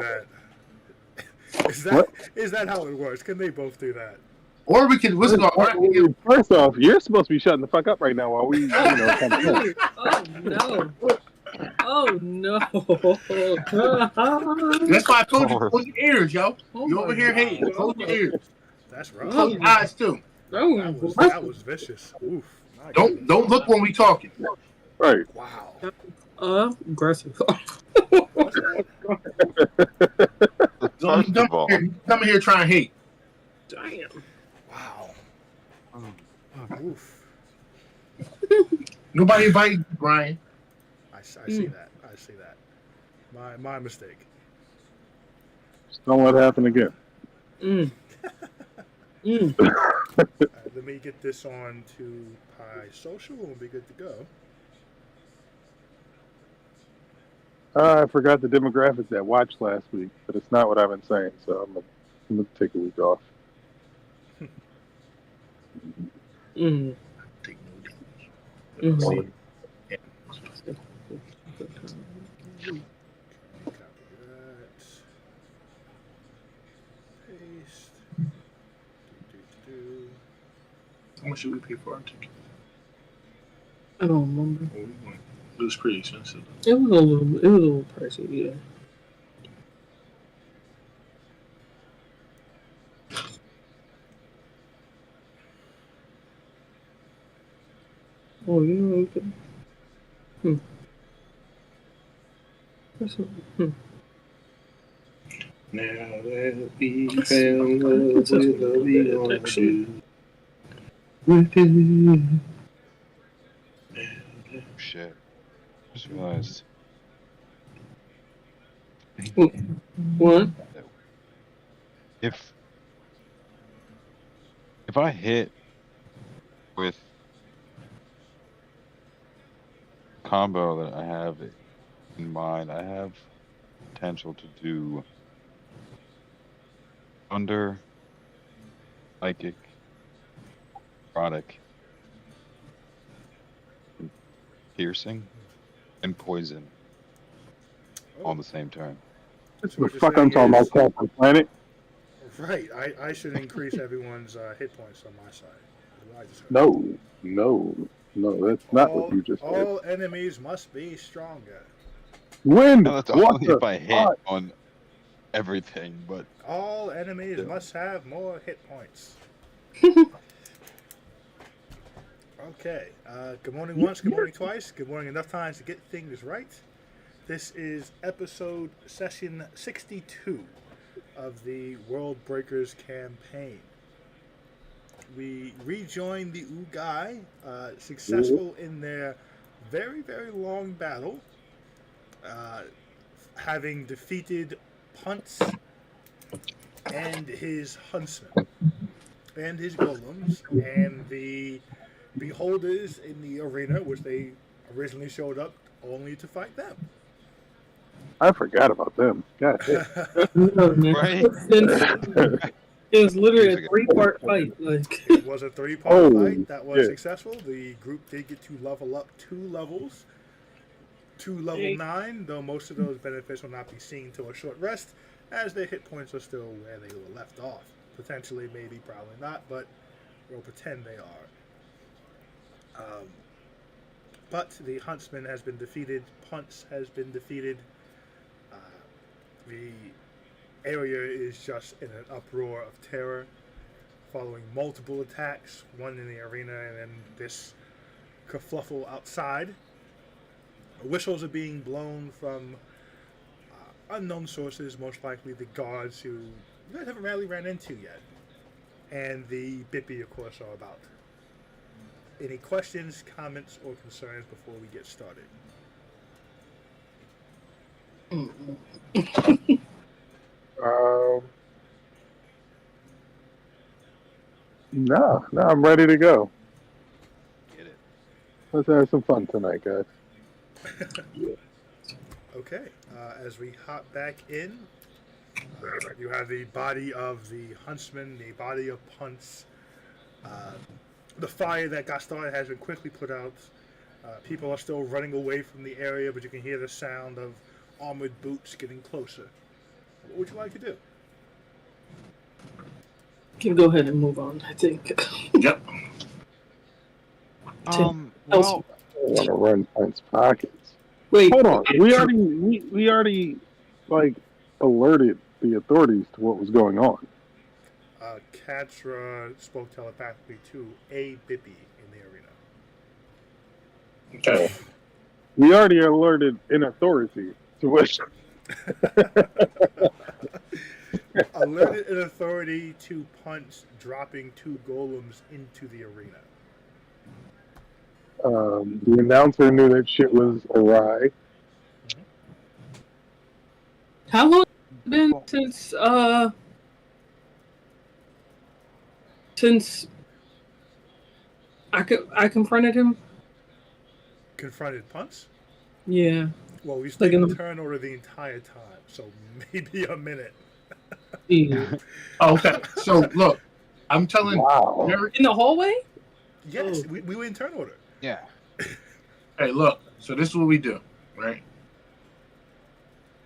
do that? Is that how it works? Can they both do that? Or we can whistle. First off, you're supposed to be shutting the fuck up right now while we, kind of Oh no! Oh no! That's why I told you close your ears, yo. You over here hating? Close your ears. That's rough. Close your eyes too. That was vicious. Oof. Don't look when we talking. Right. Wow. Aggressive. Come here trying to hate. Damn. Wow. Oof. Nobody invited Brian. I see that. I see that. My mistake. Just don't let it happen again. Let me get this on to Pi Social and we'll be good to go. I forgot the demographic that watched last week, but it's not what I've been saying, so I'm gonna take a week off. Paste. How much should we pay for our ticket? I don't remember. It was pretty expensive. It was a little pricey, yeah. Oh, you know we could. Now that we found love, we want to. Shit. Just realized. What? If I hit with combo that I have in mind, I have potential to do Thunder, Psychic, Necrotic, Piercing, and Poison on the same turn. That's the fuck I'm talking about, Captain Planet. Right. I should increase everyone's hit points on my side. No, that's not what you just said. All enemies must be stronger. Wind, No, that's only if I hit on everything, but all enemies must have more hit points. Okay. Good morning once, good morning twice, good morning enough times to get things right. This is session 62 of the World Breakers campaign. We rejoined the Ugai, successful in their very, very long battle, having defeated Punts and his huntsmen, and his golems, and the beholders in the arena, which they originally showed up only to fight them. I forgot about them. God damn. right? It was literally a 3-part fight. It was a 3-part fight that was successful. The group did get to level up 2 levels to level 9, though most of those benefits will not be seen till a short rest, as their hit points are still where they were left off. Potentially, maybe, probably not, but we'll pretend they are. But the Huntsman has been defeated. Punts has been defeated. The area is just in an uproar of terror, following multiple attacks, one in the arena and then this kerfluffle outside. Whistles are being blown from unknown sources, most likely the guards who you guys haven't really ran into yet. And the Bippy, of course, are about. Any questions, comments, or concerns before we get started? No, I'm ready to go. Get it. Let's have some fun tonight, guys. Okay, as we hop back in, you have the body of the huntsman, the body of Punts. The fire that got started has been quickly put out. People are still running away from the area, but you can hear the sound of armored boots getting closer. What would you like to do? Can go ahead and move on. I think. Yep. Well, I want to run Prince Pockets. Wait. Hold on. We already like alerted the authorities to what was going on. Katra spoke telepathically to a Bippy in the arena. Okay. We already alerted an authority to what. Alerted an authority to punch dropping 2 golems into the arena. The announcer knew that shit was awry. How long has it been since I confronted him? Confronted punch? Yeah. Well, we Like stayed in in the- turn order the entire time, so maybe a minute. Yeah. Okay. So look, I'm telling Wow. Jerry. In the hallway? Yes, Oh. we were in turn order. yeah. Hey, look. So this is what we do, right?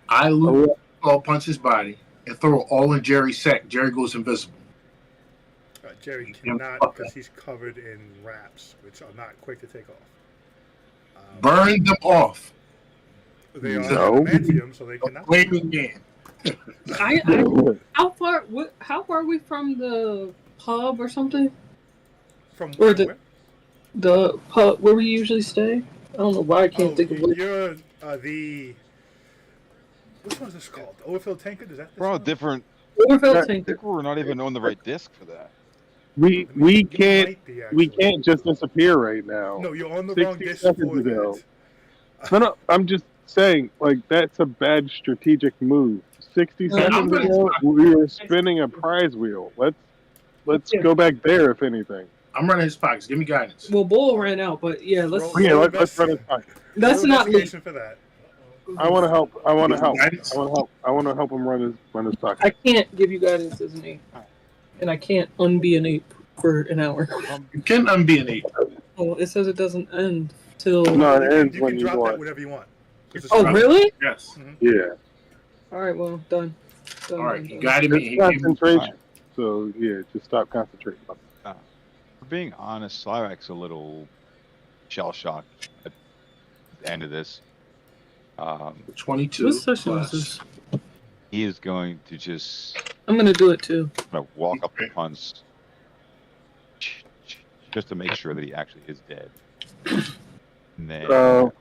I loop punch his body and throw it all in Jerry's sack. Jerry goes invisible. Jerry Yeah, cannot fuck because that. he's covered in wraps, which are not quick to take off. Burn them off. They are No. adamantium, so they cannot. Flaming man. How far are we from the pub or something? From Or where? The pub where we usually stay? I don't know why I can't think of what. You're the. Which one's this called? The overfilled tankard? Is that this We're on a one? different. Overfilled I tanker. think we're not even on the right disc for that. We You can't might be, we actually. can't just disappear right now. No, you're on the 60 wrong disc seconds for ago. that. No, I'm just saying, like, that's a bad strategic move. 60 No, seconds I'm gonna- ago, we were spinning a prize wheel. Let's go back there, if anything. I'm running his pockets. Give me guidance. Well, Bull ran out, but yeah, let's. Roll- Yeah, roll let's run it back. That's Roll not legal. investigation for that. I want to help. I want to help. Guidance? I want to help him run his I pocket. can't give you guidance as an ape, and I can't unbe an ape for an hour. You can unbe an 8. Oh, it says it doesn't end till. No, it ends You when can you drop that want. whenever you want. 'Cause it's Oh, drop- really? Yes. Yeah, All right, well, done. Done, All right. done, He done. guided me. it's He gave me concentration. So yeah, just stop concentrating. For being honest, Slyrak's a little shell shocked at the end of this. 22. What session is plus. this? He is going to just I'm gonna do it too. walk up the punch just to make sure that he actually is dead. And then,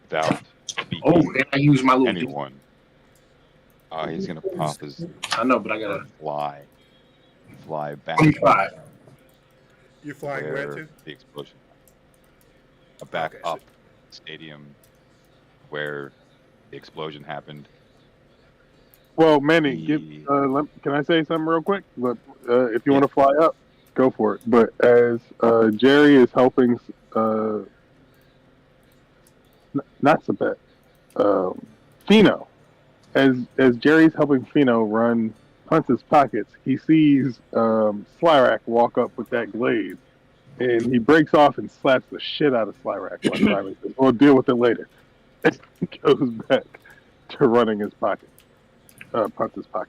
without speaking Oh, and I use my to little. anyone, he's gonna pop his I know, but I got fly back 25. You're flying where to? the explosion. Back Okay, so- up the stadium where the explosion happened. Well, Manny, He- can I say something real quick? If you want to fly up, go for it. But as Jerry is helping, not Sabet, Fino, as Jerry's helping Fino run Hunt's pockets, he sees Slyrak walk up with that glaive, and he breaks off and slaps the shit out of Slyrak. Like Riley says, we'll deal with it later. And he goes back to running his pocket. Hunt's pocket.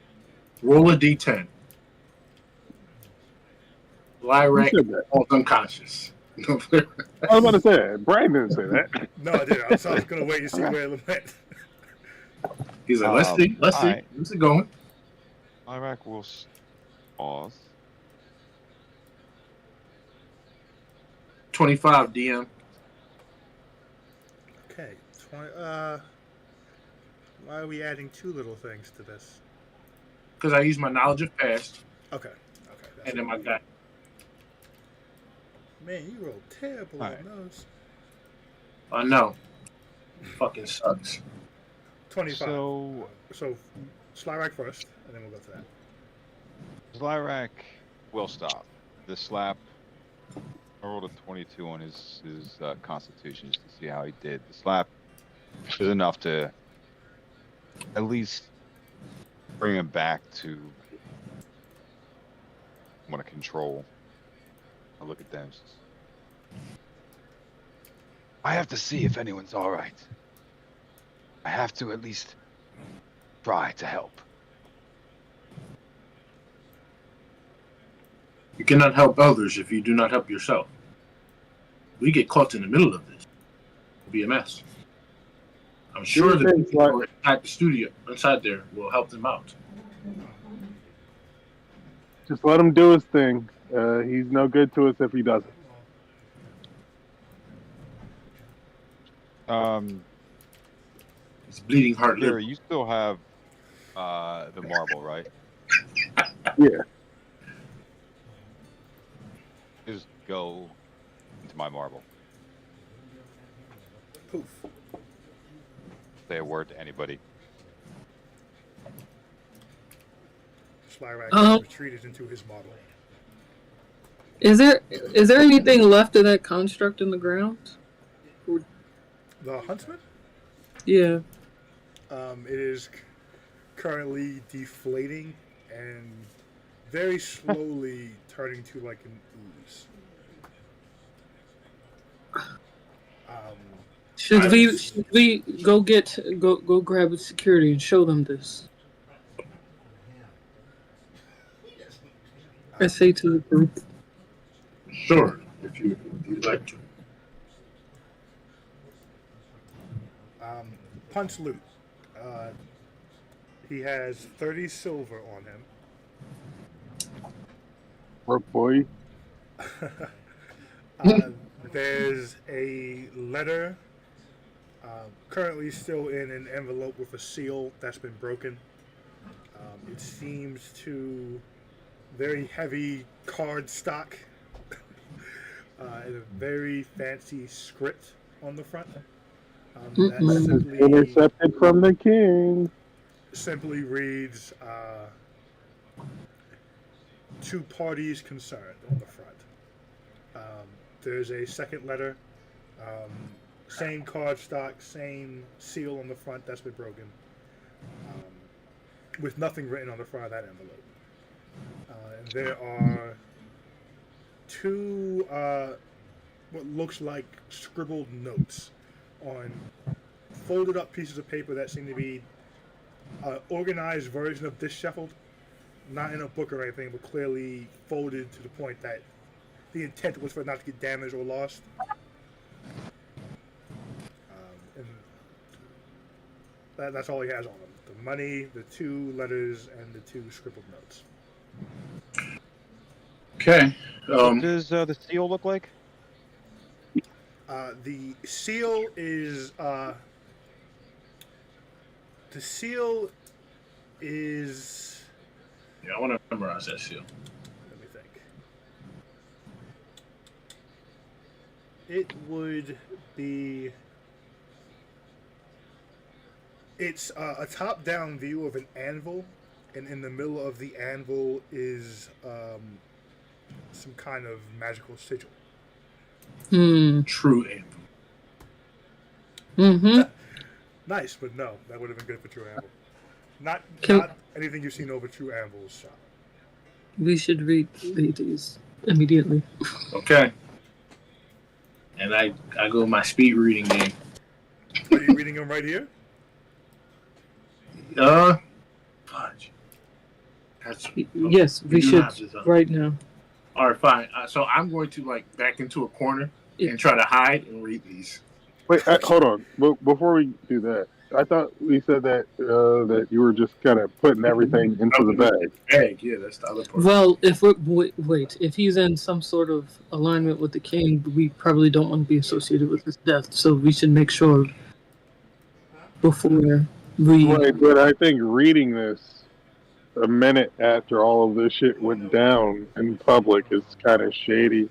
Roll a d10. Lyrac Who said that? falls unconscious. I was about to say that. Brian didn't say that. No, I didn't. I was going to wait and see where it went. He's like, let's see. Let's see. alright. Where's it going? Slyrak will pause. 25 DM. Okay. Why are we adding 2 little things to this? Because I use my knowledge of past Okay. That's and then my guy. Man, you rolled terrible Alright. on those. I know. Fucking sucks. 25. So So Slyrak first, and then we'll go to that. Slyrak will stop. The slap. I rolled a 22 on his constitution just to see how he did. The slap is enough to at least bring him back to want to control. I look at them. I have to see if anyone's all right. I have to at least try to help. You cannot help others if you do not help yourself. We get caught in the middle of this. It'll be a mess. I'm sure the things people like- at the studio inside there will help them out. Just let him do his thing. He's no good to us if he doesn't. It's bleeding heart. Gary, you still have the marble, right? Yeah. Just go into my marble. Poof. Say a word to anybody. Slyrak retreated into his model. Is there anything left of that construct in the ground? The huntsman? Yeah. It is currently deflating and very slowly turning to like an ooze. Should we go grab security and show them this? I say to the group. Sure, if you'd like to. Punch loot. He has 30 silver on him. Work, boy. There's a letter currently still in an envelope with a seal that's been broken. It seems to very heavy card stock and a very fancy script on the front. That Intercepted from the king. simply reads "to parties concerned" on the front. There's a second letter, same card stock, same seal on the front that's been broken, with nothing written on the front of that envelope. And there are two what looks like scribbled notes on folded up pieces of paper that seem to be an organized version of Disheveled, not in a book or anything, but clearly folded to the point that the intent was for it not to get damaged or lost. And that's all he has on him. The money, the two letters, and the two scribbled notes. Okay. What does the seal look like? The seal is Yeah, I want to memorize that seal. let me think. It would be. It's a top-down view of an anvil, and in the middle of the anvil is some kind of magical sigil. True anvil. Mm-hmm. Nice, but no, that would have been good for True Anvil. Not Can- not anything you've seen over True Anvil's shop. We should read these immediately. Okay. And I go my speed reading game. Are you reading them right here? Fudge. That's Yes, we do should have this, right now. all right, fine. So I'm going to like back into a corner Yeah. and try to hide and read these. Wait, hold on. Before we do that, I thought we said that that you were just kind of putting everything into the bag. Egg, yeah, that's the other part. Well, if we're wait, if he's in some sort of alignment with the king, we probably don't want to be associated with his death. So we should make sure before we. Right, but I think reading this a minute after all of this shit went down in public is kind of shady.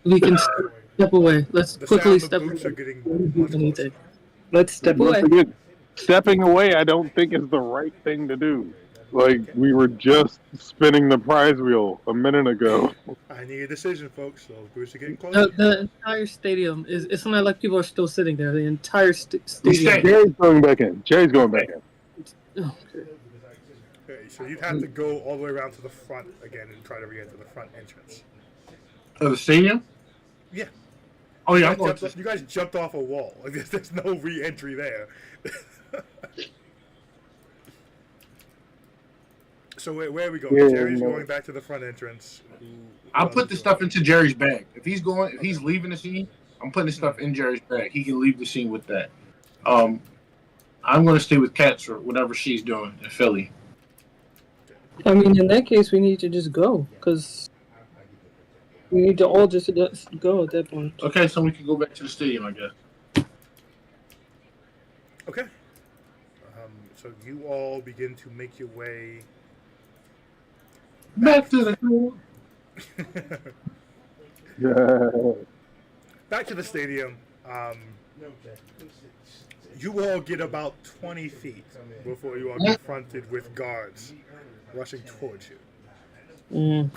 We can step away. Let's The quickly sound step of boots away. are getting Before we do much anything. closer. Let's step Once away. again, stepping away, I don't think is the right thing to do. Like, we were just spinning the prize wheel a minute ago. I need a decision, folks. So boots are getting closer. The entire stadium is. It's not like people are still sitting there. The entire stadium. staying. Jerry's going back in. Jerry's going back in. Oh, okay. Okay, so you'd have to go all the way around to the front again and try to re-enter the front entrance. Of the stadium? Yeah. Oh yeah, I'm You going guys, to. you guys jumped off a wall. Like, there's no re-entry there. So where are we going? Yeah, Jerry's no. going back to the front entrance. I'll put the stuff into Jerry's bag. If he's leaving the scene, I'm putting the stuff in Jerry's bag. He can leave the scene with that. I'm gonna stay with Katz or whatever she's doing in Philly. I mean, in that case, we need to just go because we need to all just go at that point. Okay, so we can go back to the stadium, I guess. Okay. So you all begin to make your way Back to the Yeah. back to the stadium. You all get about 20 feet before you are confronted with guards rushing towards you. Mm.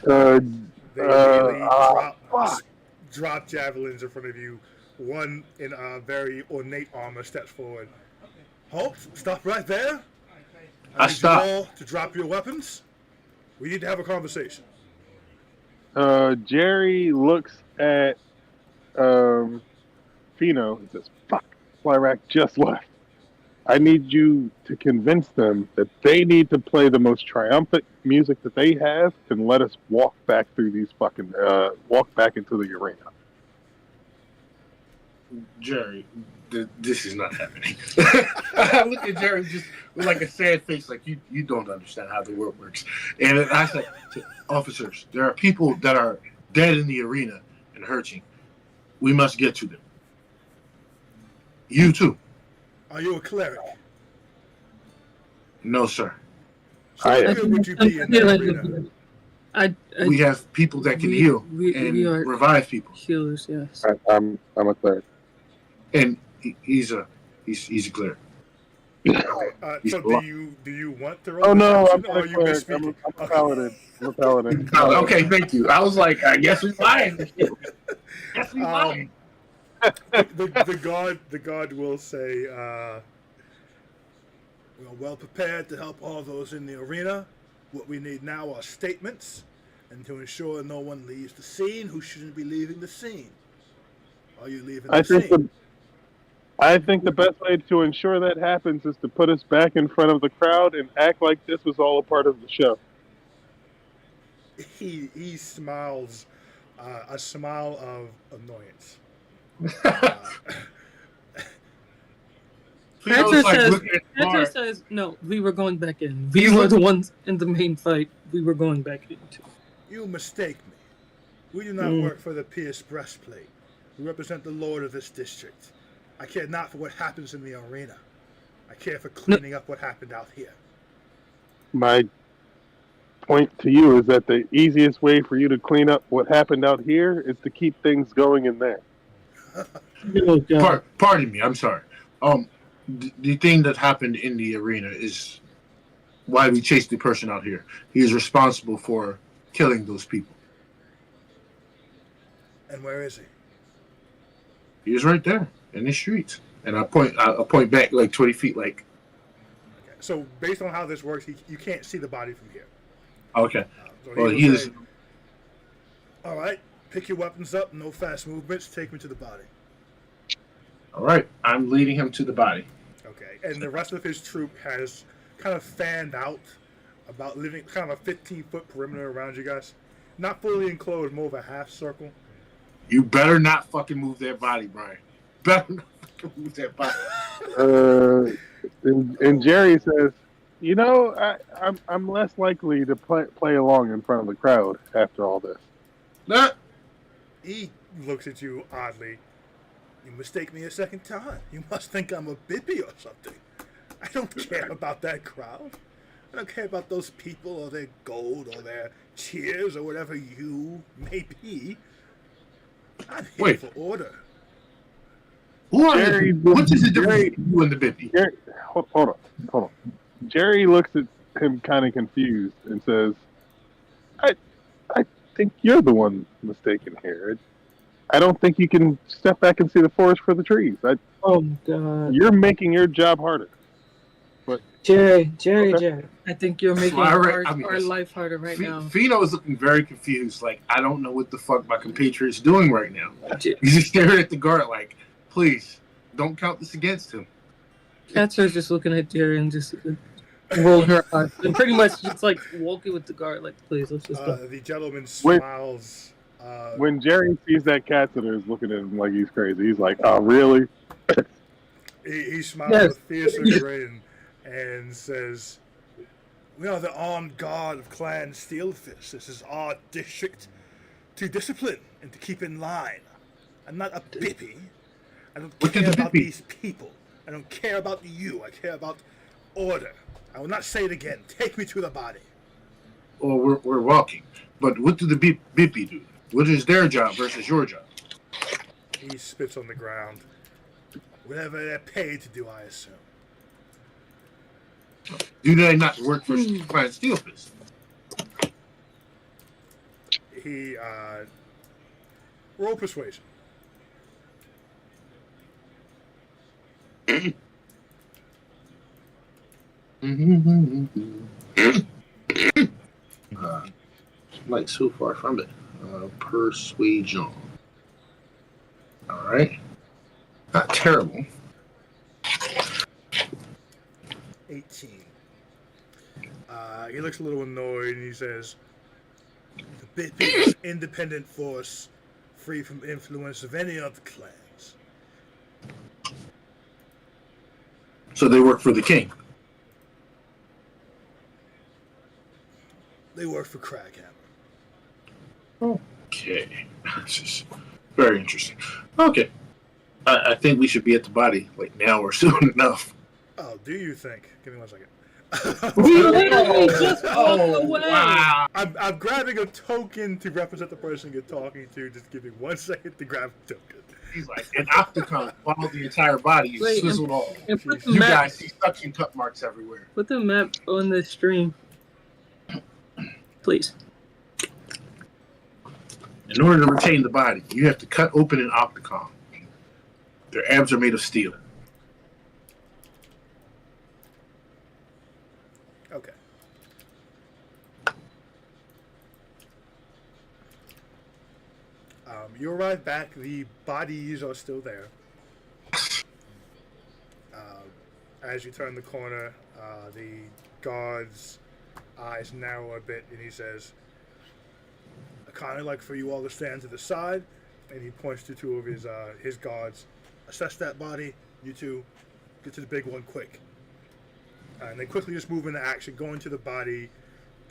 They immediately Fuck. drop javelins in front of you. One in a very ornate armor steps forward. Halt! Stop right there. I need stop. you all to drop your weapons. We need to have a conversation. Jerry looks at Fino and says, "Fuck, Flyrack just left. I need you to convince them that they need to play the most triumphant music that they have and let us walk back through these fucking walk back into the arena." Jerry, this is not happening. I look at Jerry just with like a sad face, like you don't understand how the world works. And I said, officers, there are people that are dead in the arena and hurting. We must get to them. You too. Are you a cleric? No, sir. So I- where would you be in that arena? We have people that can heal and we are revive people. healers, yes. I'm a cleric. And he's a cleric. He's So alive. do you want to roll? Oh no, deception, I'm or not are a you cleric. I'm misspeaking? a paladin. I'm a paladin. Oh, okay, thank you. I was like, I guess we lying. Guess we Um, lying. the guard will say, "We are well prepared to help all those in the arena. What we need now are statements, and to ensure no one leaves the scene who shouldn't be leaving the scene. Are you leaving I the think scene?" I think the best way to ensure that happens is to put us back in front of the crowd and act like this was all a part of the show. He smiles, a smile of annoyance. Fio's Petra like says- looking at the Petra bar. says, no, we were going back in. We were the ones in the main fight. We were going back in too. You mistake me. We do not work for the Pierce Breastplate. We represent the Lord of this district. I care not for what happens in the arena. I care for cleaning up what happened out here. My point to you is that the easiest way for you to clean up what happened out here is to keep things going in there. Oh, God. Pardon me. I'm sorry. The thing that happened in the arena is why we chased the person out here. He is responsible for killing those people. And where is he? He is right there in the streets. And I point back like 20 feet. Like, Okay. So based on how this works, you can't see the body from here. okay. So Well, will he is. say, all right, pick your weapons up. No fast movements. Take me to the body. All right. I'm leading him to the body. Okay. And the rest of his troop has kind of fanned out, about living kind of a 15-foot perimeter around you guys. Not fully enclosed, more of a half circle. You better not fucking move that body, Brian. Better not fucking move that body. And Jerry says, "You know, I'm less likely to play along in front of the crowd after all this." Nah. He looks at you oddly. You mistake me a second time. You must think I'm a bibby or something. I don't care about that crowd. I don't care about those people or their gold or their cheers or whatever you may be. I'm here Wait. for order. Who are Jerry, you? What is the Jerry- difference between you and the Bippy? Jerry, hold on. Jerry looks at him kind of confused and says, I think you're the one mistaken here. I don't think you can step back and see the forest for the trees. Oh, my God. You're making your job harder." Jerry. Okay. I think you're making Well, our life harder right now. Fino is looking very confused. Like, I don't know what the fuck my compatriot's doing right now. J- He's just staring at the guard like, please, don't count this against him. Petra's just looking at Jerry and just, roll her eyes and pretty much just like walking with the guard. Like, please, let's just go. The gentleman Wait. smiles. When Jerry sees that Catheter is looking at him like he's crazy, he's like, "Oh, really?" He smiles Yes. with fierce grin and says, "We are the armed guard of Clan Steelfist. This is our district to discipline and to keep in line. I'm not a bippy. I don't What is care a about bippy? these people. I don't care about you. I care about order. I will not say it again. Take me to the body." Or we're walking. But what do the Bippy do? What is their job versus your job? He spits on the ground. Whatever they're paid to do, I assume. Do they not work for Clan Steelfist? He, roll persuasion. Like so far from it. Persuasion. All right. Not terrible. 18. He looks a little annoyed and he says, "The Bippy is an independent force, free from influence of any of the clans. So they work for the king. They work for Craghammer." Okay. This is very interesting. Okay. I think we should be at the body like now or soon enough. Oh, do you think? Give me 1 second. We literally just walked away. Wow. I'm grabbing a token to represent the person you're talking to. Just give me 1 second to grab a token. He's like an octagon followed the entire body and Wait, swizzled off. And put the You map. guys see suction cup marks everywhere. Put the map on the stream, please. In order to retain the body, you have to cut open an octagon. Their abs are made of steel. Okay. You arrive back. The bodies are still there. As you turn the corner, the guard's eyes narrow a bit, and he says, "I kind of like for you all to stand to the side." And he points to two of his guards. "Assess that body. You two, get to the big one quick." And they quickly just move into action, going to the body,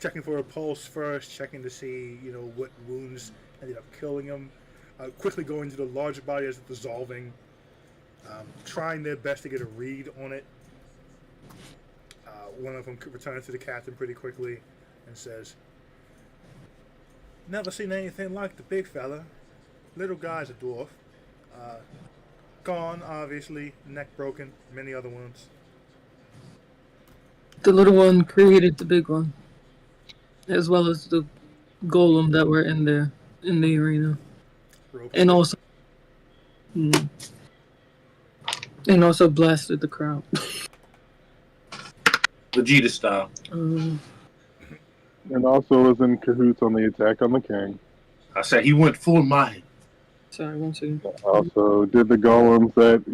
checking for a pulse first, checking to see, what wounds ended up killing him. Quickly going to the larger body as it's dissolving, trying their best to get a read on it. One of them returns to the captain pretty quickly and says, "Never seen anything like the big fella. Little guy's a dwarf. Gone, obviously, neck broken, many other wounds." The little one created the big one, as well as the golem that were in there in the arena, and also, blasted the crowd. Vegeta style. And also was in cahoots on the attack on the king. I said he went full mind. Sorry, 1 second. Also did the golems that,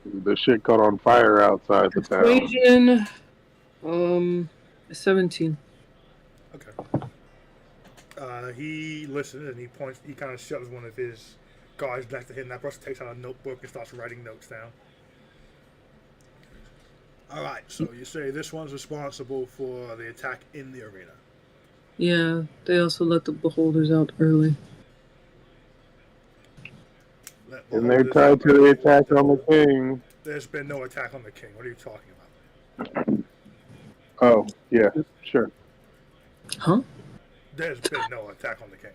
the shit caught on fire outside the town. Equation, 17. Okay. He listens and he points. He kind of shoves one of his guards next to him. That person takes out a notebook and starts writing notes down. All right. So you say this one's responsible for the attack in the arena. Yeah, they also let the beholders out early. And they're tied to the attack on the king. There's been no attack on the king. What are you talking about? Oh, yeah, sure. Huh? There's been no attack on the king.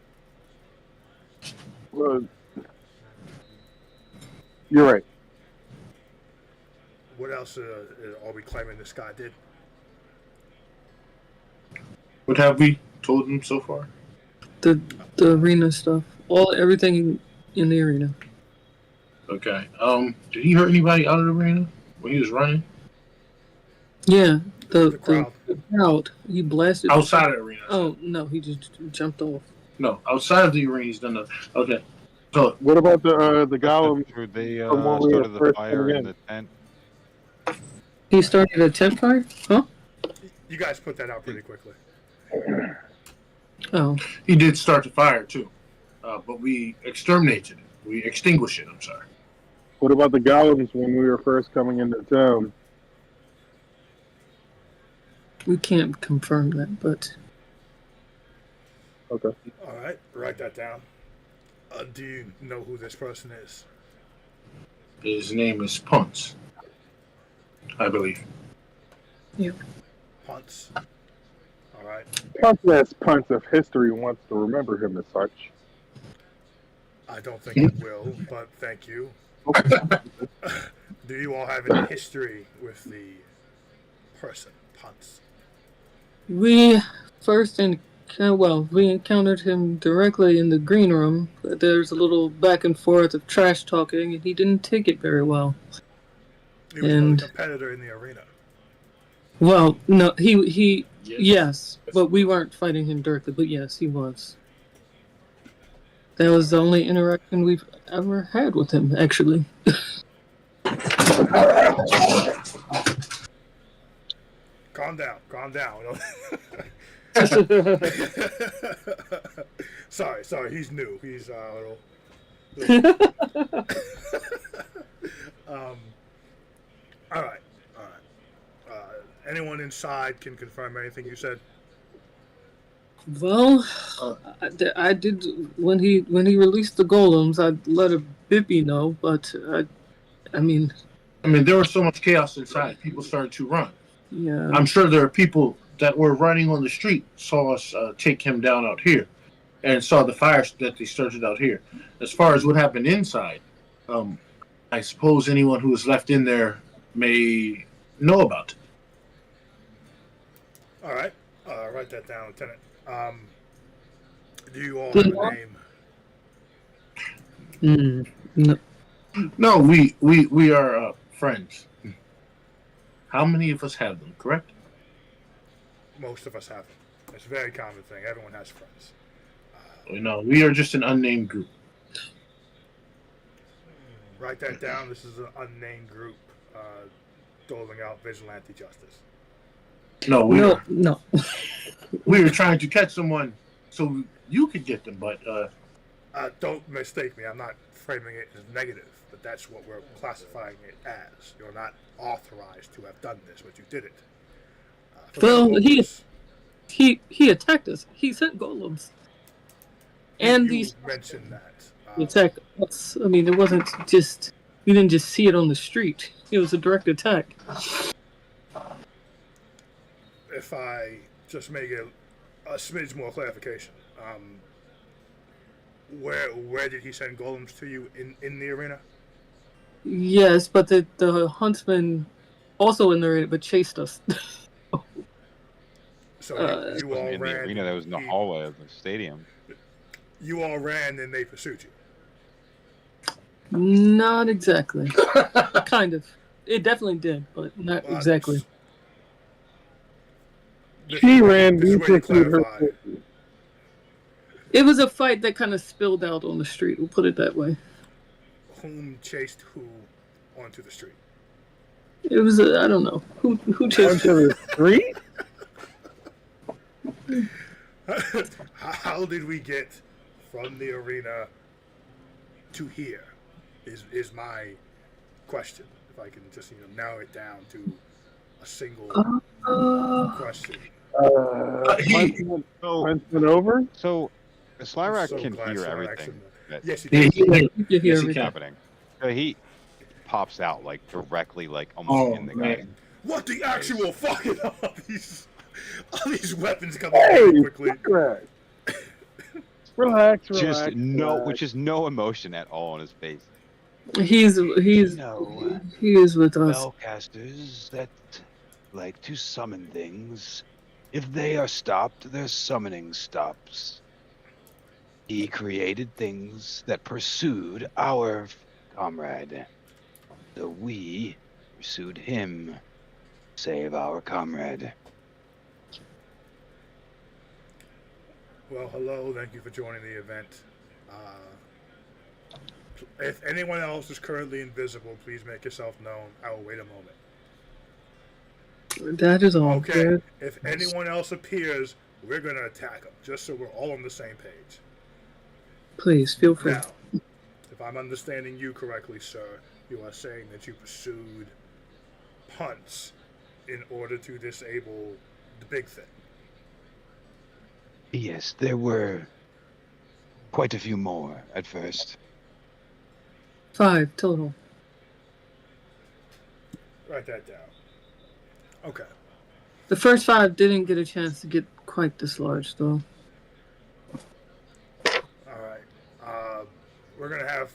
Well, you're right. What else are we claiming this guy did? What have we told him so far? The arena stuff. Everything in the arena. Okay. Did he hurt anybody out of the arena when he was running? Yeah, the crowd. crowd. He blasted. Outside of the arena. Oh no, he just jumped off. No, outside of the arena he's done that. Okay. So What about the golems? They From when we started were the first fire coming in in. the tent. He started a tent fire? Huh? You guys put that out pretty quickly. Oh. He did start the fire too, but we exterminated it. We extinguished it. I'm sorry. What about the golems when we were first coming into town? We can't confirm that, but Okay. All right, write that down. Do you know who this person is? His name is Punce, I believe. Punts. All right. Punch punch of history wants to remember him as such. I don't think it will, but thank you. Do you all have any history with the person, Punts? we we encountered him directly in the green room. There's a little back and forth of trash talking, and he didn't take it very well. He was And- a competitor in the arena. Well, no, he yes, but we weren't fighting him directly. But yes, he was. That was the only interaction we've ever had with him, actually. Calm down. Sorry, he's new. He's a little. All right. Anyone inside can confirm anything you said. Well, I did when he released the golems. I let a Bippy know, but I mean, there was so much chaos inside. People started to run. yeah. I'm sure there are people that were running on the street saw us take him down out here, and saw the fires that they started out here. As far as what happened inside, I suppose anyone who was left in there may know about it. All right. Write that down, Lieutenant. Do you all have a name? No. No, we are friends. How many of us have them? Correct? Most of us have them. It's a very common thing. Everyone has friends. No, we are just an unnamed group. Write that down. This is an unnamed group doling out vigilante justice. No, No. we were trying to catch someone so you could get them, but Don't mistake me. I'm not framing it as negative, but that's what we're classifying it as. You're not authorized to have done this, but you did it. For Well, better or he- worse, He attacked us. He sent golems, and you these mentioned that. attacked us. I mean, it wasn't just we didn't just see it on the street. It was a direct attack. If I just make it a smidge more clarification, where did he send golems to you in the arena? Yes, but the huntsman also in the arena, but chased us. So Wasn't you all in the ran. arena that was in the hallway of the stadium. You all ran, and they pursued you. Not exactly. Kind of. It definitely did, but not Well, exactly. She ran, This we is where you pursued her. clarify. It was a fight that kind of spilled out on the street. We'll put it that way. Whom chased who onto the street? It was I don't know who chased. Onto the street? How did we get from the arena to here? Is my question. If I can just narrow it down to a single question. Punchman over? So Slyrak So can glad hear Slyrak's everything in the- that's Yes, he Yeah, did. he did. You can hear Yes, he everything. can. happening. So he pops out like directly, like almost in the guy. man. What the actual fucking all these weapons coming Hey, very quickly? fuck that. Relax. Just no, relax. which is no emotion at all on his face. He's No. he is with us. Spellcasters that like to summon things, if they are stopped, their summoning stops. He created things that pursued our comrade. So we pursued him. Save our comrade. Well, hello. Thank you for joining the event. If anyone else is currently invisible, please make yourself known. I will wait a moment. That is all. Okay. Good. If anyone else appears, we're gonna attack them, just so we're all on the same page. Please feel free. Now, if I'm understanding you correctly, sir, you are saying that you pursued punts in order to disable the big thing. Yes, there were quite a few more at first. 5 total. Write that down. Okay. The first 5 didn't get a chance to get quite this large, though. All right. We're gonna have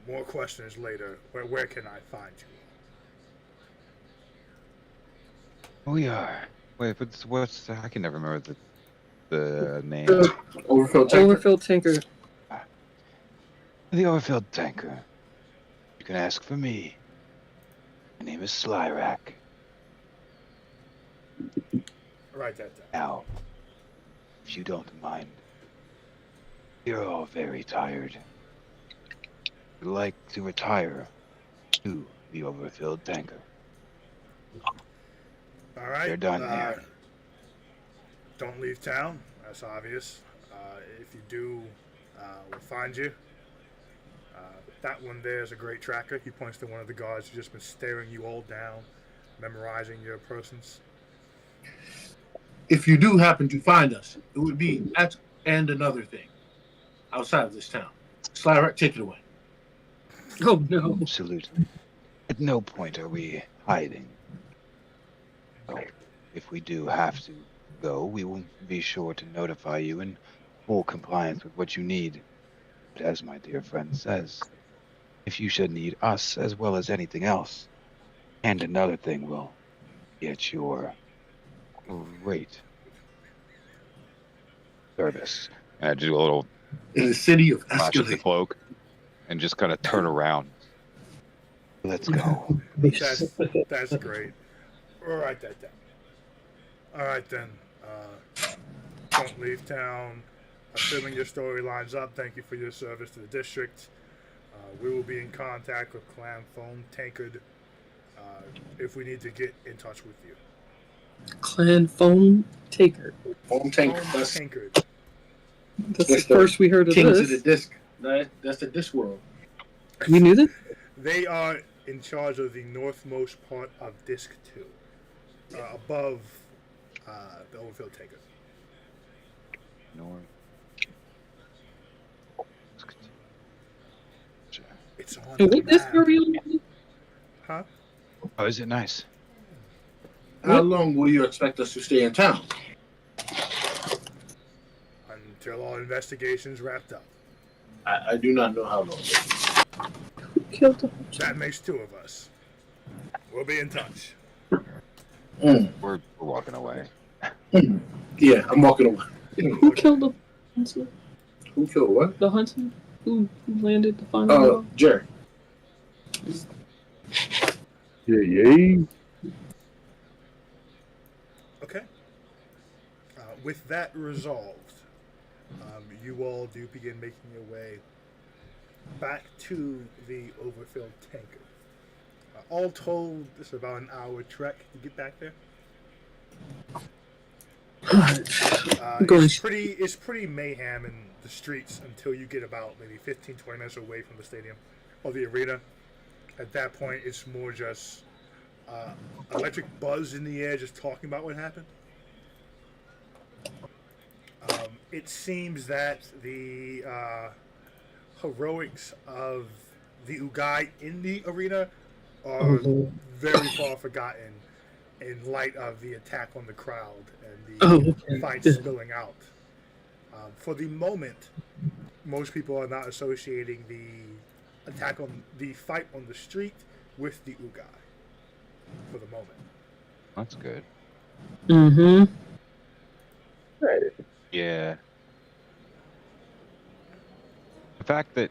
more questions later. Where can I find you? We are. Wait, what's I can never remember the name. Overfilled tanker. Overfilled tanker. The overfilled tanker. You can ask for me. My name is Slyrak. Write that down. Now, if you don't mind, you're all very tired. I'd like to retire to the overfilled tanker. All right. They're done here. Don't leave town. That's obvious. If you do, we'll find you. That one there is a great tracker. He points to one of the guards who's just been staring you all down, memorizing your persons. If you do happen to find us, it would be that and another thing outside of this town. Slyrak, take it away. Oh, no. Absolutely. At no point are we hiding. So, if we do have to go, we will be sure to notify you in full compliance with what you need. But as my dear friend says, if you should need us as well as anything else, and another thing will be at your great service. And I do a little In the city of flash of the Escalade. cloak and just kind of turn around. Let's go. That's great. We'll write that down. All right then. Don't leave town. Assuming your story lines up, thank you for your service to the district. We will be in contact with Clan Phone Tankard if we need to get in touch with you. Clan phone taker. Home tank. Phone That's Tankard. That's That's the the first we heard of Kings of the this. Disc. That's the Disc world. We knew that? They are in charge of the northmost part of Disc 2, above the Overfield Taker. North. It's on And the what this map. period? Huh? Oh, is it nice? How long will you expect us to stay in town? Until all investigations wrapped up. I do not know how long. Who killed the That makes 2 of us. We'll be in touch. We're walking away. Yeah, I'm walking away. Who killed the huntsman? Who killed what? The huntsman? Who landed the final blow? Jerry. Yeah. Okay. With that resolved, you all do begin making your way back to the overfilled tanker. All told, it's about an hour trek to get back there. Gosh. It's pretty mayhem in the streets until you get about maybe 15-20 minutes away from the stadium or the arena. At that point, it's more just electric buzz in the air, just talking about what happened. It seems that the heroics of the Ugai in the arena are very far forgotten in light of the attack on the crowd and the fight spilling out. For the moment, most people are not associating the attack on the fight on the street with the Ugai. For the moment. That's good. Mm-hmm. Yeah. The fact that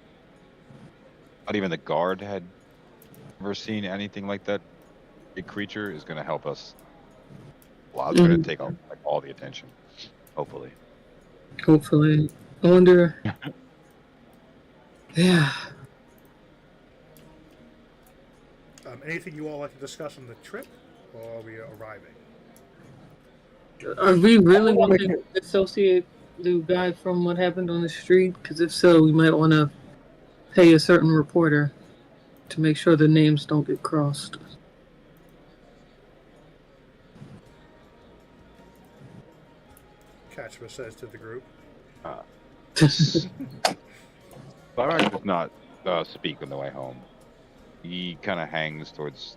not even the guard had ever seen anything like that big creature is going to help us. Well, it's going to take all the attention, hopefully. Hopefully. I wonder. Yeah. Anything you all like to discuss on the trip, or are we arriving? Are we really going to associate the guy from what happened on the street? Because if so, we might want to pay a certain reporter to make sure the names don't get crossed. Kachma says to the group. Slyrak does not speak on the way home. He kind of hangs towards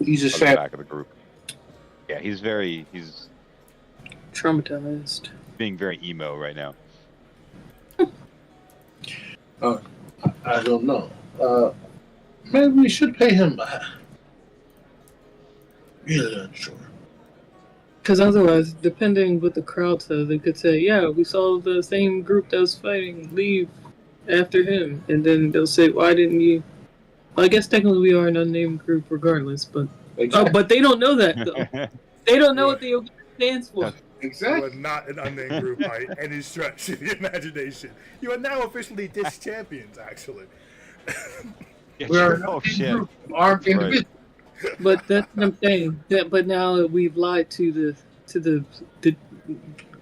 He's a the sad. back of the group. Yeah, he's Traumatized. being very emo right now. I don't know. Maybe we should pay him. Really unsure. Because otherwise, depending what the crowd says, they could say, yeah, we saw the same group that was fighting leave after him. And then they'll say, why didn't you? Well, I guess technically we are an unnamed group regardless, but Exactly. but they don't know that, though. They don't know what the OG stands for. You Exactly. are not an unnamed group by any stretch of the imagination. You are now officially disc champions, actually. We're Oh an shit! group of armed individuals. But that's what I'm saying. But now we've lied to the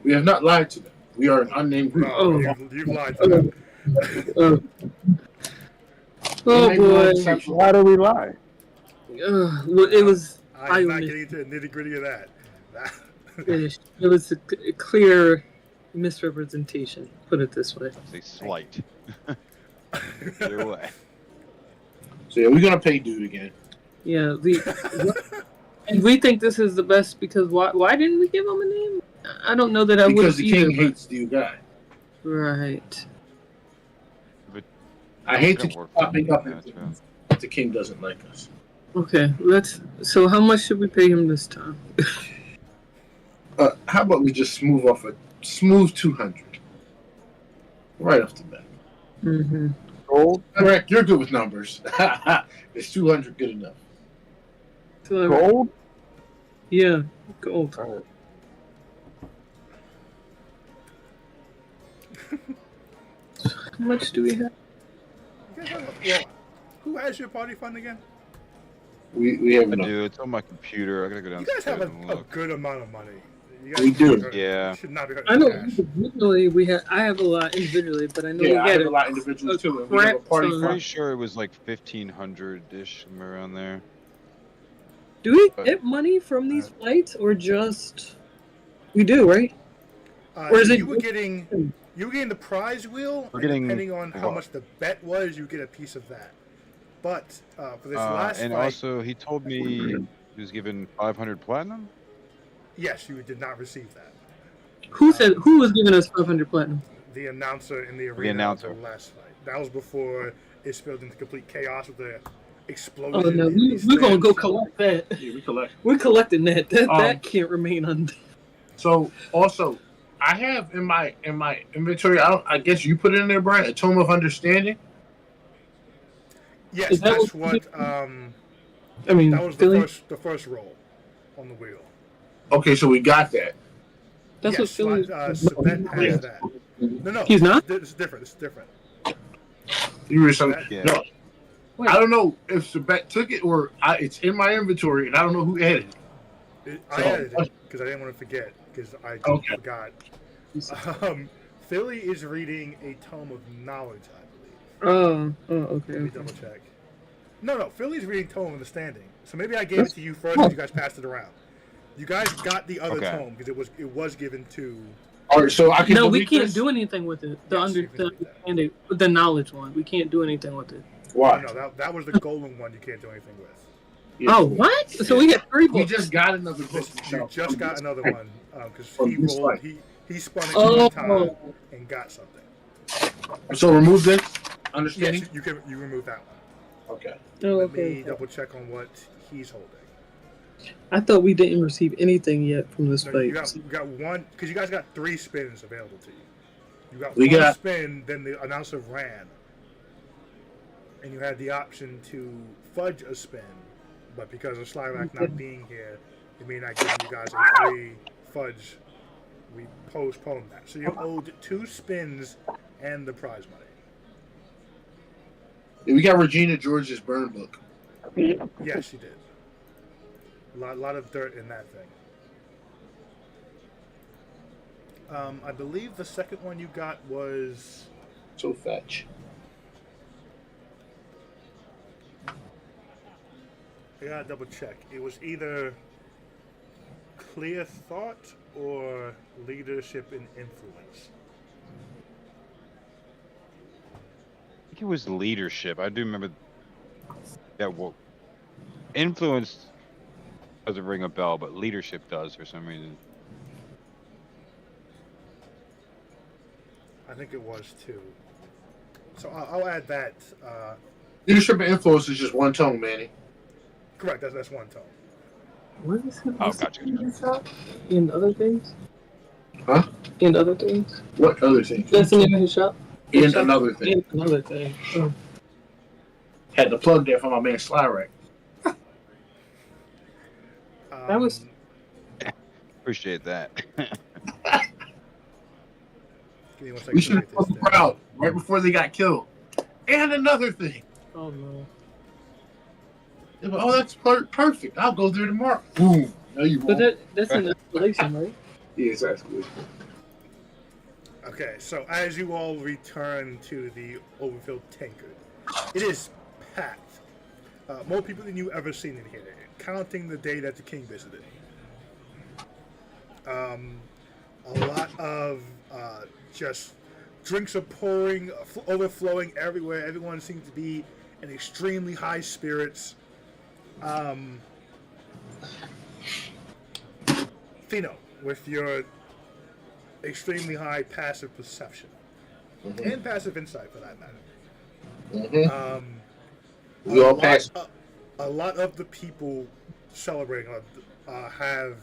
We have not lied to them. We are an unnamed group. No, Oh. you've lied to them. oh They made no boy. exception. Why do we lie? Well, it was I'm not I getting into the nitty gritty of that. it was a clear misrepresentation. Put it this way. It's a slight. Either way. So yeah, we're gonna pay dude again. Yeah, and we think this is the best because why didn't we give him a name? I don't know that I would Because have the king either. hates the guy. Right. I hate to Don't work popping up Yeah, true. if the king doesn't like us. Okay. So how much should we pay him this time? How about we just smooth 200? Right off the bat. Mm-hmm. Gold? Correct, you're good with numbers. Is 200 good enough? So, Gold? yeah, gold. All right. How much do we have? You guys have, well, who has your party fund again? We have I enough. do. It's on my computer. I gotta go You downstairs guys have and a look. good amount of money. You We do. Yeah. Should not be I know cash. individually I have a lot individually, but I know Yeah, I we have get a lot of individuals too, and we have a crap party ton. I'm fund. pretty sure it was like 1,500-ish, somewhere around there. Do we get money from these flights or just we do, right? Or is So it- you were getting the prize wheel, We're and getting depending on how what? much the bet was, you get a piece of that. But for this last And fight, also, he told me he was given 500 platinum. yes, you did not receive that. Who was giving us 500 platinum? The announcer in the arena announcer. of the last fight. That was before it spilled into complete chaos with the explosion. Oh no, in these we're gonna go stands. collect that. Yeah, we collect. We're collecting that. Um, That can't remain on. So also, I have in my inventory. I guess you put it in there, Brian. A tome of understanding. Yes, Is that that's what- what. I mean, That was Philly. the first roll on the wheel. Okay, so we got that. That's what Philly. Sabet has that. No, He's not? This is different. This is different. You were saying Yeah. no. Wait. I don't know if Sabet took it or it's in my inventory, and I don't know who added it. I So- added it because I didn't want to forget because I Okay. forgot. Philly is reading a tome of knowledge, I believe. Oh, okay. Let me okay. double check. No, Philly's reading tome of understanding. So maybe I gave it to you first, and you guys passed it around. You guys got the other Okay. tome because it was given to. All right, so I can. No, we delete can't this? do anything with it. The Yes, you can do that. understanding, the knowledge one. We can't do anything with it. Why? No, that was the golden one. You can't do anything with. Yeah. Oh, what? So we got 3 We books. just got another book. You just got another one because From he this rolled. fight. He spun it Oh. one time and got something. So remove this. Yes, Understanding. you remove that one. Okay. Oh, Let okay. me double check on what he's holding. I thought we didn't receive anything yet from this No, fight. you got one because you guys got 3 spins available to you. You got We one got- spin, then the announcer ran, and you had the option to fudge a spin, but because of Slyrak not being here, it may not give you guys a free fudge. We postponed that, so you're owed 2 spins and the prize money. Yeah, we got Regina George's burn book. Yes, you did. A lot of dirt in that thing. I believe the second one you got was. So fetch. I gotta double check. It was either clear thought or leadership and influence. I think it was leadership. I do remember that. Influence doesn't ring a bell, but leadership does for some reason. I think it was too. So I'll add that. Leadership and influence is just one tone, Manny. Correct. That's one tone. What is it? Oh, What's gotcha. the shop? In other things? Huh? In other things? What other thing? That's the name of his shop? In another thing. In another thing. Oh. Had the plug there for my man Slyrack. That was- Appreciate that. Give me one second We to should have write put this the down. crowd right before they got killed. And another thing. Oh no. They were, oh, that's perfect. I'll go there tomorrow. Boom. No, you But won't. that's an escalation, right? Yeah, it's actually. Okay, so as you all return to the overfilled tankard, it is packed. More people than you ever seen in here, counting the day that the king visited. A lot of just drinks are pouring, overflowing everywhere. Everyone seems to be in extremely high spirits. Fino, with your extremely high passive perception and passive insight, for that matter. We all passed. A lot of the people celebrating have.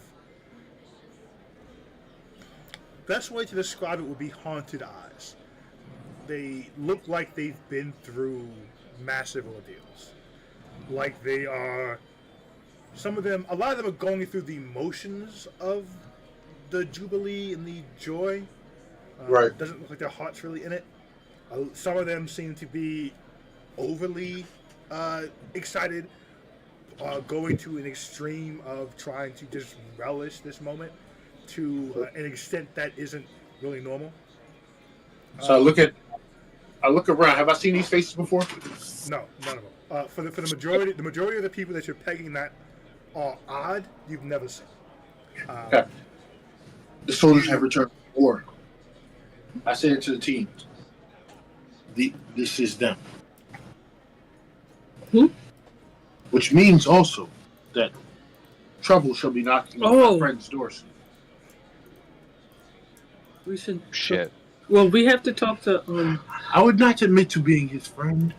Best way to describe it would be haunted eyes. They look like they've been through massive ordeals. Like they are. A lot of them are going through the motions of the Jubilee and the joy. Right. Doesn't look like their heart's really in it. Some of them seem to be overly excited, going to an extreme of trying to just relish this moment to an extent that isn't really normal. So I look around. Have I seen these faces before? No, none of them. For the majority of the people that you're pegging that are odd, you've never seen. Okay. The soldiers have returned from war. I said it to the team. This is them. Which means also that trouble shall be knocking on Oh. my friend's doors. We should. Shit. Well, we have to talk to. I would not admit to being his friend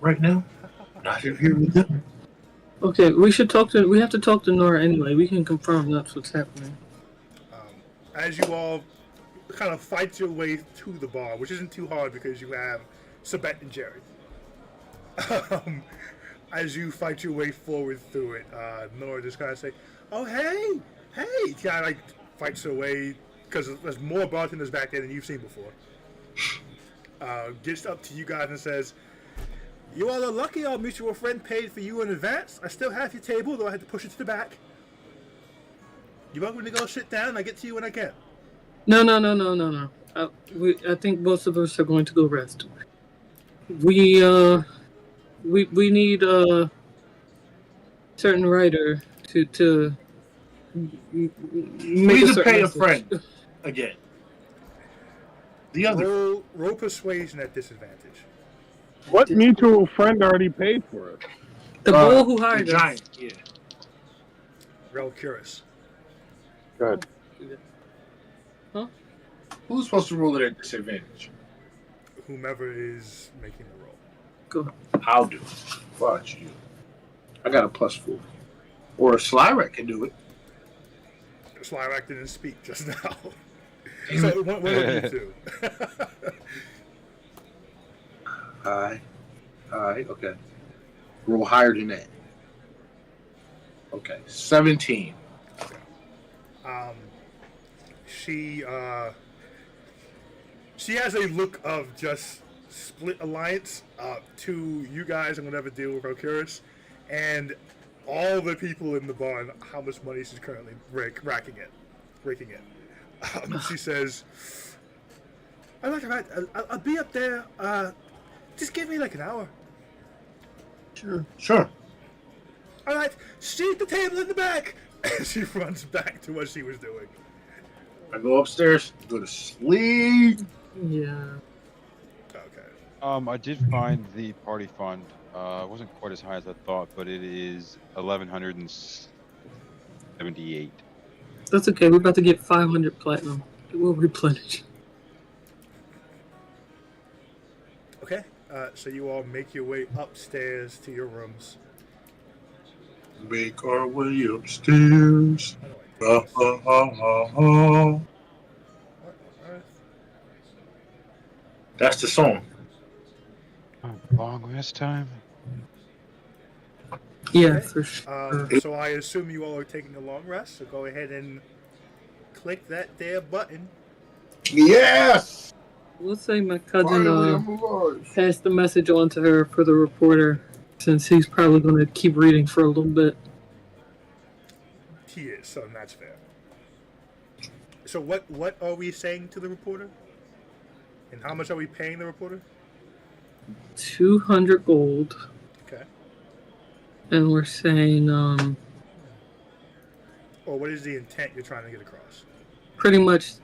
right now. Not here with them. Okay, we should talk to. We have to talk to Nora anyway. We can confirm that's what's happening. As you all kind of fight your way to the bar, which isn't too hard because you have Sabette and Jerry. As you fight your way forward through it, Nora just kind of say, "Oh, hey!" Kind of like fights her way because there's more bartenders back there than you've seen before. Gets up to you guys and says, "You all are lucky our mutual friend paid for you in advance. I still have your table, though I had to push it to the back. You want me to go sit down? I get to you when I can." No. I think most of us are going to go rest. We need a certain writer to We make need to certain pay a message. friend again. The other. Roll persuasion at disadvantage. What mutual friend already paid for us? The bull who the hired us. giant. Yeah. Rel Curis. Good. Who's supposed to roll it at disadvantage? Whomever is making the roll. Go. I'll do it. Watch you. I got a +4. Or Slyrack can do it. Slyrack didn't speak just now. So one of you two. Alright, okay. Roll higher than that. Okay, 17. She has a look of just split alliance to you guys and whatever deal with Rokuris, and all the people in the bar and how much money she's currently raking in. She says, "All right. I'll be up there. Just give me like an hour." Sure. Sure. All right. See at the table in the back. She runs back to what she was doing. I go upstairs, go to sleep. Yeah. Okay. I did find the party fund. It wasn't quite as high as I thought, but it is 1,178. That's okay. We're about to get 500 platinum. It will replenish. Okay. So you all make your way upstairs to your rooms. Make our way upstairs. How do I do this? What on earth? That's the song. Long rest time. Yeah, Okay. for sure. So I assume you all are taking a long rest. So go ahead and click that there button. Yes. We'll say my cousin Finally, I'm alive. passed the message on to her for the reporter, since he's probably going to keep reading for a little bit. He is, so that's fair. So what are we saying to the reporter? And how much are we paying the reporter? 200 gold, Okay. and we're saying Or what is the intent you're trying to get across? pretty much.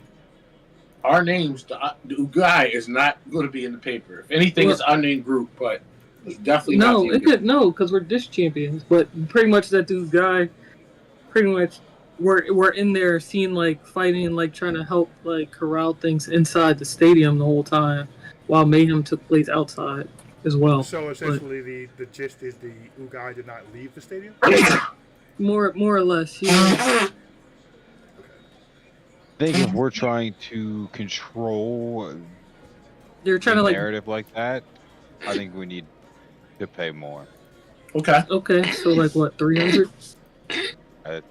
Our names, the guy is not going to be in the paper. If anything, Well- it's unnamed group, but it's definitely No, not. it could no, because we're dish champions. But pretty much that dude guy, pretty much we're in there seeing like fighting and like trying to help like corral things inside the stadium the whole time, while mayhem took place outside as well. So essentially, the gist is the Ugai did not leave the stadium. More or less, yeah. I think if we're trying to control They're trying to a like. narrative like that, I think we need to pay more. Okay. Okay, so like what, 300? Uh,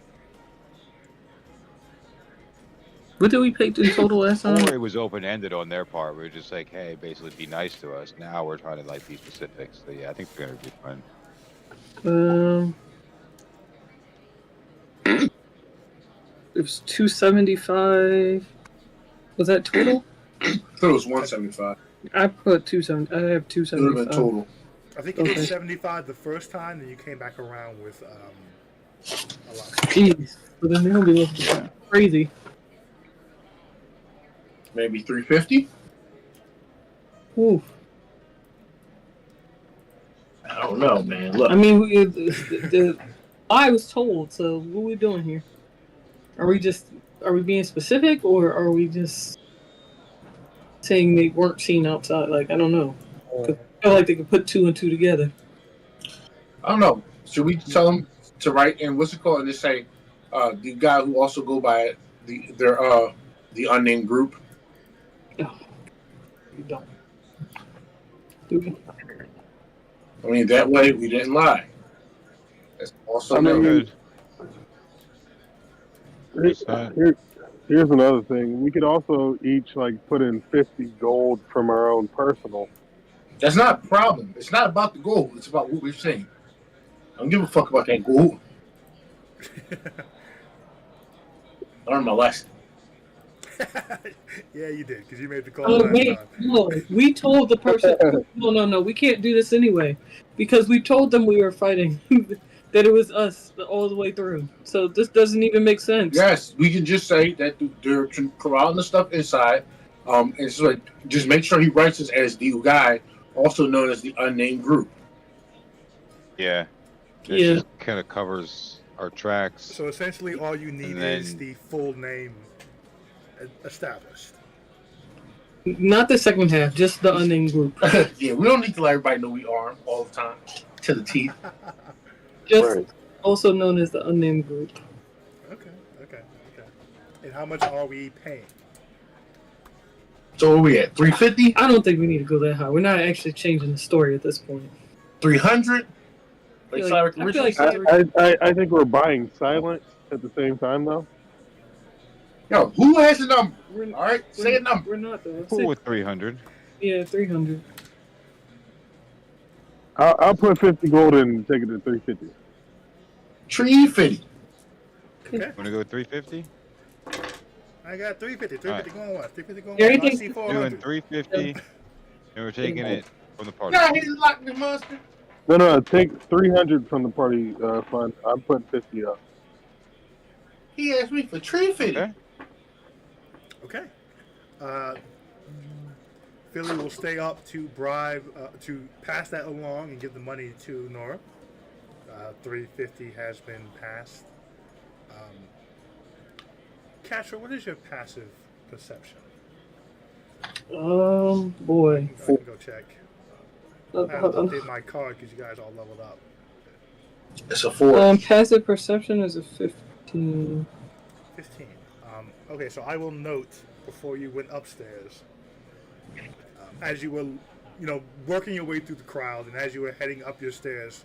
What did we pay in total last time? Or it was open ended on their part. We were just like, hey, basically be nice to us. Now we're trying to like be specific. So yeah, I think 300 would be fine. It was 275. Was that total? I thought it was 175. I put 270. I have It would have 275. been total. I think you did Okay. 75 the first time, and you came back around with a lot. Jeez. But then they'll be looking crazy. Maybe 350. Ooh. I don't know, man. Look, I mean, I was told. So what are we doing here? Are we being specific, or are we just saying they weren't seen outside? Like, I don't know. 'Cause I feel like they could put two and two together. I don't know. Should we tell them to write in what's it called and just say the guy who also go by the unnamed group? You don't. Do we? I mean, that way we didn't lie. That's also I mean, good. Here's another thing. We could also each like put in 50 gold from our own personal. That's not a problem. It's not about the goal. It's about what we're saying. I don't give a fuck about that goal. Learn my lesson. Yeah, you did, because you made the call Oh last wait, time. no. We told the person. No. We can't do this anyway, because we told them we were fighting. That it was us all the way through. So this doesn't even make sense. Yes, we can just say that they're corralling the stuff inside. And so just make sure he writes us as the guy, also known as the unnamed group. Yeah. It Yeah. just kind of covers our tracks. So essentially, all you need And then- is the full name established. Not the second half, just the unnamed group. Yeah, we don't need to let everybody know we armed all the time to the teeth. Just Right. also known as the unnamed group. Okay. And how much are we paying? So where we at? 350? I don't think we need to go that high. We're not actually changing the story at this point. 300? Like I feel Cyrus like- I feel originally like- said? I think we're buying silence at the same time though. Yo, who has a number? We're, All right, say a number. We're not though. Cool with 300. Yeah, 300. I'll put 50 gold in and take it to 350. 350. Want to go with 350? I got 350. 350 going once. 350 going Jerry once. I thinks- see Doing 400. 350, and we're taking it from the party. Nah, he's locked the monster. No, take 300 from the party fund. I'm putting 50 up. He asked me for tree fitting. Okay. Okay. Philly will stay up to bribe, to pass that along and give the money to Nora. 350 has been passed. Castro, what is your passive perception? Boy. I can go check. I have to update my card because you guys all leveled up. It's a 4. Passive perception is a 15. 15. Okay, so I will note before you went upstairs, as you were, working your way through the crowd, and as you were heading up your stairs,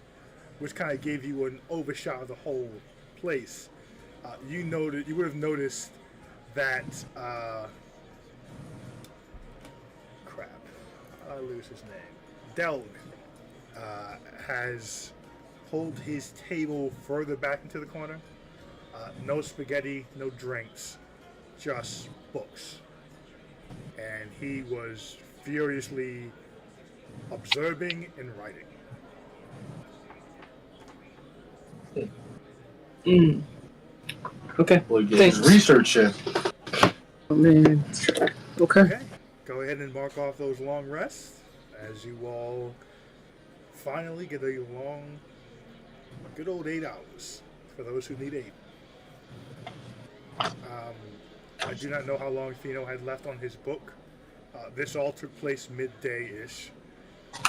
which kind of gave you an overshot of the whole place. You would have noticed that. Crap, I lose his name. Delg has pulled his table further back into the corner. No spaghetti, no drinks, just books. And he was furiously observing and writing. Okay. Boy, get Thanks. his research in. Oh, man. Okay. Okay, go ahead and mark off those long rests as you all finally get a good old 8 hours for those who need 8. I do not know how long Fino had left on his book. This all took place midday-ish,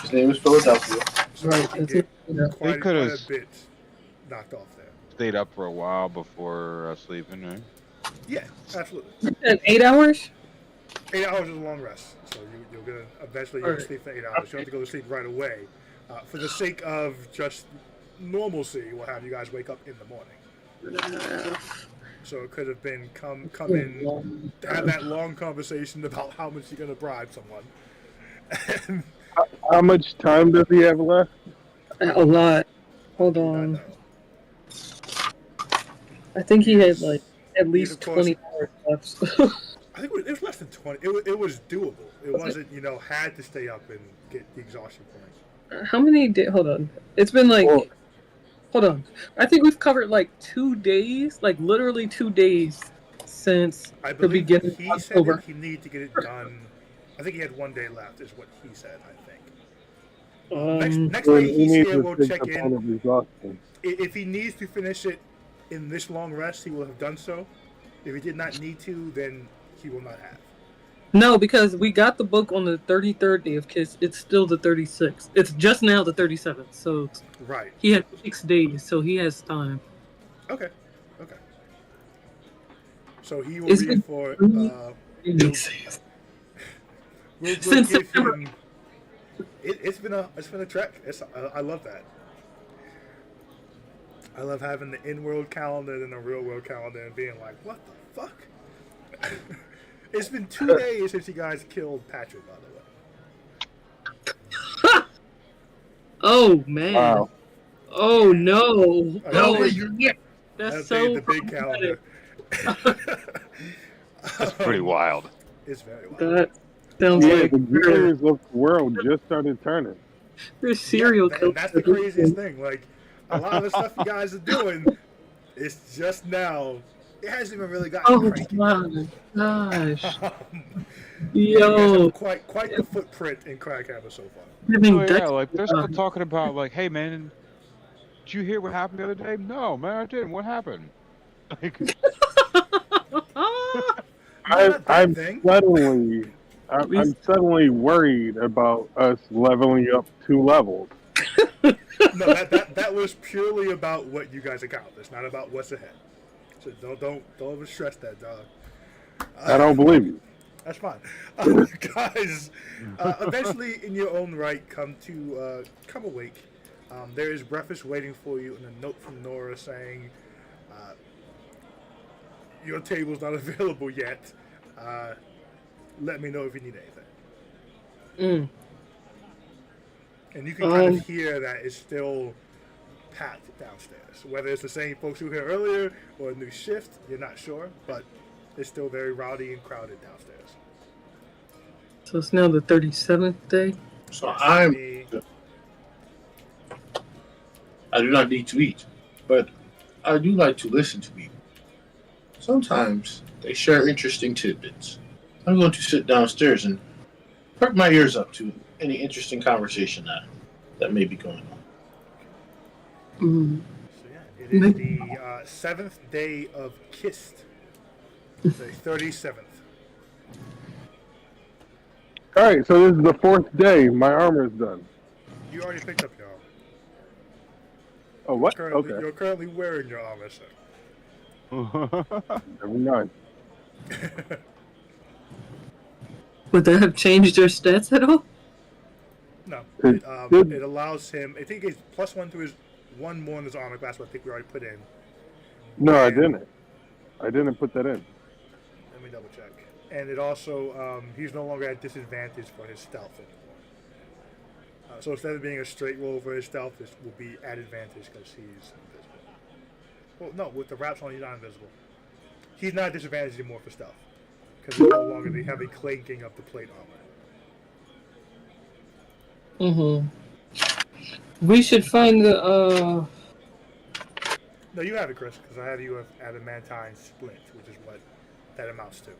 His name is Philadelphia. so Right, you can that's get it. quite could've- a bit knocked off there. Stayed up for a while before sleeping, right? Yeah, absolutely. And 8 hours? 8 hours is a long rest, so you're gonna eventually you'll Alright. sleep for 8 hours. You don't have to go to sleep right away. For the sake of just normalcy, we'll have you guys wake up in the morning. So it could have been come in, have that long conversation about how much you're gonna bribe someone. And How much time does he have left? A lot. Hold I on. know. I think he had like at He's, least of course- 20 hours left. I think it was less than 20. It was doable. It wasn't, had to stay up and get the exhaustion point. How many days? Hold on. It's been like. Well- Hold on. I think we've covered like 2 days, like literally 2 days since I the believe beginning he of said October. that he needed to get it done. I think he had 1 day left, is what he said, I think. Next Well, day he he's needs here, to we'll take check up in. all of his exhaustion. If he needs to finish it in this long rest, he will have done so. If he did not need to, then he will not have. No, because we got the book on the 33rd day of Kiss. It's still the 36th. It's just now the 37th. So Right. he had 6 days, so he has time. Okay. So he will Is read it for. really- We'll Since give September. him. It's been a trek. I love that. I love having the in-world calendar and the real-world calendar and being like, what the fuck? It's been 2 days since you guys killed Patrick, by the way. Oh man. Wow. Oh no. I No, know. Oh, you get. that's Updated so the big calendar. That's pretty wild. It's very wild. That sounds Yeah, like the gears of the world just started turning. there's serial Yeah, killers. that's the craziest thing. Like, a lot of the stuff you guys are doing, it's just now. It hasn't even really gotten Oh cranky. my gosh. You guys Yo. have quite the footprint in Crackhammer so far. Living Oh, yeah, Dex- like they're still talking about like, hey man, did you hear what happened the other day? No, man, I didn't. What happened? Like, Not that I'm thing. suddenly, I'm suddenly worried about us leveling up 2 levels. No, that was purely about what you guys accomplished, not about what's ahead. So don't overstress that, dog. I don't believe you. That's fine. Guys, eventually, in your own right, come awake. There is breakfast waiting for you, and a note from Nora saying, "Your table's not available yet. Let me know if you need anything." And you can kind of hear that it's still packed downstairs. Whether it's the same folks who were here earlier or a new shift, you're not sure, but it's still very rowdy and crowded downstairs. So it's now the 37th day. So Yes, I do not need to eat, but I do like to listen to people. Sometimes they share interesting tidbits. I'm going to sit downstairs and perk my ears up to any interesting conversation that may be going on. Mm. So yeah, it is the 7th day of Kist. The 37th. All right, so this is the 4th day. My armor is done. You already picked up your armor. Oh, what? Currently, Okay. You're currently wearing your armor, sir. Never mind. Would that have changed your stats at all? No. It did- It allows him. I think it's +1 to his one more in his armor class, but I think we already put in. No, I didn't. I didn't put that in. Let me double check. And it also, he's no longer at disadvantage for his stealth anymore. So instead of being a straight roll for his stealth, this will be at advantage because he's invisible. Well, no, with the wraps on, he's not invisible. He's not at disadvantage anymore for stealth because he's no longer the heavy clanking of the plate armor. Mm-hmm. We should find the, No, you have it, Chris, because I have you at a Mantine splint, which is what that amounts to.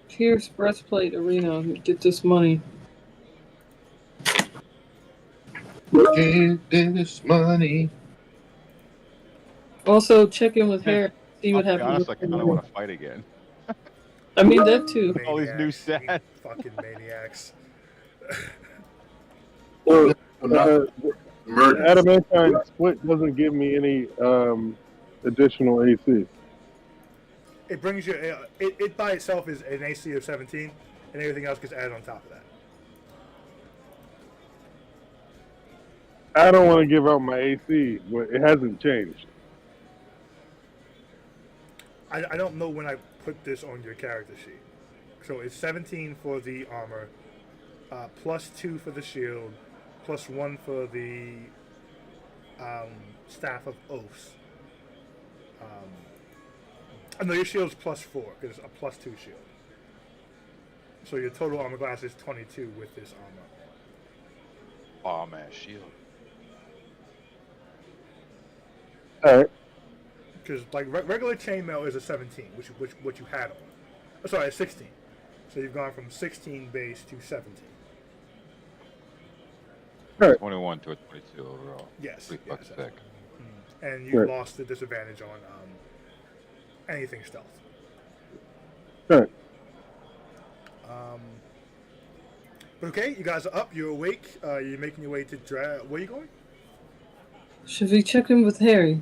Pierce breastplate arena. Get this money. Get this money. Also, check in with Harry. See I'll what be happens. honest, I kind of want to fight again. I mean that too. All these new Maniacs, you stats. Fucking maniacs. Well, I'm not murdered. Adamantine split doesn't give me any additional AC. It brings you. It by itself is an AC of 17, and everything else gets added on top of that. I don't want to give out my AC, but it hasn't changed. I don't know when I put this on your character sheet. So it's 17 for the armor, +2 for the shield, +1 for the staff of oaths. No, your shield's +4 because it's a +2 shield. So your total armor class is 22 with this armor. Oh man, shield. All right. Because like regular chainmail is a 17, which you had on. Oh, sorry, a 16. So you've gone from 16 base to 17. 21 to a 22 overall. Yes. Pretty yes, fucking that's- sick. And you Right. lost the disadvantage on anything stealth. Right. But okay, you guys are up. You're awake. You're making your way to where are you going? Should we check in with Harry?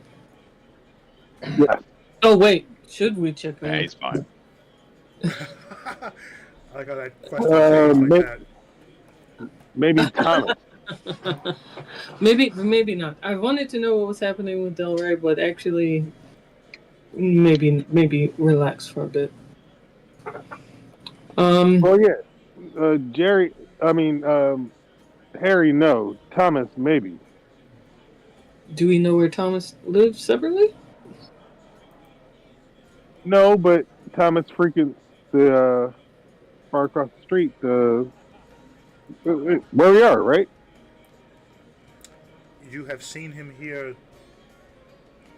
Yes. Oh wait, should we check in? Yeah, he's fine. I like how that question changed like that. Maybe Thomas. Maybe not. I wanted to know what was happening with Del Rey, but actually, maybe relax for a bit. Oh yeah. Harry, no. Thomas, maybe. Do we know where Thomas lives separately? No, but Thomas frequents the far across the street, where we are, right? You have seen him here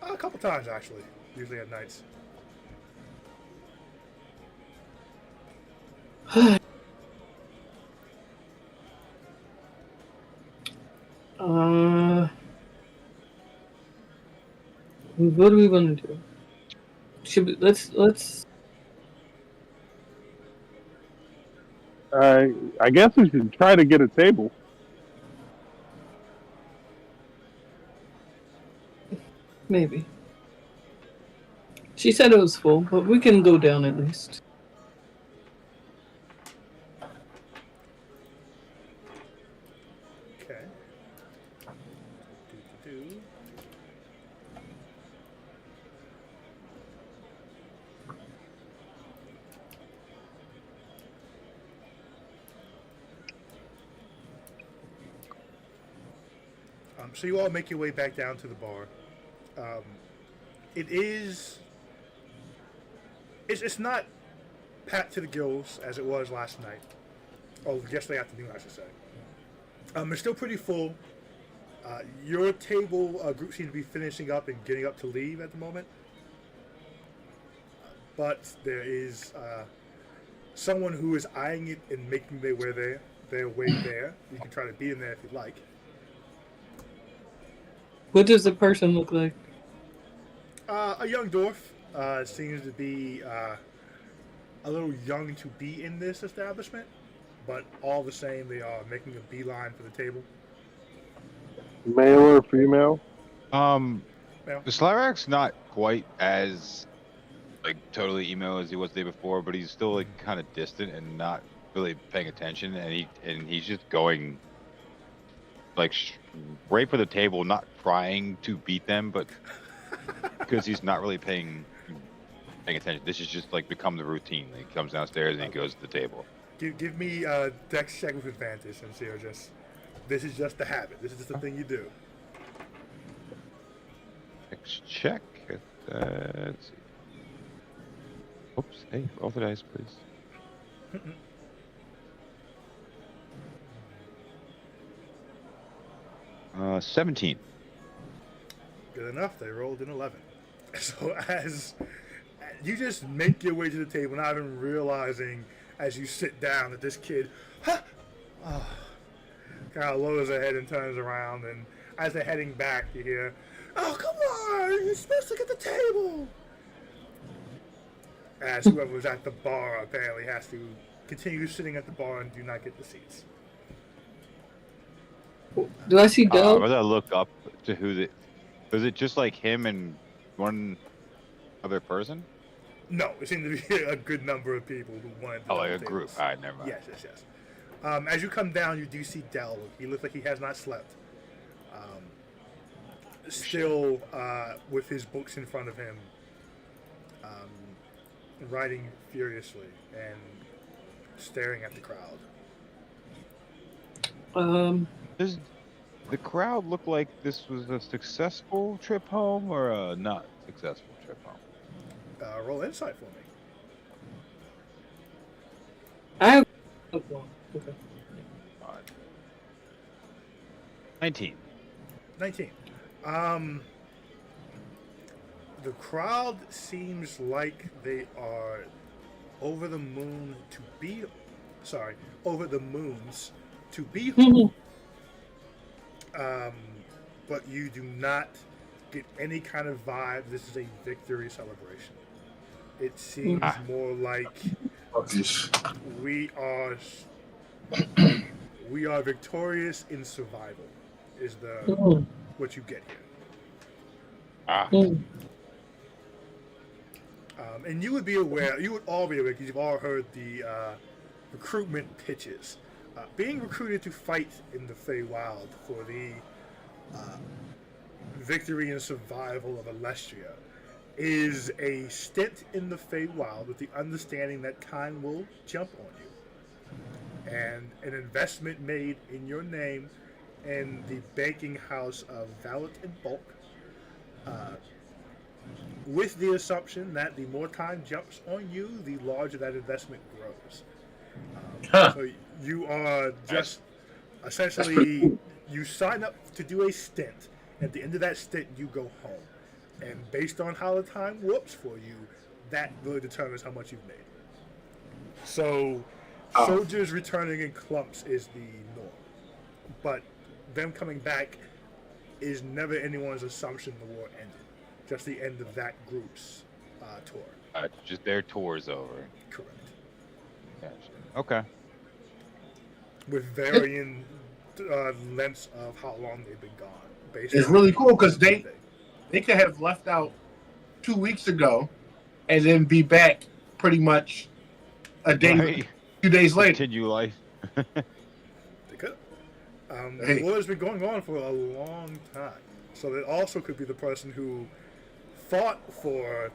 a couple times actually, usually at nights. What do we want to do? Should we, let's. I guess we should try to get a table. Maybe. She said it was full, but we can go down at least. Okay. Do. So you all make your way back down to the bar. It is It's not packed to the gills as it was last night, or yesterday afternoon, I should say. It's still pretty full. Your table group seems to be finishing up and getting up to leave at the moment, but there is someone who is eyeing it and making their way there. You can try to beat him there if you'd like. What does the person look like? A young dwarf seems to be a little young to be in this establishment, but all the same, they are making a beeline for the table. Male or female? Male. The Slyrak's not quite as like totally emo as he was the day before, but he's still like kind of distant and not really paying attention, and he's just going like right for the table, not trying to beat them, but because he's not really paying attention. This is just like become the routine. Like, he comes downstairs and he goes to the table. Give me a dex check with advantage, since you're just. This is just the habit. This is just the thing you do. Next check. Let's see. Oops. Hey, roll the dice, please. 17. Good enough. They rolled an 11. So as you just make your way to the table, not even realizing as you sit down that this kid, kind of lowers their head and turns around, and as they're heading back, you hear, "Oh, come on! You're supposed to get the table." As whoever was at the bar apparently has to continue sitting at the bar and do not get the seats. Do I see Del? As I look up to was it just like him and one other person? No, it seemed to be a good number of people who wanted to. Oh, like a group. All right, never mind. Yes. As you come down, you do see Del. He looks like he has not slept. Still with his books in front of him, writing furiously and staring at the crowd. Does the crowd look like this was a successful trip home or a not successful trip home? Roll insight for me. I have one. Okay. 19. 19. The crowd seems like they are over the moons to be home. But you do not get any kind of vibe. This is a victory celebration. It seems more like we are victorious in survival. Is what you get here. And you would all be aware, because you've all heard the recruitment pitches. Being recruited to fight in the Feywild for the victory and survival of Alestria is a stint in the Feywild with the understanding that time will jump on you. And an investment made in your name in the banking house of Valet and Bulk, with the assumption that the more time jumps on you, the larger that investment grows. So you are just essentially, you sign up to do a stint. At the end of that stint, you go home. And based on how the time whoops for you, that really determines how much you've made. So soldiers returning in clumps is the norm. But them coming back is never anyone's assumption the war ended. Just the end of that group's tour. Just their tour's over. Correct. Gotcha. Okay. With varying lengths of how long they've been gone. It's really cool because they could have left out 2 weeks ago and then be back pretty much a day, 2 days later. Continue life. They could. The war has been going on for a long time. So it also could be the person who fought for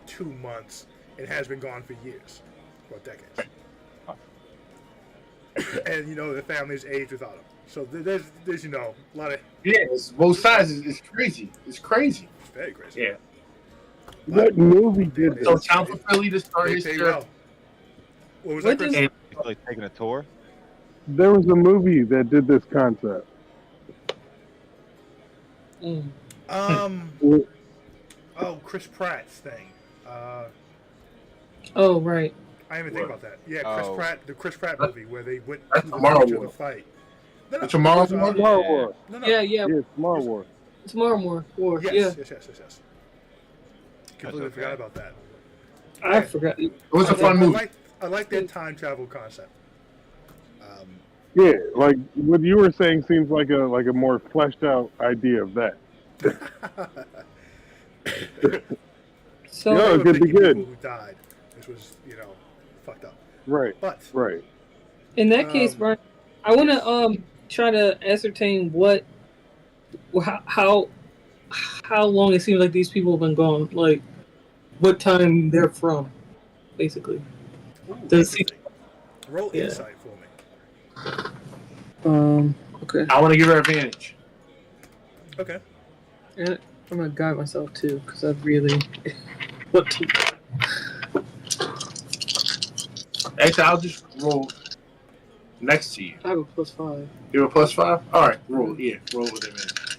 2 months and has been gone for years, or decades. And the family's aged without him. So there's a lot of it's both sides. It's crazy. It's crazy. It's very crazy. Yeah. What movie did So this? time for Philly to start They his pay trip. well. What was What that, Chris? does- Like taking a tour. There was a movie that did this concept. Mm. Well, Oh, Chris Pratt's thing. Oh, right. I didn't even think What? about that. Yeah, Chris Oh. Pratt, the Chris Pratt movie where they went That's to the Tomorrow future War. to fight. No, Tomorrow it was, War? Tomorrow Yeah. War. No, Yeah, yeah. Yeah, Tomorrow War. Tomorrow more. War. Yes, Yeah. yes. Completely forgot about that. I forgot. It was a fun movie. I like that time travel concept. Yeah, like what you were saying seems like a more fleshed out idea of that. So Yeah. They were good to picking good. people who died, which was fucked up. Right, But right. in that case, Brian, I want to try to ascertain how long it seems like these people have been gone, like what time they're from, basically. ooh, Does he- interesting. Roll Yeah. insight for me. Okay. I want to give her advantage. Okay. And I'm gonna guide myself too, because I really want to. Actually, I'll just roll next to you. I have a +5. You're a +5? All right, roll. Yeah, roll with advantage.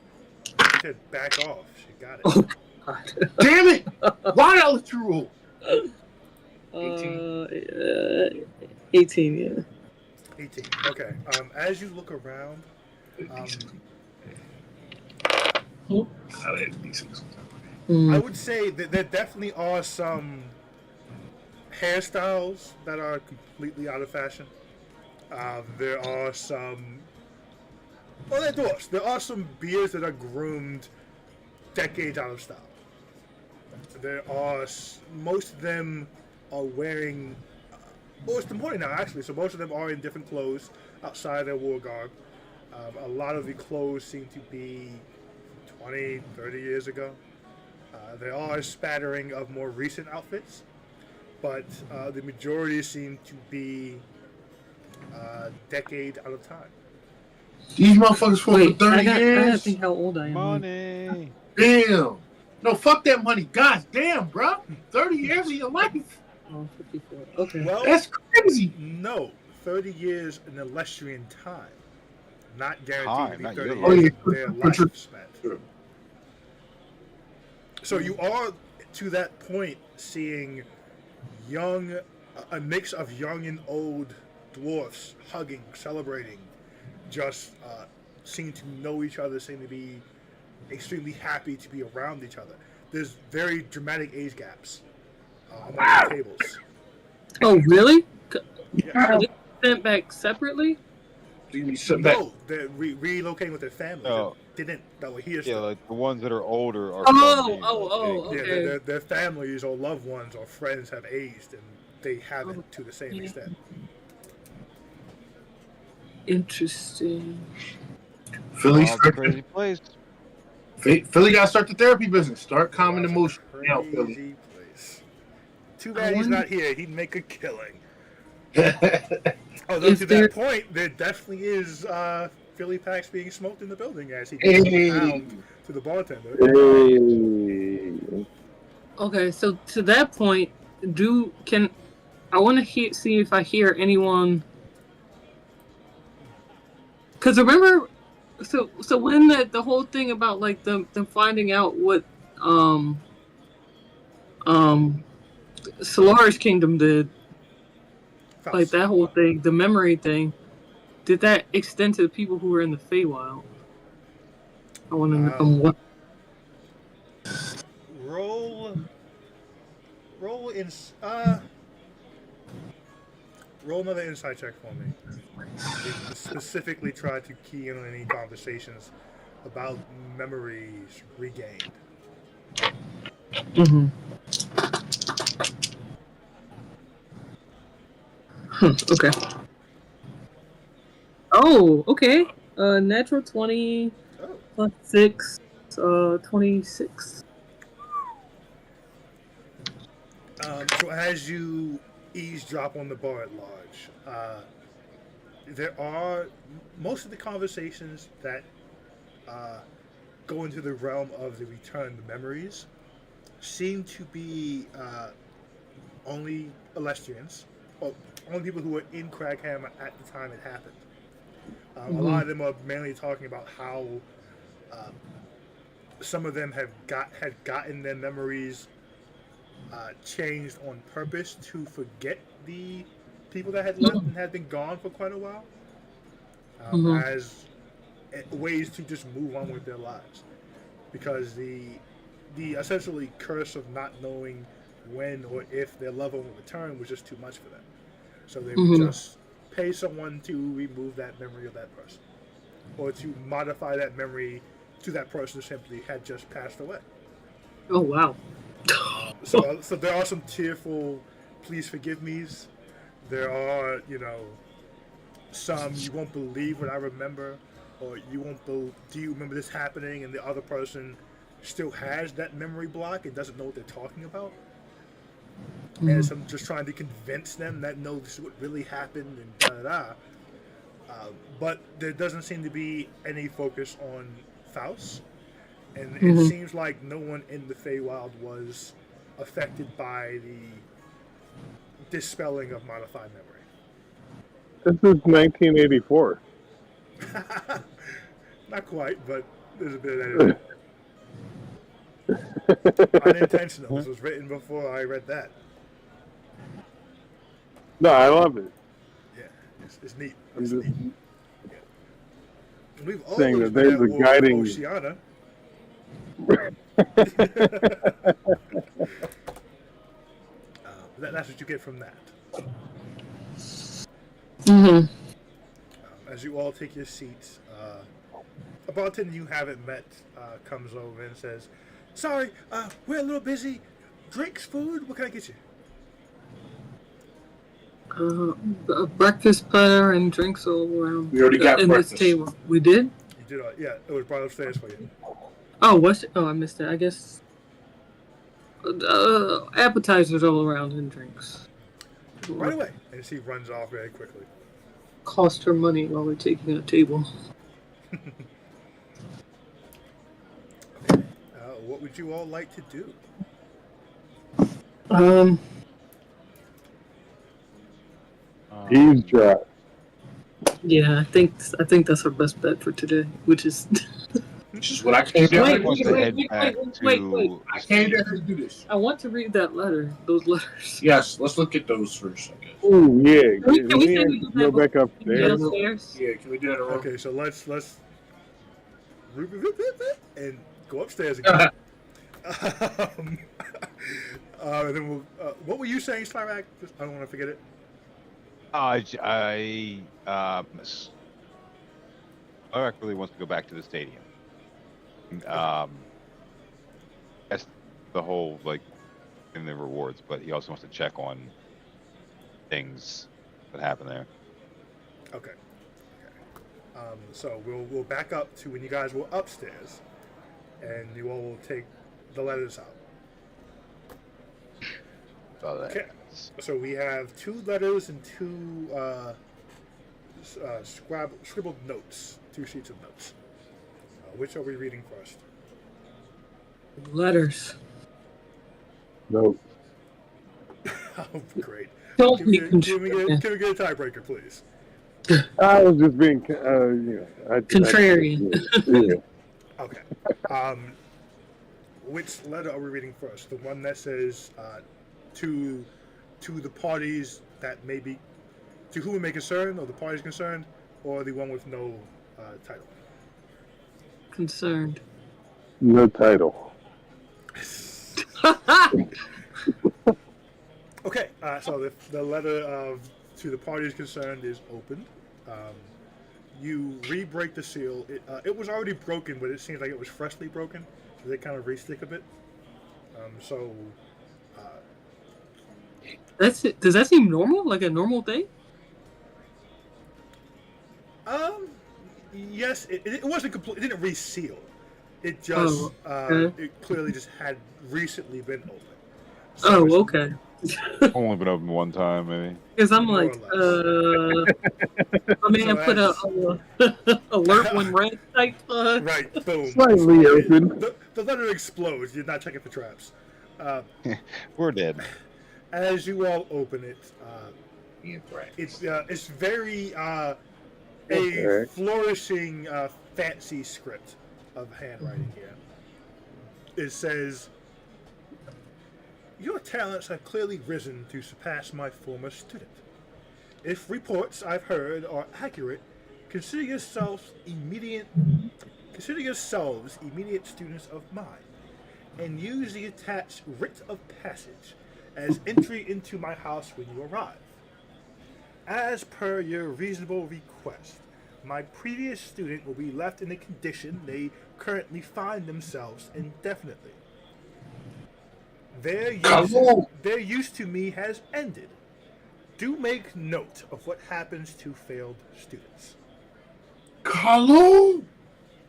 She said back off. She got it. Oh God. Damn it! Why did I let you roll? 18, yeah. 18. Okay. As you look around, I Mm. would say that there definitely are some hairstyles that are completely out of fashion. There are some. Well, they're dwarfs. There are some beards that are groomed decades out of style. There are most of them are wearing. Well, it's important now actually. So most of them are in different clothes outside their war garb. A lot of the clothes seem to be 20, 30 years ago. There are a spattering of more recent outfits, but the majority seem to be a decade out of time. These motherfuckers for Wait, 30 I gotta years? think how old I am. Money. Damn. No, fuck that money. God damn, bro. 30 years of your life. Oh, 54. Okay. Well, That's crazy. no, 30 years in Illustrian time, not guaranteed Time, to be not 30 your years life. of their Oh, life yeah. spent. Sure. So you are to that point seeing a mix of young and old dwarfs hugging, celebrating, just seem to know each other, seem to be extremely happy to be around each other. There's very dramatic age gaps among the tables. Oh, really? Yeah. So they sent back separately? You be sitting back. No, they're relocating with their families. Oh. That were here Yeah, still. like the ones that are older are. Oh, from the, oh, big- Yeah, okay. their families or loved ones or friends have aged, and they haven't Oh, to the same yeah. extent. Interesting. Philly, Wild's a crazy place. Philly got to start the therapy business. Start calming Wow, emotion it's a now, Philly. crazy place. Too bad he's not here. He'd make a killing. Although If to there- that point, there definitely is Philly packs being smoked in the building as he gives Hey. a pound to the bartender. Hey. Okay, so to that point, I want to see if I hear anyone? Because remember, so when the whole thing about like them finding out what Solaris Kingdom did, like that whole thing, the memory thing, did that extend to the people who were in the Feywild? I want to know what. Roll another insight check for me. They specifically try to key in on any conversations about memories regained. Mm-hmm. Okay. Oh, okay. Natural 20 Oh. plus 6, 26. So as you eavesdrop on the bar at large, there are most of the conversations that go into the realm of the returned memories seem to be only Alestrians, or only people who were in Craghammer at the time it happened. A lot of them are mainly talking about how some of them had gotten their memories changed on purpose to forget the people that had left and had been gone for quite a while, as ways to just move on with their lives, because the essentially curse of not knowing when or if their loved one would return was just too much for them. So they would just pay someone to remove that memory of that person, or to modify that memory to that person who simply had just passed away. Oh wow. So there are some tearful please forgive me's. There are, some you won't believe what I remember, or you won't do you remember this happening, and the other person still has that memory block and doesn't know what they're talking about. And so I'm just trying to convince them that no, this is what really happened and da-da-da. But there doesn't seem to be any focus on Faust. And it seems like no one in the Feywild was affected by the dispelling of modified memory. This is 1984. Not quite, but there's a bit of that in it. Unintentional. This was written before I read that. No, I love it. Yeah, it's neat. I'm It's just neat. We've saying always that there's been a at war guiding. with Oceania. That's what you get from that. As you all take your seats, a bartender you haven't met comes over and says, "Sorry, we're a little busy. Drinks, food. What can I get you?" A breakfast platter and drinks all around. We already got in breakfast. this table. We did? You did. Yeah, it was brought upstairs for you. Oh, what's it? Oh, I missed it. I guess appetizers all around and drinks. Right away, and she runs off very quickly. Cost her money while we're taking a table. What would you all like to do? Eavesdrop. Yeah, I think that's our best bet for today, which is. Which is what I came down Wait, here wants to to do. head back wait. I came down here to do this. I want to read that letter. Those letters. Yes, let's look at those first, I guess. Oh yeah. Can we say we do Go that back Yeah, upstairs? upstairs? Yeah, can we do that in a row? Okay, so let's and go upstairs again. And then we'll. What were you saying, Slyrak? I don't want to forget it. Eric really wants to go back to the stadium. That's the whole in the rewards, but he also wants to check on things that happen there. Okay. So we'll back up to when you guys were upstairs, and you all will take the letters out. So that Okay. So we have 2 letters and 2 scribbled notes, 2 sheets of notes. Which are we reading first? Letters. No. Oh, great. Don't Can be we contrarian. get a tiebreaker, please? I was just being, Contrarian. Yeah. Okay. Which letter are we reading first? The one that says to the parties that may be, to whom it may concern, or the parties concerned, or the one with no title? Concerned. No title. Okay, so the letter to the parties concerned is opened. You re-break the seal. It was already broken, but it seems like it was freshly broken. So they kind of re-stick a bit. That's it. Does that seem normal? Like a normal thing? Yes, it wasn't complete. It didn't reseal. It just it clearly just had recently been opened. So Oh, okay. Only been open one time, maybe. Because I'm More like, or I mean, So I put a alert when red type. Right, boom. Slightly open. The letter explodes. You're not checking for traps. We're dead. As you all open it, Yeah, right. it's very a Okay. flourishing, fancy script of handwriting here. It says, "Your talents have clearly risen to surpass my former student. If reports I've heard are accurate, consider yourselves immediate students of mine, and use the attached writ of passage as entry into my house when you arrive. As per your reasonable request, my previous student will be left in the condition they currently find themselves indefinitely. Their use to me has ended. Do make note of what happens to failed students." Carlo?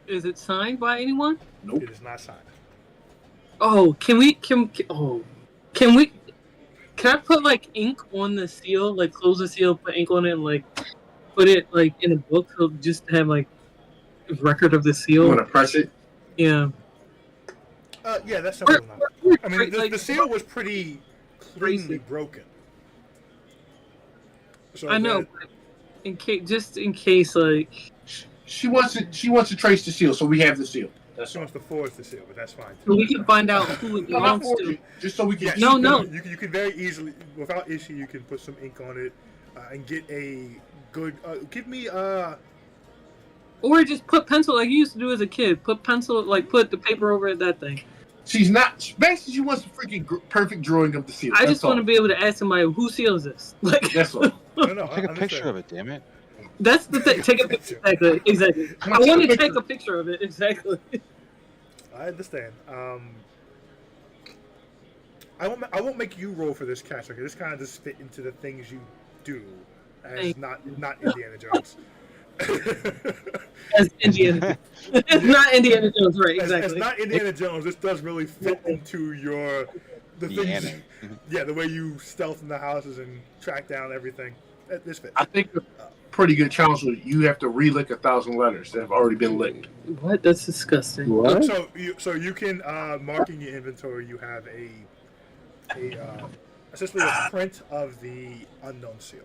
Is it signed by anyone? Nope. It is not signed. Oh, can I put like ink on the seal, like close the seal, put ink on it, and like put it like in a book, so just to have like a record of the You seal? want to press it? Yeah. Yeah, that's simple enough. I mean, the seal was pretty cleanly Crazy. broken. So I know, that- but just in case, like, She wants to trace the seal, so we have the seal. That's She all. wants to forge the seal, but that's fine. so we can find out who it No, not belongs forge to. it, just so we can. Yes, No, no. You can very easily, without issue, you can put some ink on it and get a good. Give me Or just put pencil like you used to do as a kid. Put pencil, like put the paper over that thing. She's not. Basically, she wants a freaking perfect drawing of the seal. I just want to be able to ask somebody who seals this. Like, That's all. no. Take a picture of it, damn it. that's the thing. Take a picture. Exactly. I want to take a picture of it. Exactly. I understand. I won't make you roll for this catch. Okay, this kind of just fit into the things you do, as Thank not Indiana Jones. As Indiana. It's not Indiana Jones, right? As Exactly. not Indiana Jones, this does really fit into the things. Indiana. Yeah, the way you stealth in the houses and track down everything. This fits. I think a pretty good challenge was you have to relick 1,000 letters that have already been licked. What? That's disgusting. What? So you can mark in your inventory. You have essentially a print of the unknown seal.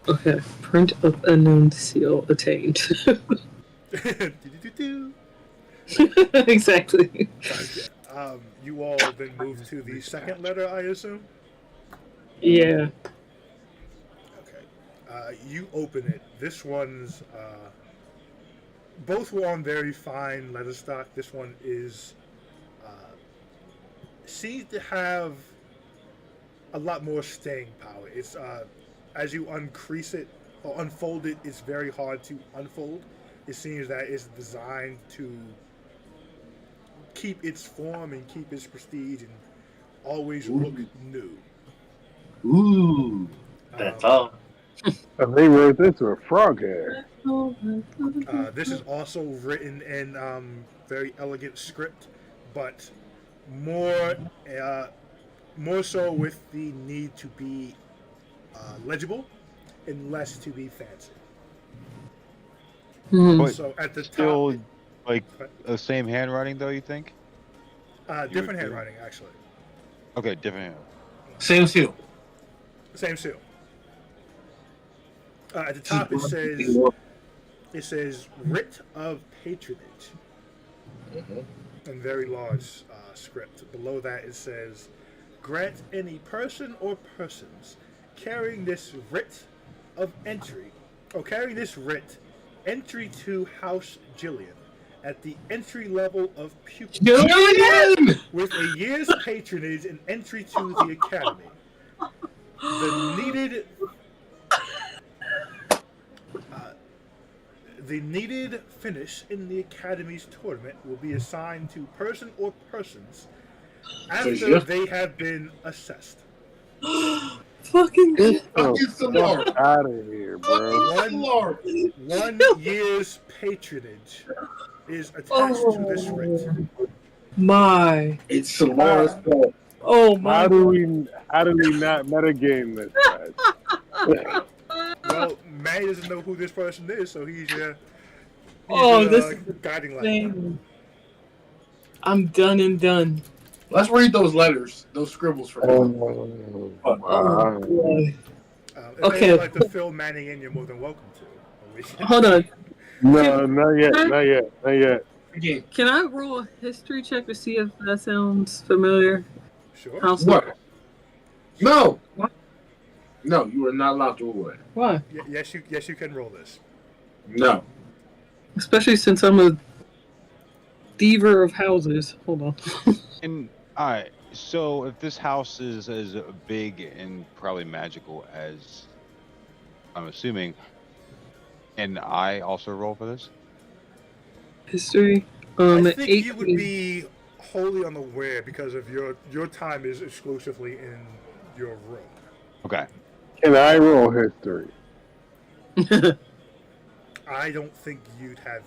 Okay. Print of unknown seal attained. Do-do-do-do. Exactly. You all then move to the second letter, I assume. Yeah. Okay. You open it. This one's. Both were on very fine letter stock. This one is. Seems to have a lot more staying power. It's as you uncrease it or unfold it, it's very hard to unfold. It seems that it's designed to keep its form and keep its prestige and always look new. Ooh, that's all. They wrote this with frog hair. This is also written in very elegant script, but more so with the need to be legible and less to be fancy. Hmm. But So at the still, top, like, the same handwriting, though, you think? different would do. handwriting actually. Okay, different hand. Same seal. Same seal. At the top it says writ of patronage in very large script. Below that it says grant any person or persons carrying this writ entry to House Jillian at the entry level of pupil Jillian! with a year's patronage and entry to the academy. The needed finish in the academy's tournament will be assigned to person or persons after yeah. they have been assessed. Fucking. Fucking Solar. Out of here, bro. Solar. 1 year's patronage is attached to this writ. My. It's Solar's fault. Oh my. How do we not metagame this, guys? Well, Manny doesn't know who this person is, so he's your Oh, this is guiding light. thing. I'm done and done. Let's read those letters, those scribbles for him. Oh, Oh, wow. boy. If Okay. you'd like to fill Manning in, you're more than welcome to. Hold on. No, not yet, not yet, not yet. Again, Can I roll a history check to see if that sounds familiar? Sure. House what? No. What? No, you are not allowed to roll it. Why? Yes, you can roll this. No. Especially since I'm a thiever of houses. Hold on. And alright, so if this house is as big and probably magical as I'm assuming, and I also roll for this? History. I think 18. you would be wholly unaware because of your time is exclusively in your room. Okay. Can I roll history? I don't think you'd have.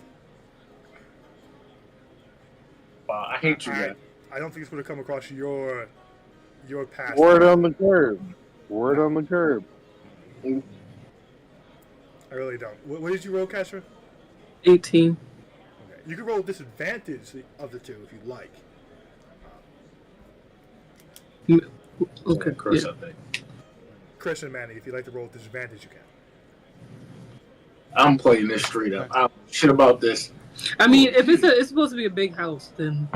Wow, I hate you, I, man. I don't think it's going to come across your past. Word on the curb. Word on the curb. I really don't. What did you roll, Castro? 18. Okay. You can roll disadvantage of the two if you'd like. Okay. Chris, Yeah. I think. Chris and Manny, if you'd like to roll disadvantage, you can. I'm playing this straight up. I don't know shit about this. I mean, if it's supposed to be a big house, then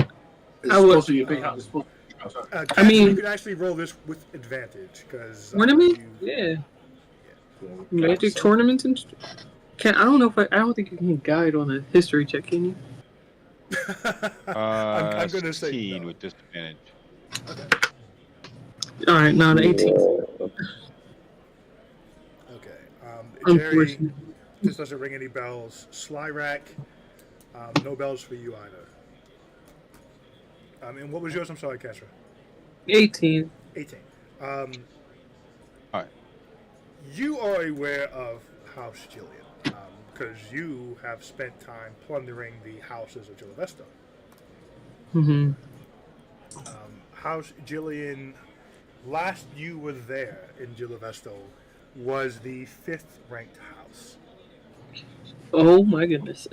It's I would- supposed to be a big house. It's supposed to be a big house. Castro, mean- you can actually roll this with advantage because. tournament? Yeah. Magic So, tournament and I don't know if I don't think you can guide on a history check, can you? I'm going to say 16 no. with disadvantage. All right, not 18. Okay. Jerry, Unfortunately. this doesn't ring any bells. Slyrack, no bells for you either. And what was yours? I'm sorry, Castro. 18. 18. Alright. You are aware of House Jillian because you have spent time plundering the houses of Gillivesto. Mm-hmm. House Jillian, last you were there in Gillivesto, was the 5th ranked house. Oh my goodness.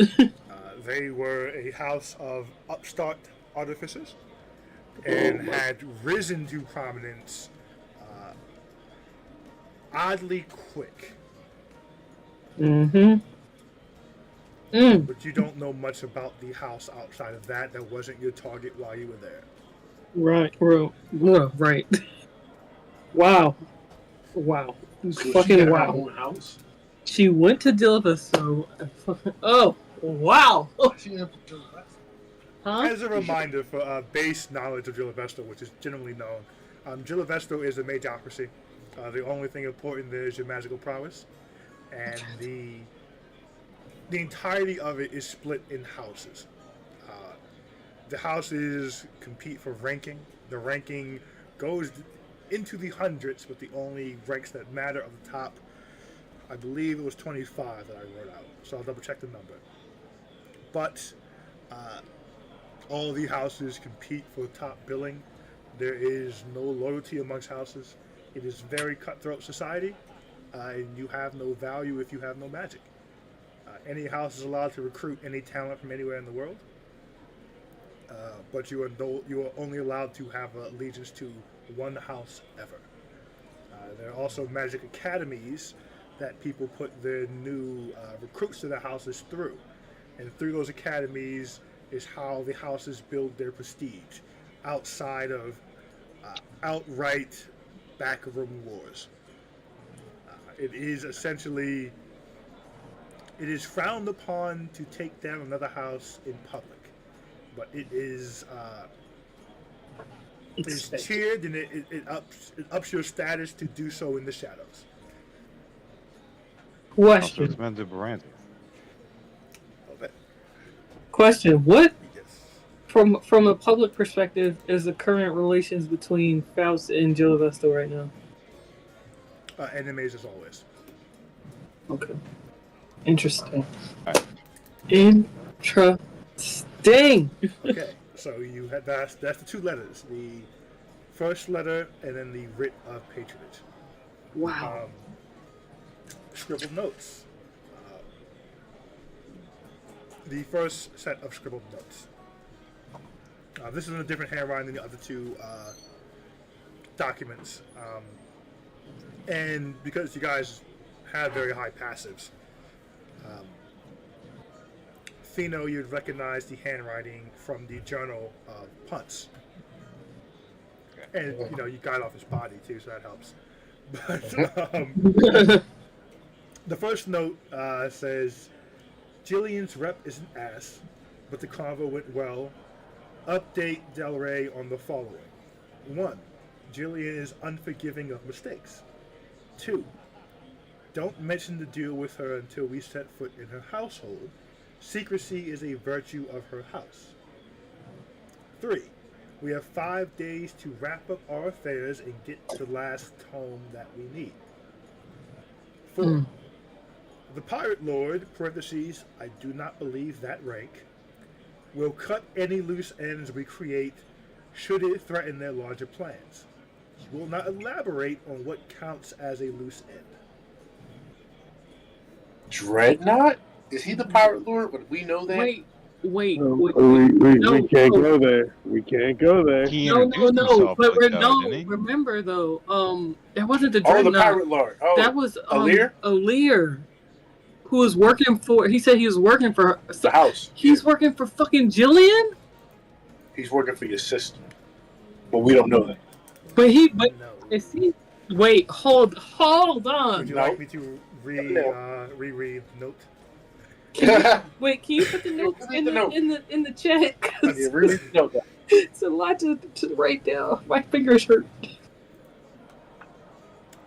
They were a house of upstart artificers and had risen to prominence oddly quick. Mm-hmm. But you don't know much about the house outside of that. That wasn't your target while you were there. Right. Right. Wow. Wow. so she Fucking had her wow. own house. She went to Dilva, oh, wow. She had her own house. Huh? As a reminder for base knowledge of Gillivesto, which is generally known, Gillivesto is a magocracy. The only thing important there is your magical prowess, and the entirety of it is split in houses. The houses compete for ranking. The ranking goes into the hundreds, with the only ranks that matter of the top. I believe it was 25 that I wrote out, so I'll double check the number. But all the houses compete for top billing. There is no loyalty amongst houses. It is very cutthroat society, and you have no value if you have no magic. Any house is allowed to recruit any talent from anywhere in the world, but you are only allowed to have allegiance to one house ever. There are also magic academies that people put their new recruits to their houses through, and through those academies is how the houses build their prestige outside of outright backroom wars. It is essentially, it is frowned upon to take down another house in public, but it is cheered, and it ups your status to do so in the shadows. Also, Question. it's meant to Baranta. Question. What, Yes. from a public perspective, is the current relations between Faust and Gillivesto right now? Enemies as always. Okay. Interesting. Alright. Interesting. Okay, so you had that's the two letters: the first letter and then the writ of patronage. Wow. Scribbled notes. The first set of scribbled notes. This is in a different handwriting than the other two documents. And because you guys have very high passives, Fino, you'd recognize the handwriting from the journal of Punts. And, you know, you got off his body, too, so that helps. But the first note says, Jillian's rep is an ass, but the convo went well. Update Del Rey on the following. 1. Jillian is unforgiving of mistakes. 2. Don't mention the deal with her until we set foot in her household. Secrecy is a virtue of her house. 3. We have 5 days to wrap up our affairs and get the last tome that we need. 4. The Pirate Lord, parentheses, I do not believe that rank, will cut any loose ends we create should it threaten their larger plans. He will not elaborate on what counts as a loose end. Dreadnought? Is he the Pirate Lord? Would we know that? Wait. We No, can't no. go there. We can't go there. He No, introduced no. himself But like that, didn't he? remember though, that wasn't the Oh, the Dreadnought. Pirate Lord. Oh, That was Alir? Alir, who was working for. He said he was working for. the house. He's working for fucking Jillian. He's working for your sister. But we don't know that. But No. is he? Wait, hold on. Would you No. like me to reread the note? Wait, can you put the notes Read in the the note. in the chat? 'Cause You really know that. it's a lot to write down. My fingers hurt.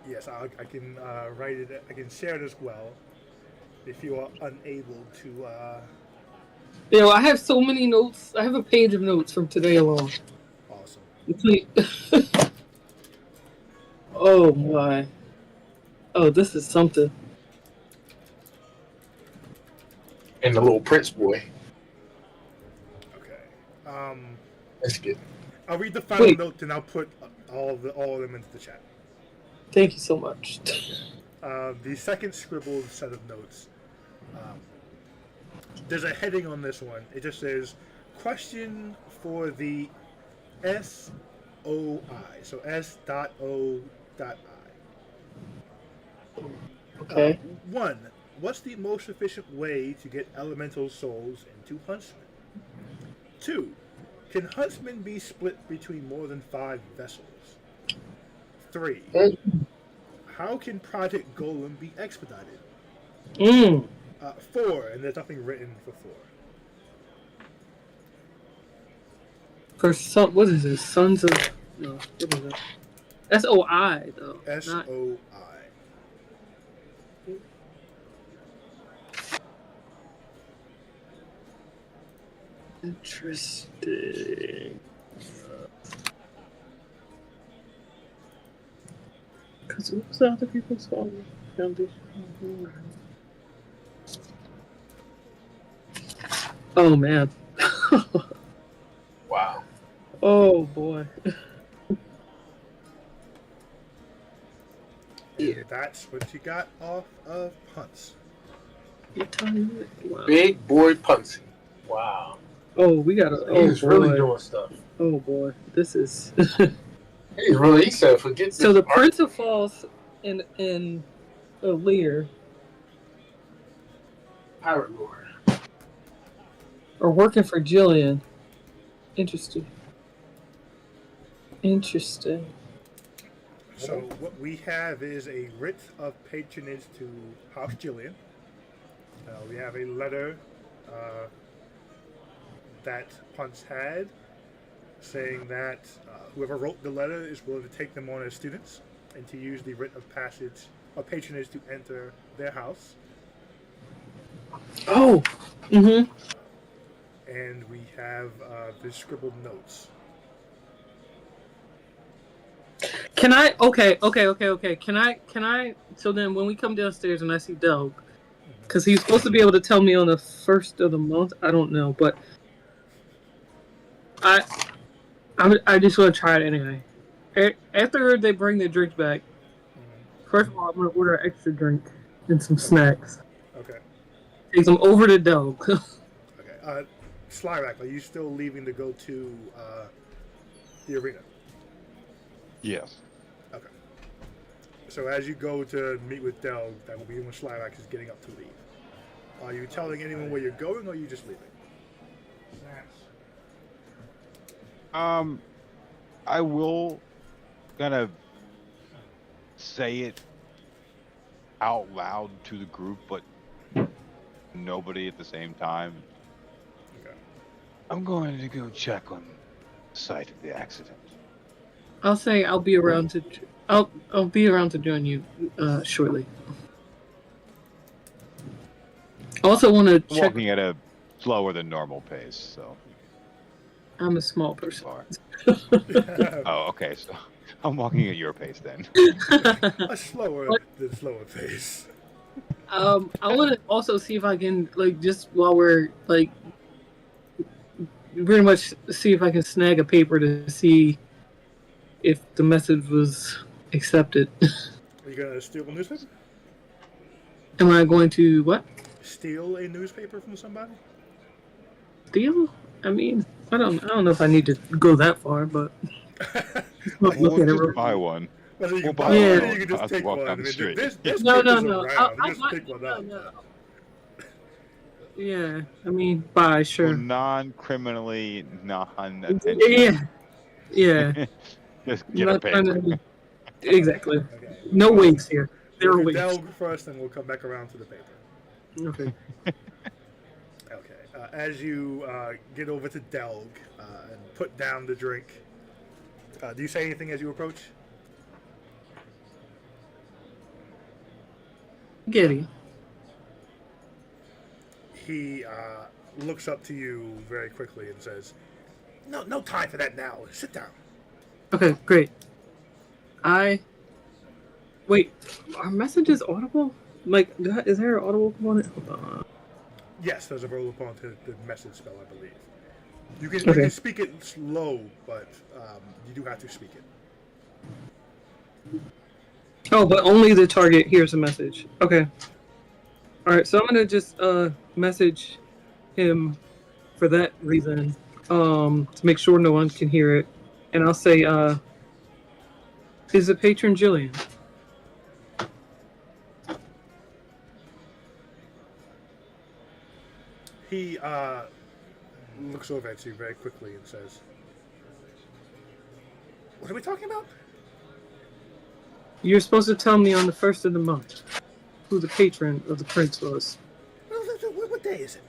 Yes, I can write it. I can share it as well. If you are unable to, You know, I have so many notes. I have a page of notes from today alone. awesome. Oh my. Oh, this is something. And the little Prince boy. Okay. That's good. I'll read the final Wait. note, and I'll put all of them into the chat. Thank you so much. The second scribbled set of notes. There's a heading on this one. It just says, question for the SOI. So S.O.I. Okay. 1. What's the most efficient way to get elemental souls into Huntsmen? 2. Can Huntsmen be split between more than 5 vessels? 3. How can Project Golem be expedited? 4, and there's nothing written for 4. For some, what is this? Sons of no. What is it? SOI though. Not SOI. interesting. Because what was the other people's phone? Oh man. Wow. Oh boy. And that's what you got off of Punts. You're telling me? Wow. Big boy Punsy. Wow. Oh, we gotta. Oh He's boy. really doing stuff. Oh boy. This is. He's really, he said, forget So this the Prince of Falls in Alir Pirate Lord. are working for Jillian. Interesting. Interesting. So what we have is a writ of patronage to House Jillian. We have a letter that Punts had saying that whoever wrote the letter is willing to take them on as students and to use the writ of passage of patronage to enter their house. Oh. Mm-hmm. And we have the scribbled notes. Can I? Okay. Can I? So then, when we come downstairs and I see Doug, because he's supposed to be able to tell me on the 1st of the month. I don't know, but I just want to try it anyway. After they bring the drinks back, first of all, I'm gonna order an extra drink and some snacks. Okay. Take them over to Doug. Okay. Slyrak, are you still leaving to go to the arena? Yes. Okay. So as you go to meet with Delg, that will be when Slyrak is getting up to leave. Are you telling anyone where you're going, or are you just leaving? I will kind of say it out loud to the group, but nobody at the same time. Okay. I'm going to go check on the site of the accident. I'll say I'll be around to. I'll be around to join you shortly. Also, want to check. Walking at a slower than normal pace, so I'm a small person. far. Oh, okay. So I'm walking at your pace then. A slower than slower pace. I want to also see if I can, like, just while we're, like, pretty much see if I can snag a paper to see if the message was accepted. Are you gonna steal a newspaper? Am I going to, what? Steal a newspaper from somebody? Steal? I mean, I don't know if I need to go that far, but look We'll at it just real buy one. Whether you We'll can buy buy one one, and or you can just take walk one. down I the mean, street. this No, paper's no. around. You just I- pick one up. no. Yeah, I mean, buy, sure. For non-criminally, non-attention. Yeah, yeah. Just get a Not trying paper. to- Exactly. Okay. No wigs here. There are We'll do wigs. Delg first, and we'll come back around to the paper. Okay. Okay. As you get over to Delg and put down the drink, do you say anything as you approach? Getty. He looks up to you very quickly and says, "No time for that now. Sit down." Okay, great. Wait, are messages audible? Like, is there an audible component? Hold on. Yes, there's a roll upon to the message spell, I believe. You can Okay. speak it slow, but you do have to speak it. Oh, but only the target hears a message. Okay. Alright, so I'm gonna just message him for that reason. To make sure no one can hear it. And I'll say, is the patron Jillian? He looks over at you very quickly and says, "What are we talking about?" You're supposed to tell me on the 1st of the month who the patron of the prince was. What day is it?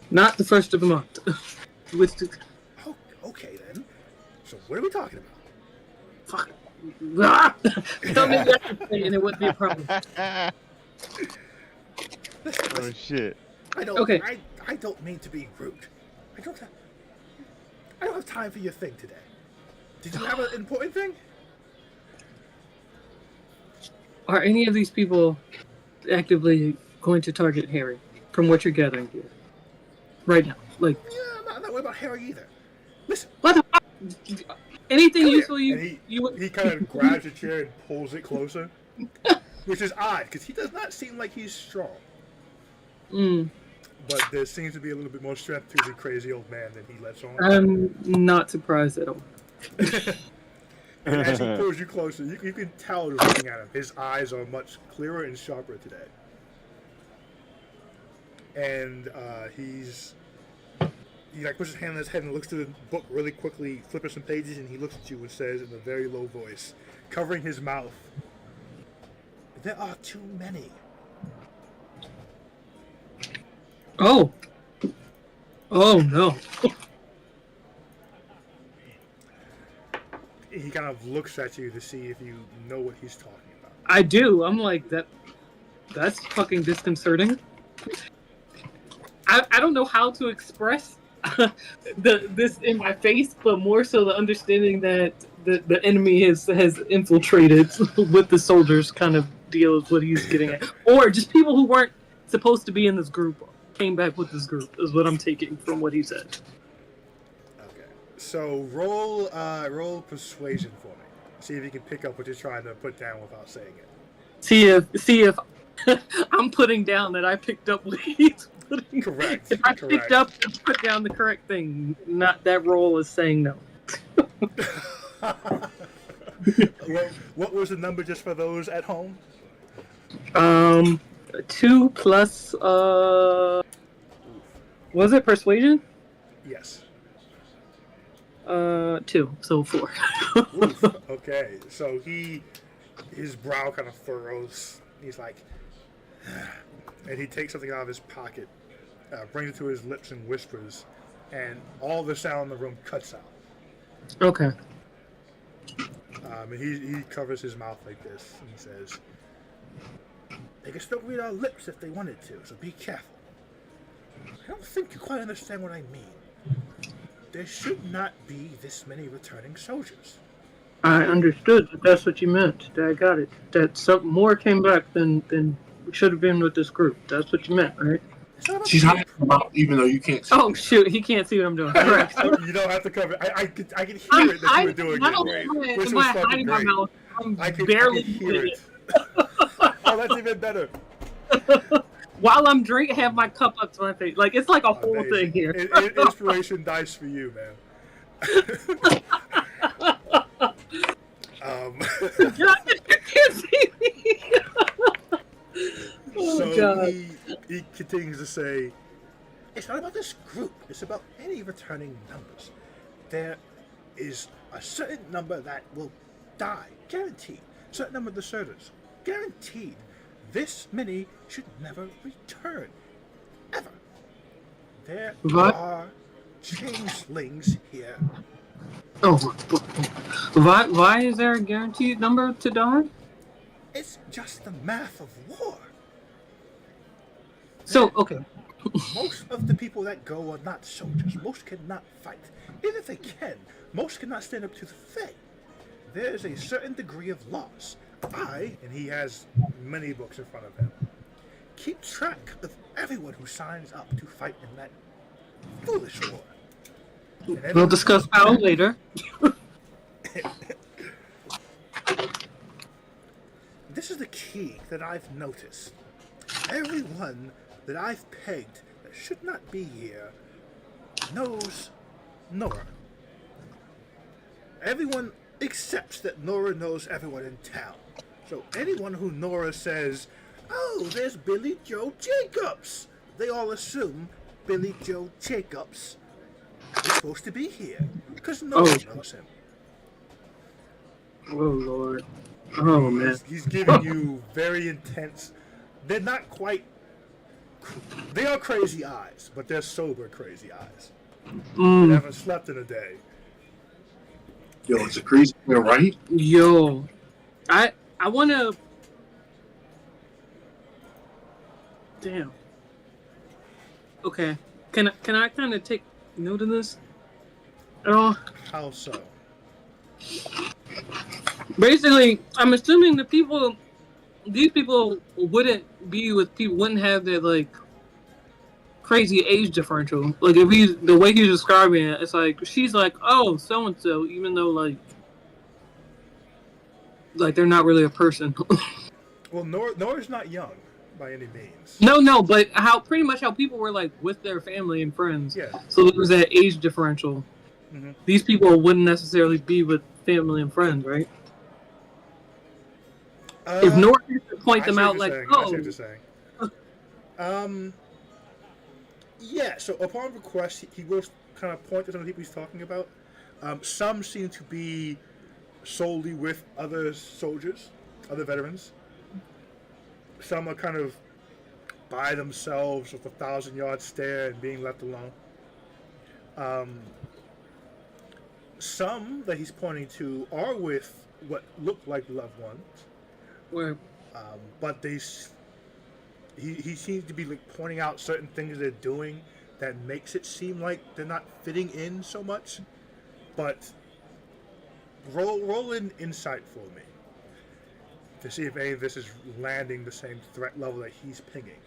Not the 1st of the month. Which Oh, okay then. So what are we talking about? fuck. Ah! Tell me that and it wouldn't be a problem. Oh shit. I don't. Okay. I don't mean to be rude. I don't have time for your thing today. Did you have an important thing? Are any of these people actively going to target Harry? From what you're gathering here, right now, like Yeah, I'm not worried about Harry either. Listen, what? The fuck? Anything come here. useful And he kind of grabs a chair and pulls it closer, which is odd because he does not seem like he's strong. Mm, But there seems to be a little bit more strength to the crazy old man than he lets on. I'm not surprised at all. And as he pulls you closer, you can tell just looking at him. His eyes are much clearer and sharper today. And he like puts his hand on his head and looks to the book really quickly, flipping some pages, and he looks at you and says in a very low voice, covering his mouth, "There are too many." Oh. Oh no. He kind of looks at you to see if you know what he's talking about. I do. I'm like that's fucking disconcerting. I don't know how to express this in my face, but more so the understanding that the enemy has infiltrated with the soldiers kind of deal is what he's getting at. Or just people who weren't supposed to be in this group came back with this group is what I'm taking from what he said. Okay. So roll persuasion for me. See if you can pick up what you're trying to put down without saying it. See if I'm putting down that I picked up what he's putting. Correct. If I correct. picked up and put down the correct thing, not that roll is saying no. What was the number just for those at home? 2 plus was it persuasion? Yes. 2, so 4. Oof. Okay, so his brow kind of furrows. He's like, and he takes something out of his pocket, brings it to his lips and whispers, and all the sound in the room cuts out. Okay. And he covers his mouth like this, and he says, "They can still read our lips if they wanted to, so be careful. I don't think you quite understand what I mean. There should not be this many returning soldiers." I understood that that's what you meant. I got it. That something more came back than should have been with this group. That's what you meant, right? It's not about She's the- hiding her mouth even though you can't see. Oh shoot, he can't see what I'm doing. Correct. You don't have to cover it. I could hear it that you were doing not it. only am I- Which am was I fucking hiding my great. mouth, I'm I could barely hear doing it. Oh, that's even better. while I'm drinking, have my cup up to my face. Like it's like a whole Amazing. thing here. Inspiration dice for you, man. You can't see me. Oh so god. he continues to say, "It's not about this group. It's about any returning numbers. There is a certain number that will die, guaranteed. Certain number of deserters, guaranteed. This many should never return, ever. There What? are changelings here. Oh, why is there a guaranteed number to die? It's just the math of war. So okay. Most of the people that go are not soldiers. Most cannot fight. Even if they can, most cannot stand up to the Fae. There is a certain degree of loss. And he has many books in front of him, keep track of everyone who signs up to fight in that foolish war. And We'll everyone- discuss how later. This is the key that I've noticed. Everyone that I've pegged that should not be here knows Nora. Everyone accepts that Nora knows everyone in town. So anyone who Nora says, "Oh, there's Billy Joe Jacobs," they all assume Billy Joe Jacobs is supposed to be here because no one knows him. Oh lord. Oh man. He's giving you very intense. They're not quite. They are crazy eyes, but they're sober crazy eyes. They Mm, haven't slept in a day. Yo, it's a crazy thing, right? yo, I want to. Damn. Okay. Can I kind of take note of this at all? How so? Basically, I'm assuming these people wouldn't be with people, wouldn't have that like crazy age differential. Like if the way he's describing it, it's like she's like, oh, so and so, even though like they're not really a person. Well, Nora's not young by any means. No, but pretty much how people were like with their family and friends. Yeah. So there was that age differential. Mhm. These people wouldn't necessarily be with family and friends, right? If Nora used to point them out like, I see oh, what you're saying. Yeah. So upon request, he will kind of point to some of the people he's talking about. Some seem to be solely with other soldiers, other veterans. Some are kind of by themselves with a 1,000-yard stare and being left alone. Some that he's pointing to are with what look like loved ones. where But he seems to be like pointing out certain things they're doing that makes it seem like they're not fitting in so much. But roll in insight for me to see if any of this is landing the same threat level that he's pinging.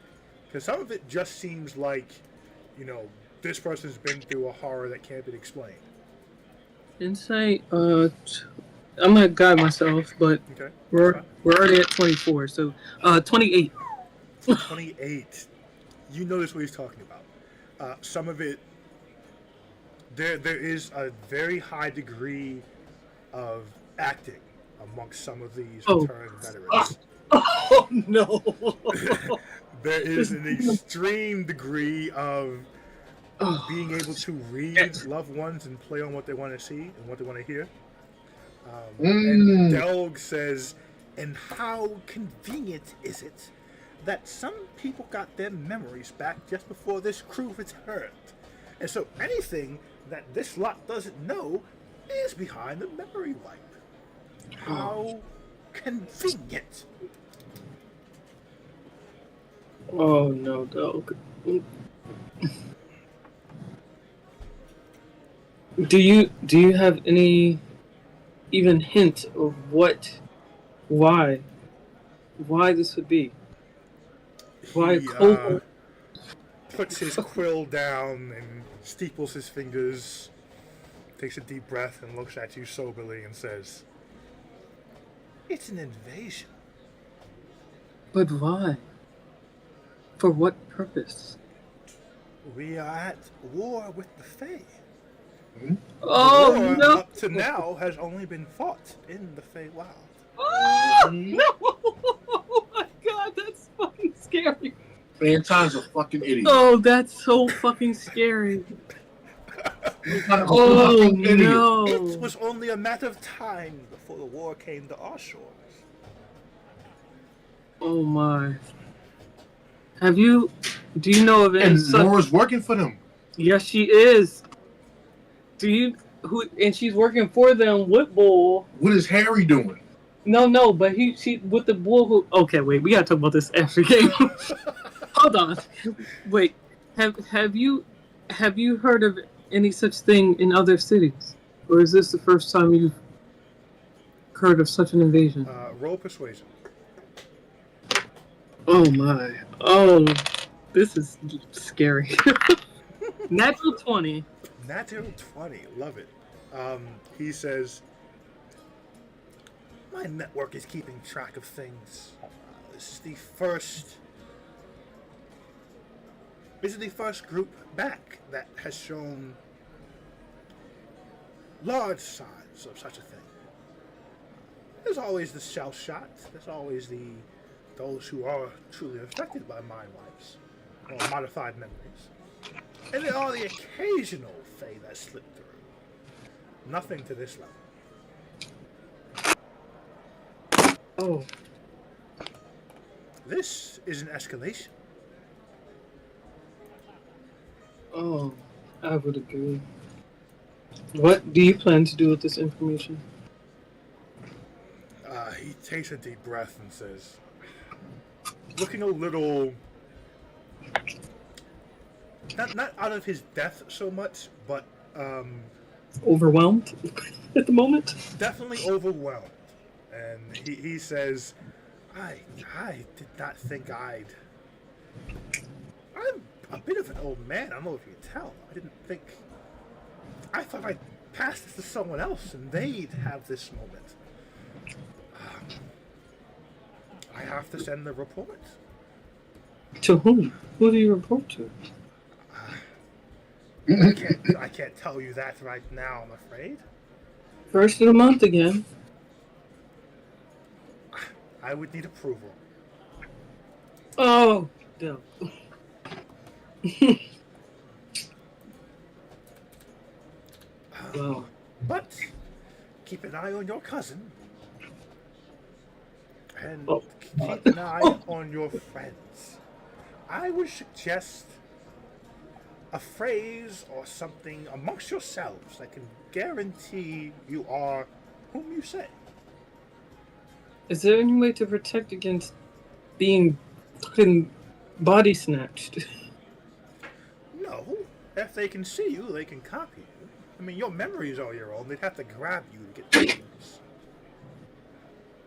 Because some of it just seems like, this person's been through a horror that can't be explained. insight, I'm gonna guide myself, but Okay. we're already at 24, so 28. 28. you notice what he's talking about. Some of it, there is a very high degree of acting amongst some of these Oh. returned veterans. Oh no! There is an extreme degree of Oh, being able to read loved ones and play on what they want to see and what they want to hear. And Delg says, and how convenient is it that some people got their memories back just before this crew returned? And so anything that this lot doesn't know is behind the memory wipe. How convenient. oh no, dog. Do you have any even hint of why this would be? Why He Cole? puts his quill down and steeples his fingers, takes a deep breath and looks at you soberly and says, "It's an invasion." But why? For what purpose? We are at war with the Fae. Oh The war no! up to now has only been fought in the Fae Wild. Oh no! Oh my god, that's fucking scary. Anton's a fucking idiot. Oh, that's so fucking scary. Anton's a Oh fucking idiot. no! It was only a matter of time before the war came to our shores. Oh my. Do you know of any And such? Nora's working for them. Yes, she is. And she's working for them with Bull. What is Harry doing? No, but she with the Bull who. Okay, wait, we gotta talk about this after game. Hold on. Wait, have you heard of any such thing in other cities, or is this the first time you've heard of such an invasion? Roll persuasion. Oh my. Oh, this is scary. Natural 20. Natural 20. Love it. He says, my network is keeping track of things. This is the first group back that has shown large signs of such a thing. There's always the shell shot. There's always those who are truly affected by mind wipes or modified memories. And there are the occasional Fae that slip through. Nothing to this level. Oh, This is an escalation. oh, I would agree. What do you plan to do with this information? He takes a deep breath and says, looking a little, not out of his depth so much, but Overwhelmed at the moment? definitely overwhelmed. And he says, I did not think I'm a bit of an old man. I don't know if you can tell. I thought I'd pass this to someone else and they'd have this moment. I have to send the report. To whom? Who do you report to? I can't tell you that right now, I'm afraid. First of the month again. I would need approval. Oh, no. Well, But keep an eye on your cousin. And Oh. keep an eye on your friends. I would suggest a phrase or something amongst yourselves that can guarantee you are whom you say. is there any way to protect against being fucking body snatched? No. If they can see you, they can copy you. I mean, your memories are your own. They'd have to grab you to get things.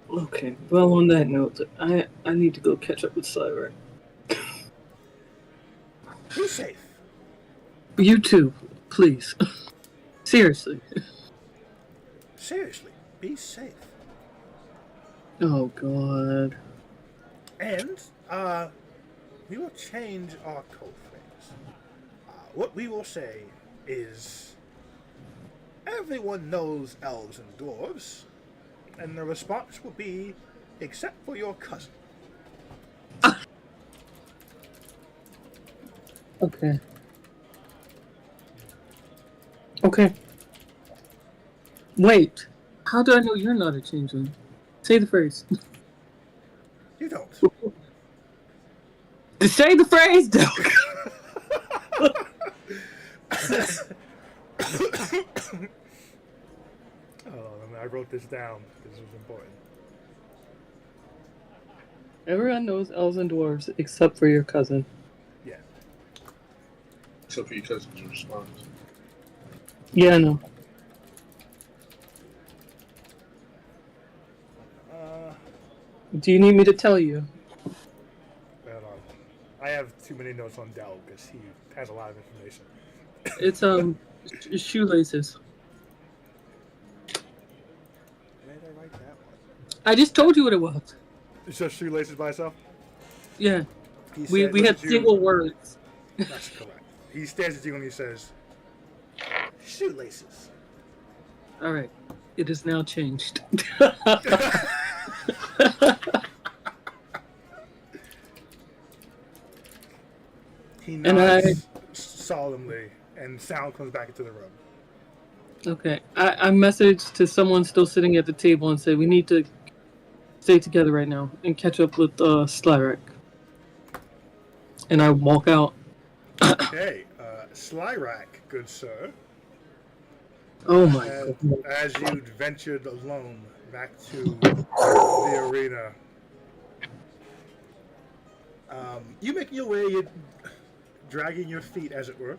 Okay, well, on that note, I need to go catch up with Cyber. Be safe. You too, please. Seriously. Seriously, be safe. Oh, God. And, we will change our code phrase. What we will say is, everyone knows elves and dwarves, and the response will be, except for your cousin. Okay. Okay. Wait. How do I know you're not a changeling? Say the phrase. You don't. Say the phrase, Doug. I wrote this down because it was important. Everyone knows elves and dwarves except for your cousin. Yeah. Except for your cousin's response. Yeah, I know. Do you need me to tell you? Hold on. I have too many notes on Dell because he has a lot of information. It's shoelaces. Where did I write that one? I just told you what it was. It's just shoelaces by itself? Yeah. He We said- look had at you. single words. That's correct. He stares at you and he says, shoelaces. All right. It is now changed. He And I- nods solemnly, and sound comes back into the room. Okay. I messaged to someone still sitting at the table and said we need to stay together right now and catch up with Slyric. And I walk out. Okay, Slyrak, good sir, Oh my as, god. as you'd ventured alone back to the arena, you make your way, you're dragging your feet, as it were.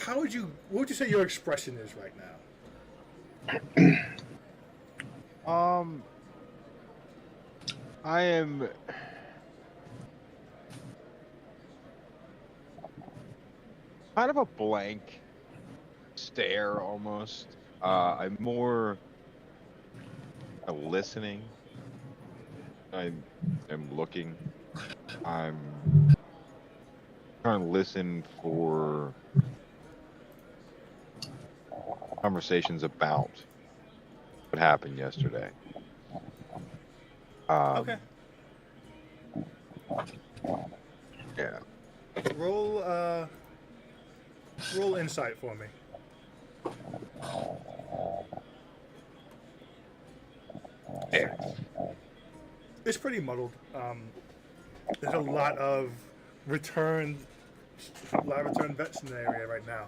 What would you say your expression is right now? I am kind of a blank stare almost. I'm more listening. I'm looking. I'm trying to listen for conversations about what happened yesterday. Okay. Yeah. Roll insight for me. Yeah. It's pretty muddled. There's a lot of returned vets in the area right now.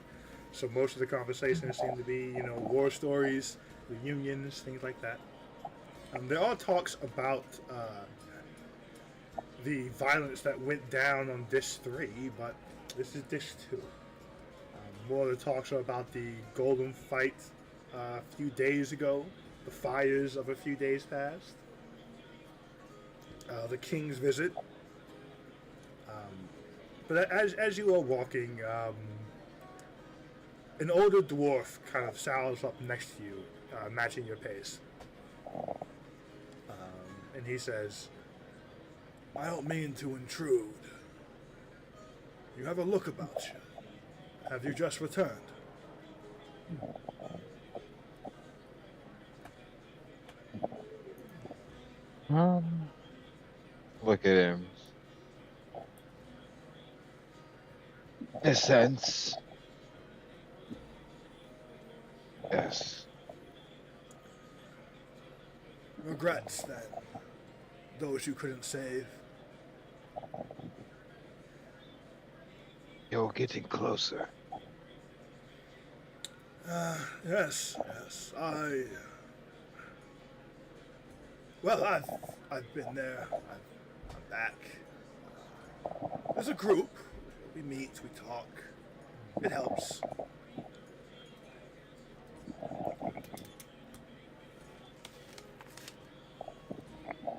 So most of the conversations seem to be, war stories, reunions, things like that. There are talks about the violence that went down on Dish 3, but this is Dish 2. More of the talks are about the Golden fight a few days ago, the fires of a few days past, the King's visit. But as you are walking, an older dwarf kind of sounds up next to you, matching your pace. And he says, I don't mean to intrude. You have a look about you. Have you just returned? Look at him. In a sense. Yes. Regrets then. Those you couldn't save. You're getting closer. Yes. Well, I've been there. I'm back. As a group, we meet, we talk. It helps.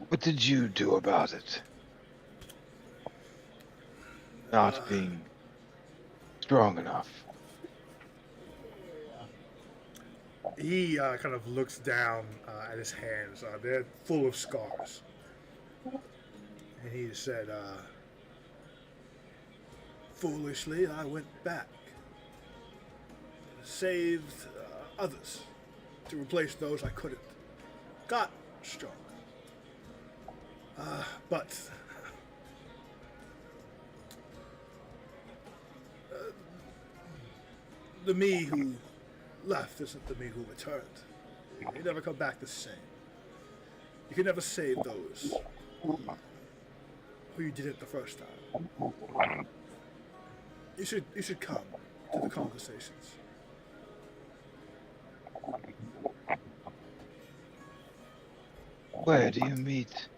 What did you do about it? Not being strong enough. He kind of looks down at his hands. They're full of scars. And he said, foolishly, I went back. Saved others to replace those I couldn't. Got strong. But the me who left isn't the me who returned. You never come back the same. You can never save those who you didn't the first time. You should come to the conversations. Where do you meet?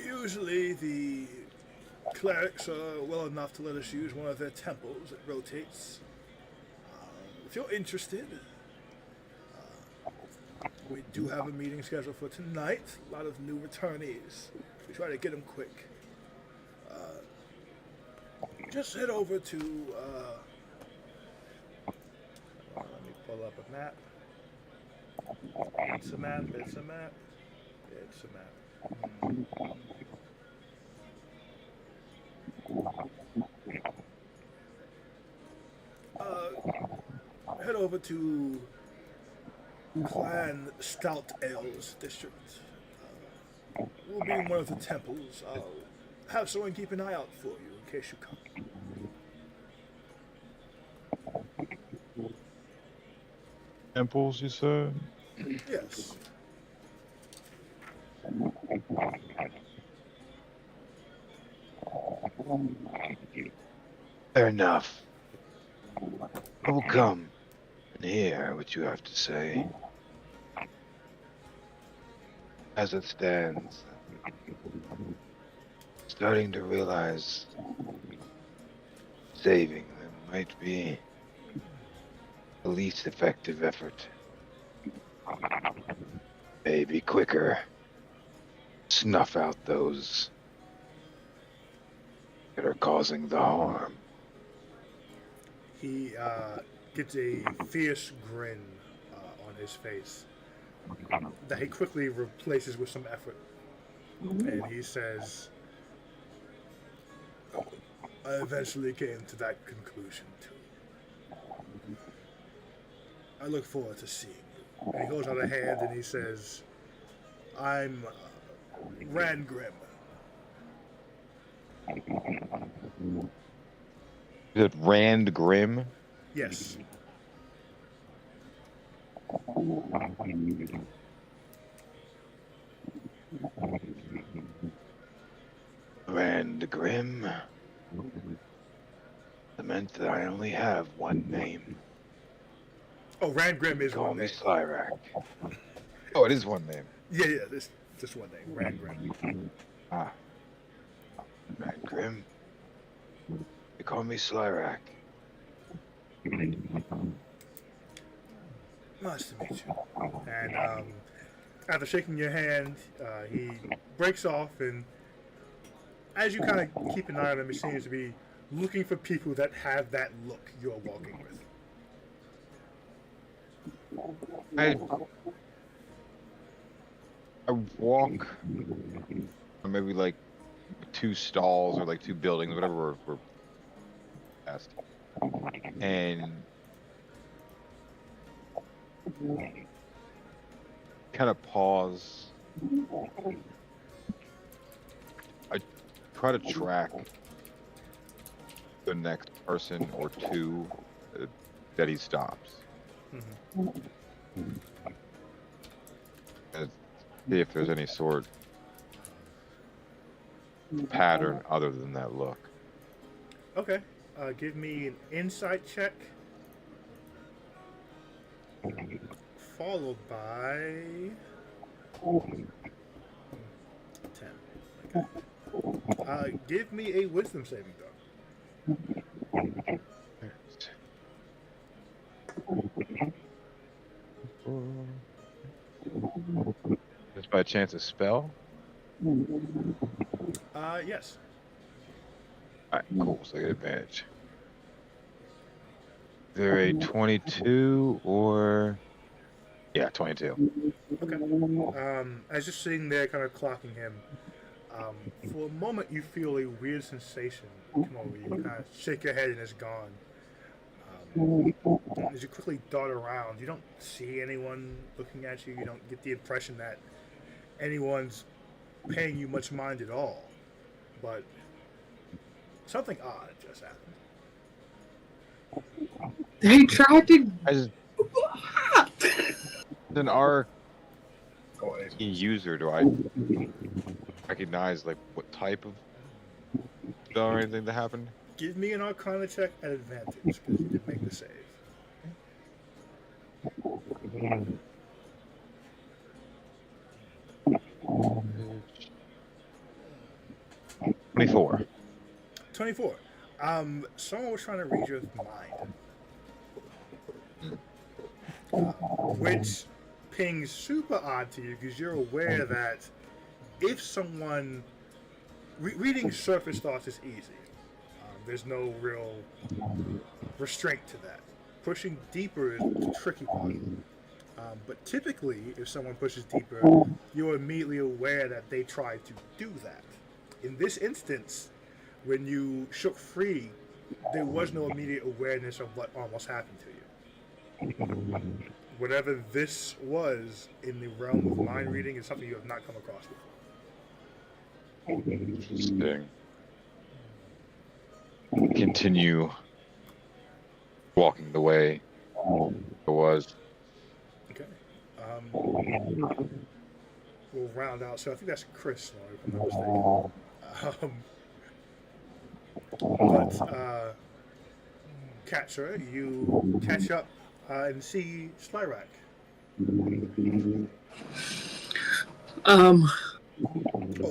Usually the clerics are well enough to let us use one of their temples that rotates. If you're interested, we do have a meeting scheduled for tonight. A lot of new returnees. We try to get them quick. Just head over to. Let me pull up a map. It's a map. It's a map. It's a map. Head over to Clan Stout Ales District. We'll be in one of the temples. I'll have someone keep an eye out for you in case you come. Temples, you said? Yes. Fair enough. I will come and hear what you have to say. As it stands, starting to realize saving them might be the least effective effort. Maybe quicker. Snuff out those that are causing the harm. He gets a fierce grin on his face that he quickly replaces with some effort. And he says, I eventually came to that conclusion too. I look forward to seeing you. And he holds out a hand and he says, I'm Rangrim. Is it Rand Grim? Yes. Rand Grim. It meant that I only have one name. Oh, Rangrim is Call one me name. Slyrak. Oh, it is one name. Yeah, this just one name. Rangrim. Ah, Rand Grim. They call me Slyrak. Nice to meet you. And after shaking your hand, he breaks off, and as you kind of keep an eye on him, he seems to be looking for people that have that look you're walking with. I walk, or maybe like two stalls or like two buildings, whatever we're past, and kind of pause. I try to track the next person or two that he stops. And see if there's any sort of pattern other than that look. Okay. Give me an insight check. Followed by 10. Okay. Give me a wisdom saving throw. Just by chance a spell? Yes. Alright, cool. So I get advantage. Is there a 22 or... Yeah, 22. As you're sitting there, kind of clocking him, for a moment you feel a weird sensation come over you. You kind of shake your head and it's gone. As you quickly dart around, you don't see anyone looking at you. You don't get the impression that anyone's paying you much mind at all. But something odd just happened. They tried to. I just... Then our Oh, user, do I recognize like what type of spell or anything that happened? Give me an Arcana check at advantage because you did make the save. 24. 24. Someone was trying to read your mind. Which pings super odd to you because you're aware that if someone... reading surface thoughts is easy. There's no real restraint to that. Pushing deeper is the tricky part. But typically, if someone pushes deeper, you're immediately aware that they tried to do that. In this instance, when you shook free, there was no immediate awareness of what almost happened to you. Whatever this was in the realm of mind reading is something you have not come across before. Interesting. Continue walking the way it was. Okay. We'll round out. So I think that's Chris, if I'm not mistaken. But Katra, you catch up and see Slyrak. Oh,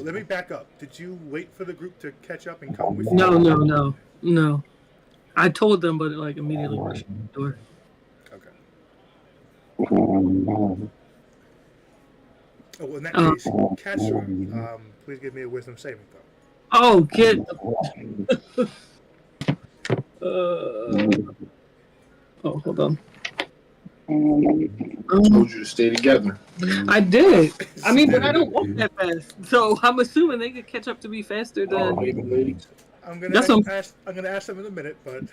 let me back up. Did you wait for the group to catch up and come with you? No. I told them, but like immediately rushed the door. Okay. Oh, well, in that case, Katra, please give me a wisdom saving throw. Oh, get. Hold on. told you to stay together. I did. I mean, but I don't walk that fast, so I'm assuming they could catch up to me faster than. I'm That's gonna ask them in a minute, but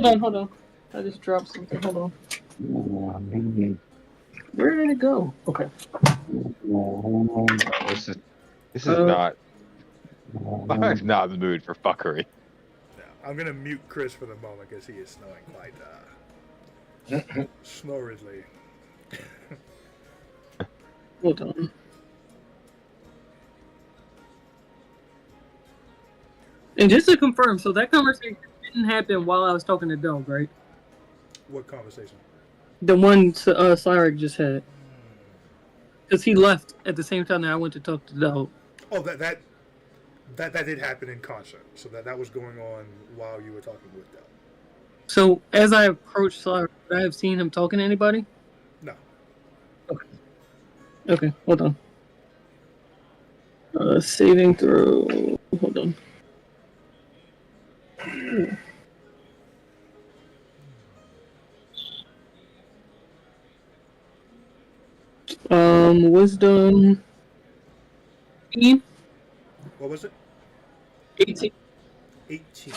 Hold on. I just dropped something. Hold on. Where did it go? Okay. This is not. I'm not in the mood for fuckery. I'm gonna mute Chris for the moment because he is snoring quite snoridly. Hold on. And just to confirm, so that conversation didn't happen while I was talking to Doug, right? What conversation? The one Slyrak just had. Because he left at the same time that I went to talk to Doug. Oh, that did happen in concert. So that was going on while you were talking with Del. So as I approached Slyrak, would I have seen him talking to anybody? No. Okay, hold on. Saving throw. Hold on. Wisdom 18. What was it? 18. 18.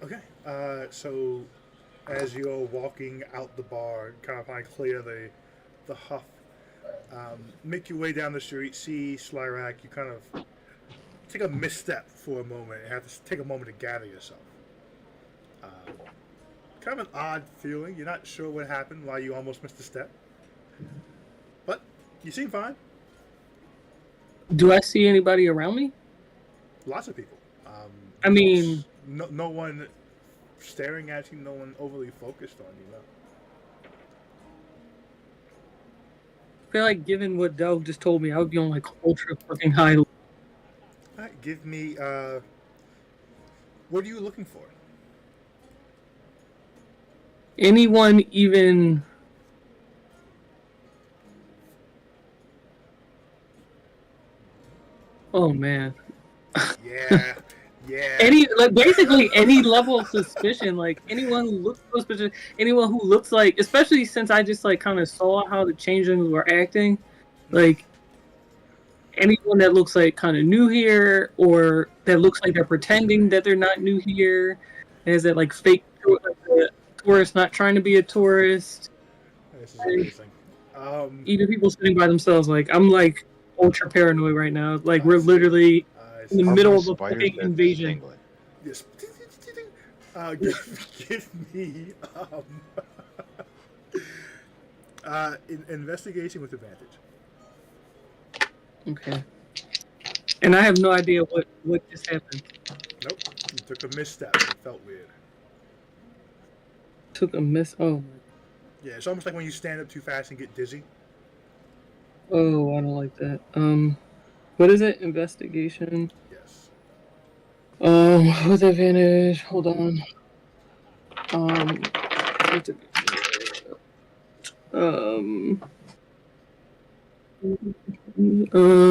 Okay. So as you're walking out the bar, kind of clear the huff, make your way down the street, see Slyrak, you kind of take a misstep for a moment and have to take a moment to gather yourself. Kind of an odd feeling. You're not sure what happened, why you almost missed a step. But you seem fine. Do I see anybody around me? Lots of people. I mean... No one staring at you, no one overly focused on you, no. I feel like given what Doug just told me, I would be on like ultra fucking high. Alright, give me, what are you looking for? Anyone even... Oh man. Yeah, yeah. Any like basically any level of suspicion, like anyone who looks suspicious, anyone who looks like, especially since I just like kind of saw how the changelings were acting, like anyone that looks like kind of new here or that looks like they're pretending that they're not new here, is that like fake tourist not trying to be a tourist, This is amazing. even people sitting by themselves. Like I'm like ultra paranoid right now. Like we're see. literally in the Are middle my of a spiders fucking dead invasion. jingling? Yes. Give me investigation with advantage. Okay. And I have no idea what just happened. Nope. You took a misstep. It felt weird. Took a miss. Oh, Yeah, it's almost like when you stand up too fast and get dizzy. oh, I don't like that. What is it? Investigation. Yes. With advantage. Hold on. Um.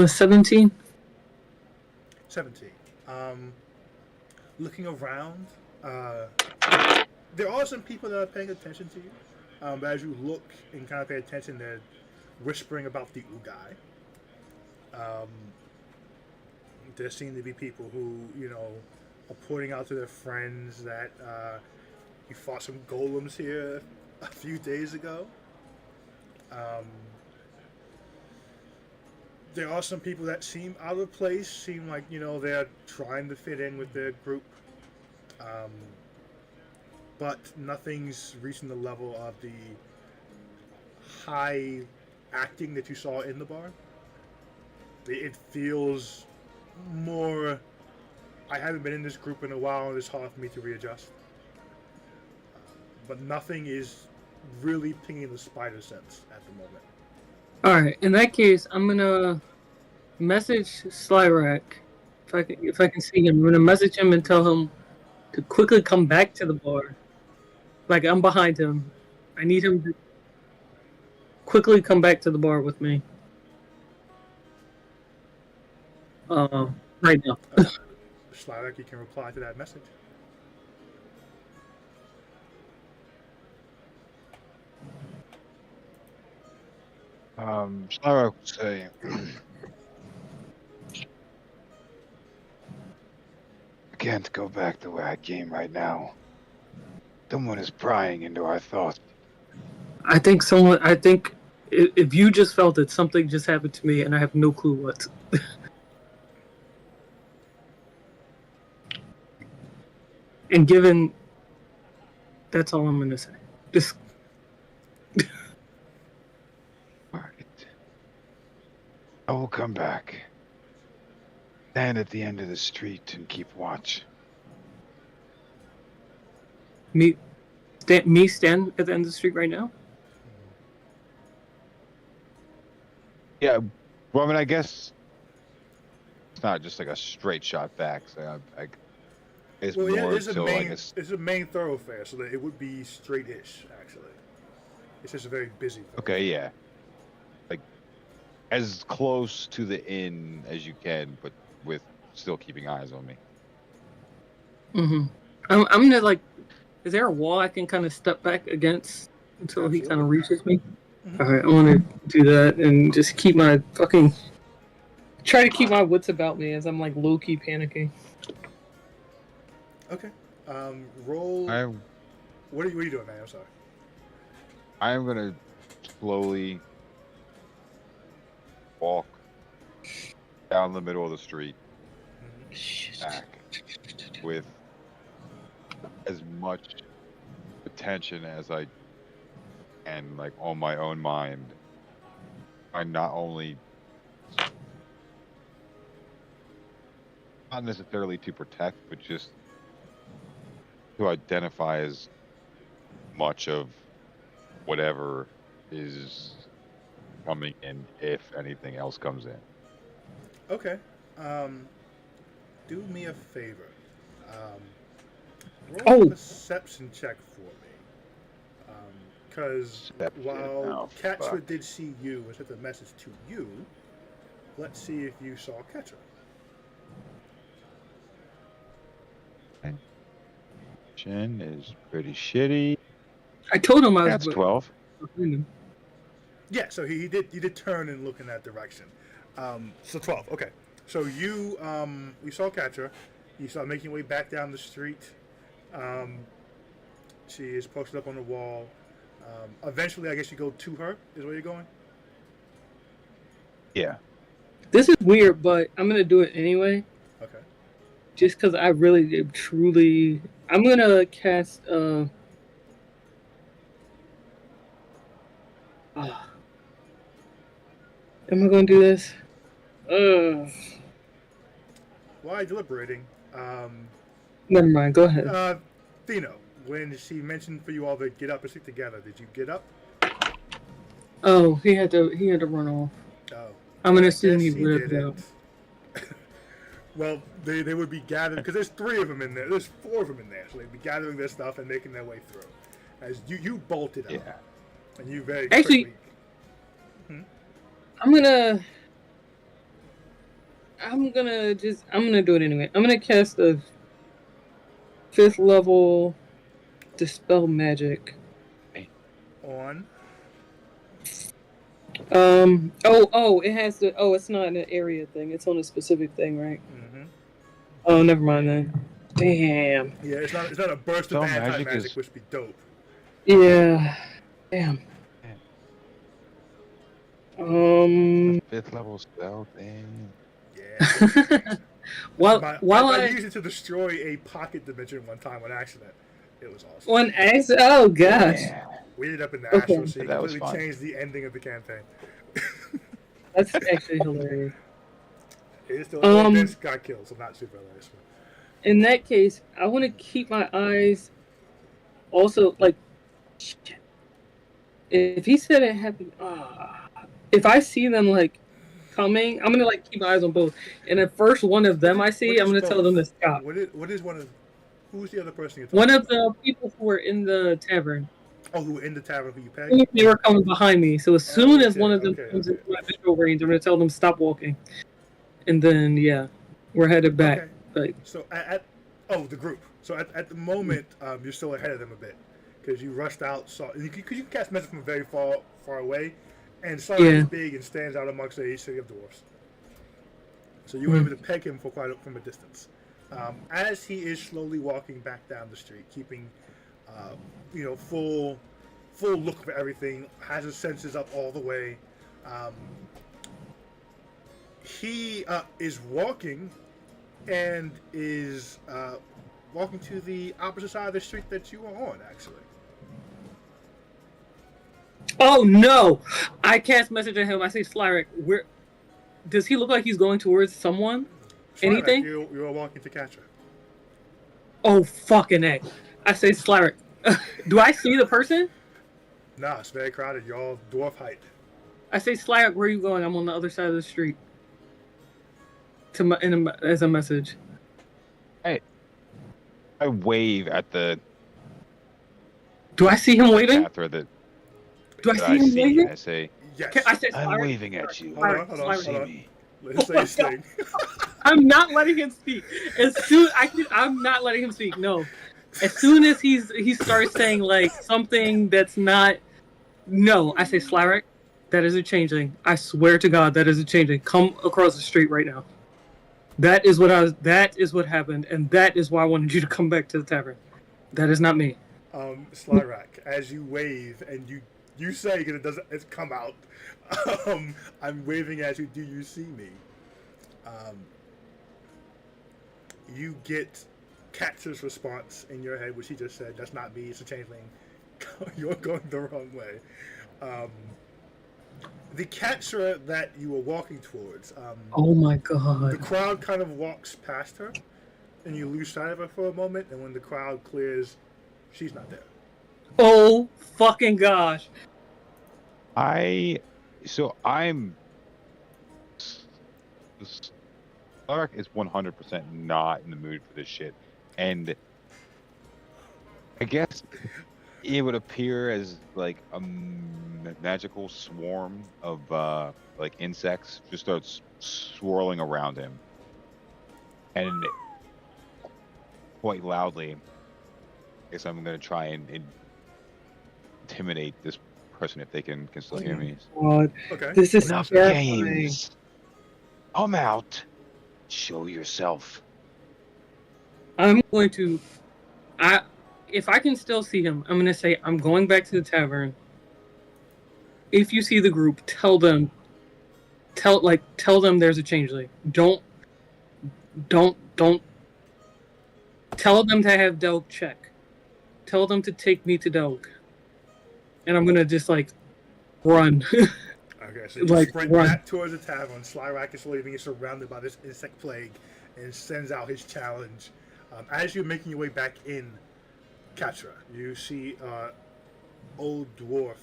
17. 17. Looking around, there are some people that are paying attention to you. But as you look and kind of pay attention, they're whispering about the Ugai. There seem to be people who, are pointing out to their friends that you fought some golems here a few days ago. There are some people that seem out of place, seem like, they're trying to fit in with their group. But nothing's reaching the level of the high acting that you saw in the bar. It feels more, I haven't been in this group in a while and it's hard for me to readjust. But nothing is really pinging the spider sense at the moment. Alright, in that case, I'm gonna message Slyrak. If I can see him, I'm gonna message him and tell him to quickly come back to the bar. Like I'm behind him. I need him to quickly come back to the bar with me. Right now. Slyrak, you can reply to that message. Slyrak would say, I can't go back the way I came right now. Someone is prying into our thoughts. I think if you just felt it, something just happened to me and I have no clue what. And given, that's all I'm gonna say. Just Alright. I will come back. Stand at the end of the street and keep watch. me stand at the end of the street right now. Yeah, well, I mean, I guess it's not just like a straight shot back. So it's Well, yeah, more it's so like a it's a main thoroughfare, so that it would be straight-ish, actually. It's just a very busy thoroughfare. okay, yeah, like as close to the inn as you can, but with still keeping eyes on me. Mm-hmm. I'm gonna like. Is there a wall I can kind of step back against until he kind of reaches me? Mhm. All right, I want to do that and just keep my fucking. Try to keep my wits about me as I'm like low key panicking. Okay. Roll. What are you doing, man? I'm sorry. I'm gonna slowly walk down the middle of the street back with as much attention as I can, like on my own mind. I not only not necessarily to protect, but just to identify as much of whatever is coming in, if anything else comes in. Okay. Do me a favor. Roll a perception check for me. Because while Oh, Ketchra fuck. did see you and sent a message to you, let's see if you saw Ketchra. Chin is pretty shitty. I told him I was. That's 12. behind him. Yeah, so he did turn and look in that direction. So 12. Okay. So you saw Katra. You saw making your way back down the street. She is posted up on the wall. Eventually, I guess you go to her. Is where you're going. Yeah. This is weird, but I'm gonna do it anyway. Okay. Just because I really, truly, I'm gonna cast. Am I gonna do this? While deliberating, Never mind. Go ahead. Fino, when she mentioned for you all to get up and stick together, did you get up? Oh, he had to run off. Oh. I'm gonna assume he Yes, would have didn't. Well, they would be gathering because there's 3 of them in there. There's 4 of them in there, so they'd be gathering their stuff and making their way through. As you bolted up, Yeah. and you very Actually- quickly. I'm gonna do it anyway. I'm gonna cast a 5th level Dispel Magic. On. It has to. Oh, it's not an area thing. It's on a specific thing, right? Mm-hmm. Oh, never mind then. Damn. Yeah, it's not a burst Spell of anti-magic, magic is- which would be dope. Yeah. Damn. 5th level spell thing. Yeah. while I I used it to destroy a pocket dimension one time on accident. It was awesome. on X. Oh gosh, Yeah. We ended up in the Okay. astral, so you That was completely fun. changed the ending of the campaign. that's actually hilarious. It is still Vince got killed, so not super hilarious. In that case, I want to keep my eyes. Also, like, shit. If he said it happened, if I see them like coming, I'm gonna like keep my eyes on both. And the first one of them I see, I'm gonna tell them to stop. What is one of? Who's the other person you're talking One of about? the people who were in the tavern, Oh, who were in the tavern who you pegged? they were coming behind me. So as soon as Okay, one of them okay, comes okay. into my visual range, I'm gonna tell them stop walking. And then we're headed back. Okay. Like, So the group. So at the moment, you're still ahead of them a bit because you rushed out. Because you can cast message from very far away, and Sarah is big and stands out amongst a city of dwarves. So you were able to peg him from a distance. As he is slowly walking back down the street, keeping full look of everything, has his senses up all the way. He is walking and is walking to the opposite side of the street that you are on, actually. oh no! I cast message at him. I say, Slyric, where does he look like he's going towards someone? Anything? You are walking to catch her. Oh fucking A. I say, Slyric, do I see the person? Nah, it's very crowded. You're all dwarf height. I say, Slyric, where are you going? I'm on the other side of the street. As a message. I wave at the Do I see him waving? Cathra that Do I that see him waving? I say, Yes. I say, I'm Slyric, waving at you. Hold on, hold on, See hold on. me. Let him say his Oh my thing. I'm not letting him speak. I'm not letting him speak. No. As soon as he starts saying like something that's not, no, I say, Slyric, that is a changeling. I swear to God, that is a changeling. Come across the street right now. That is what happened, and that is why I wanted you to come back to the tavern. That is not me. Slyrak, as you wave and you say because it's come out. I'm waving at you. Do you see me? You get Katz's response in your head, which he just said, "That's not me. It's a changeling. You're going the wrong way." The Katza that you were walking towards. Oh my The God. crowd kind of walks past her, and you lose sight of her for a moment. And when the crowd clears, she's not there. Oh fucking gosh. I'm. Slark is 100% not in the mood for this shit, and I guess it would appear as like a magical swarm of like insects just starts swirling around him, and quite loudly. I guess I'm gonna try and intimidate this person if they can still hear me. God, Okay. this is Enough terrifying. games. Come out. Show yourself. I'm going to, if I can still see him, I'm going to say I'm going back to the tavern. If you see the group, tell them there's a changeling. Don't tell them to have Delg check. Tell them to take me to Delg. And I'm gonna just like run. Okay, so you Like, sprint run. back towards the tavern. Slyrak is leaving you surrounded by this insect plague and sends out his challenge. As you're making your way back in, Katra, you see old dwarf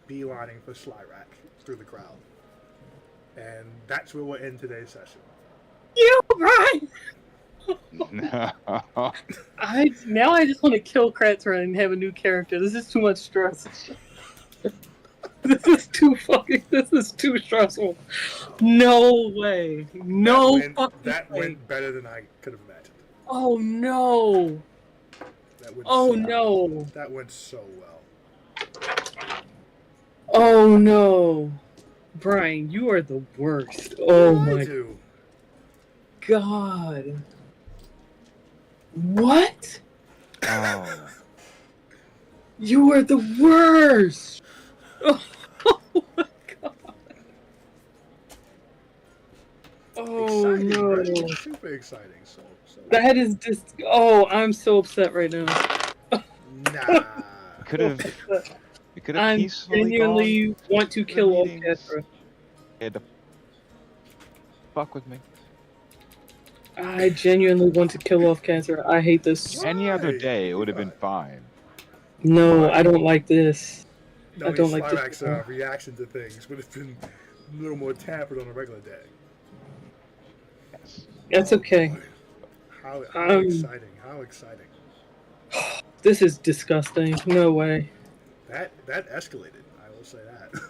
beelining for Slyrak through the crowd. And that's where we'll end today's session. You right. No. I just want to kill Kratzer and have a new character. This is too much stress. This is too stressful. No way. No That way. went better than I could have imagined. Oh no. That went Oh so no. well. That went so well. Oh no. Brian, you are the worst. Oh What did I my do? god. What? Oh. You are the worst. Oh my god. Oh Exciting, no. right? Super exciting. So That is just. Oh, I'm so upset right now. nah. Could have. We could have I peacefully genuinely want to the kill meetings. Orchestra. had to fuck with me. I genuinely want to kill off Cancer. I hate this. Any other Why? day, it would have been fine. No, I don't like this. No, I don't like this Slyrak's at all. reaction to things would have been a little more tempered on a regular day. Yes. That's okay. How Um, exciting! How exciting! This is disgusting. No way. That escalated. I will say that.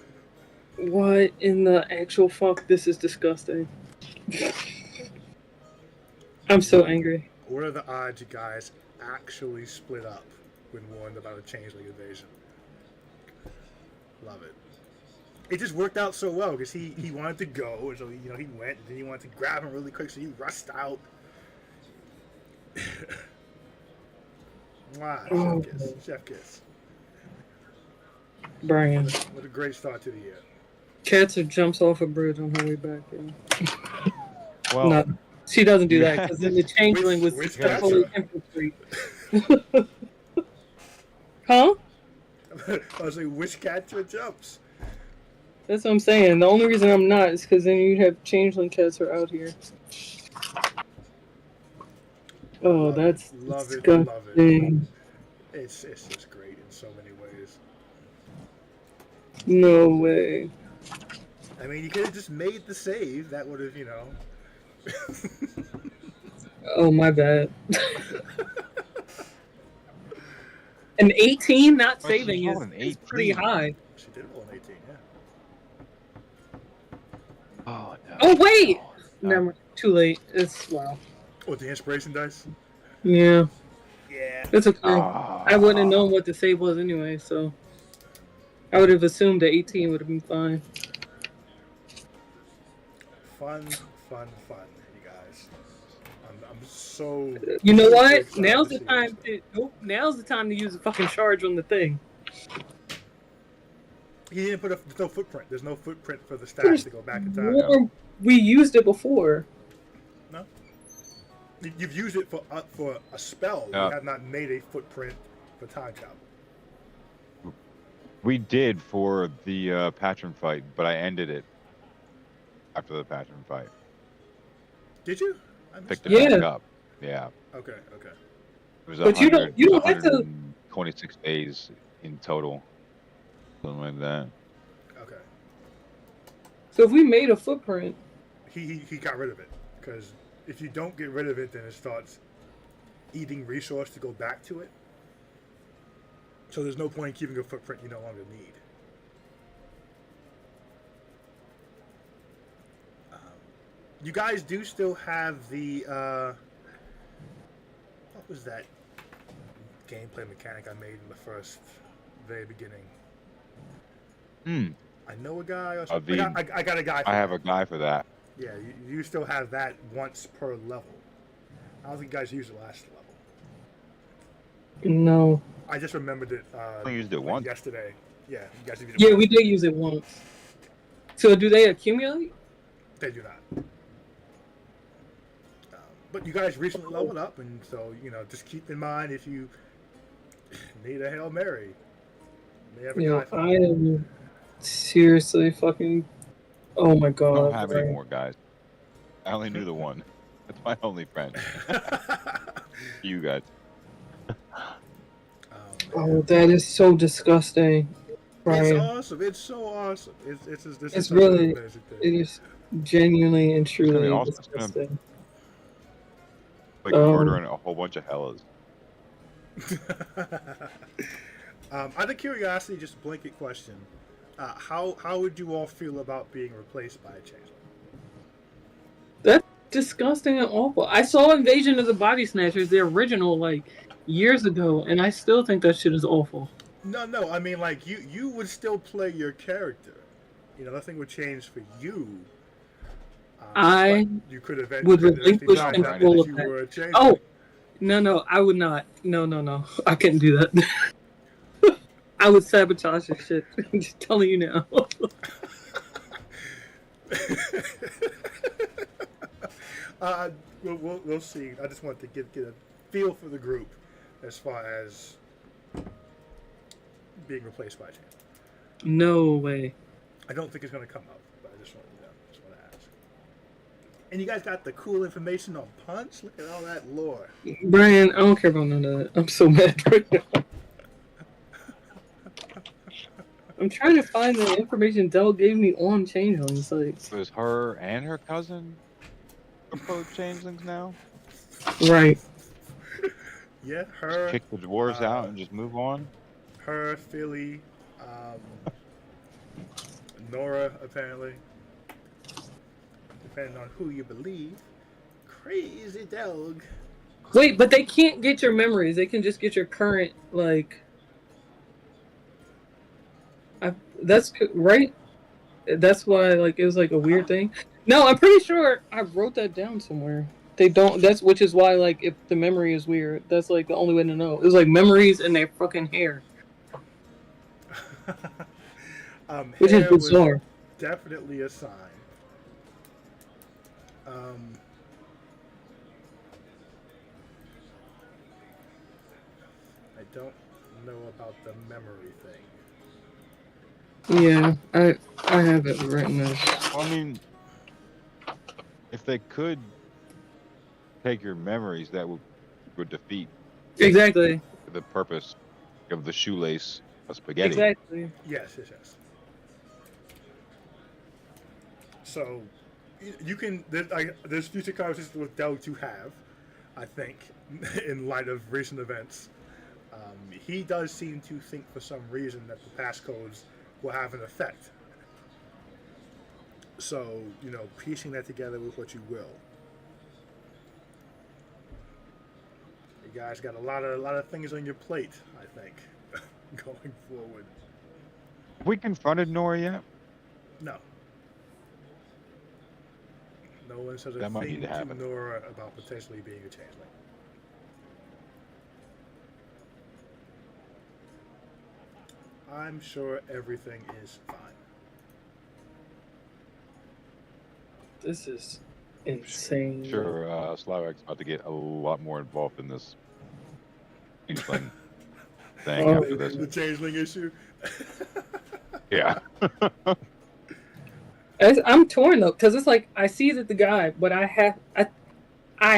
What in the actual fuck? This is disgusting. I'm so angry. What are the odds you guys actually split up when warned about a changeling invasion? Love it. It just worked out so well because he wanted to go, and so he went, and then he wanted to grab him really quick, so he rushed out. Wow, Oh. chef kiss. Brian. What a great start to the year. Cancer jumps off a bridge on her way back. Yeah. Well, No, she doesn't do that Yeah. because then the changeling was Which successfully Cancer? infiltrate. Huh? I was like, which Katra jumps? That's what I'm saying. The only reason I'm not is because then you'd have changeling Cancer out here. Oh, Love it, that's love it, disgusting. love it. It's just great in so many ways. No way. I mean, you could have just made the save. That would have, Oh, my bad. An 18 not What's she saving rolling, is pretty 18? high. She did roll an 18, yeah. Oh no. Oh, wait! No. Never mind. Too late. It's, wow. What, the inspiration dice? Yeah, Yeah. it's okay. Ah. I wouldn't have known what the save was anyway, so I would have assumed that 18 would have been fine. Fun, you guys. I'm so. You know super what? excited Now's to the see time this. to. Nope. Now's the time to use a fucking charge on the thing. He didn't put there's no footprint. There's no footprint for the stats to go back in time. Or we used it before. No. You've used it for a spell. Yeah. You have not made a footprint for time travel. we did for the patron fight, but I ended it after the patron fight. Did you? I missed Picked that. it Yeah. back up. Yeah. Okay. It was But you don't have to- 126 days in total. Something like that. Okay. So if we made a footprint, He got rid of it because if you don't get rid of it, then it starts eating resource to go back to it. So there's no point in keeping a footprint you no longer need. You guys do still have the. was that gameplay mechanic I made in the very beginning? I know a guy or something. I got a guy. I have a guy for that. Yeah, you still have that once per level. I don't think you guys used it last level. No. I just remembered it. I used it once. Yesterday. Yeah, you guys used it. Yeah, once. we did use it once. So do they accumulate? They do not. But you guys recently leveled up, and so just keep in mind if you need a Hail Mary. They have a guy for I you. am seriously fucking. Oh my I god. don't have any bro. more guys. I only knew the one. That's my only friend. You guys. Oh, that is so disgusting. It's Brian. awesome. It's so awesome. This is It's such an really- amazing thing. It is genuinely and truly awesome. It's gonna- disgusting. Like Um, murdering a whole bunch of hellas. Out of curiosity, just a blanket question: how would you all feel about being replaced by a changeling? Disgusting and awful. I saw Invasion of the Body Snatchers, the original, like years ago, and I still think that shit is awful. No. I mean, like you would still play your character. Nothing would change for you. I but you could would eventually relinquish find out control that of you that. were a changeling. Oh, no, I would not. No. I couldn't do that. I would sabotage this shit. I'm just telling you now. We'll see. I just wanted to get a feel for the group as far as being replaced by a changeling. No way. I don't think it's going to come up, but I just wanted to ask. And you guys got the cool information on Punch? Look at all that lore. Brian, I don't care about none of that. I'm so mad right now. I'm trying to find the information Dell gave me on changelings. Like, It was her and her cousin proposed changelings now. Yeah, right. Just her, kick the dwarves out and just move on. Philly, Nora, apparently. Depending on who you believe. Crazy dog. Wait, but they can't get your memories. They can just get your current, like. That's right. That's why, like, it was like a weird thing. No, I'm pretty sure I wrote that down somewhere. They don't. Which is why, like, if the memory is weird, that's like the only way to know. It was like memories in their fucking hair, which is Hair was bizarre. definitely a sign. I don't know about the memory thing. Yeah, I have it written as. Well, I mean, if they could take your memories, that would defeat Exactly. the purpose of the shoelace of spaghetti. Exactly. Yes. So, you can. There's future conversations with Dell to have, I think, in light of recent events. He does seem to think for some reason that the passcodes will have an effect. So, piecing that together with what you will. You guys got a lot of things on your plate, I think, going forward. Have we confronted Nora yet? No. No one says a That might thing need to to happen. Nora about potentially being a changeling. I'm sure everything is fine. This is insane. Sure, Slavak's about to get a lot more involved in this changeling thing Oh, after this. The changeling issue. Yeah. I'm torn though, because it's like I see that the guy, but I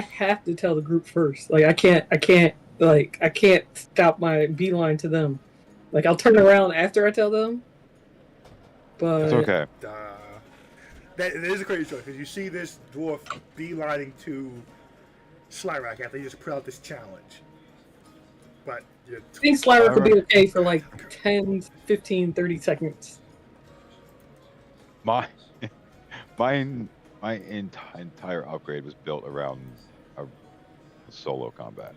have to tell the group first. Like I can't stop my beeline to them. Like I'll turn around after I tell them. But It's okay. That is a crazy choice because you see this dwarf beelining to Slyrak after he just put out this challenge. But I think Slayer could be okay for like 10, 15, 30 seconds. My entire upgrade was built around a solo combat.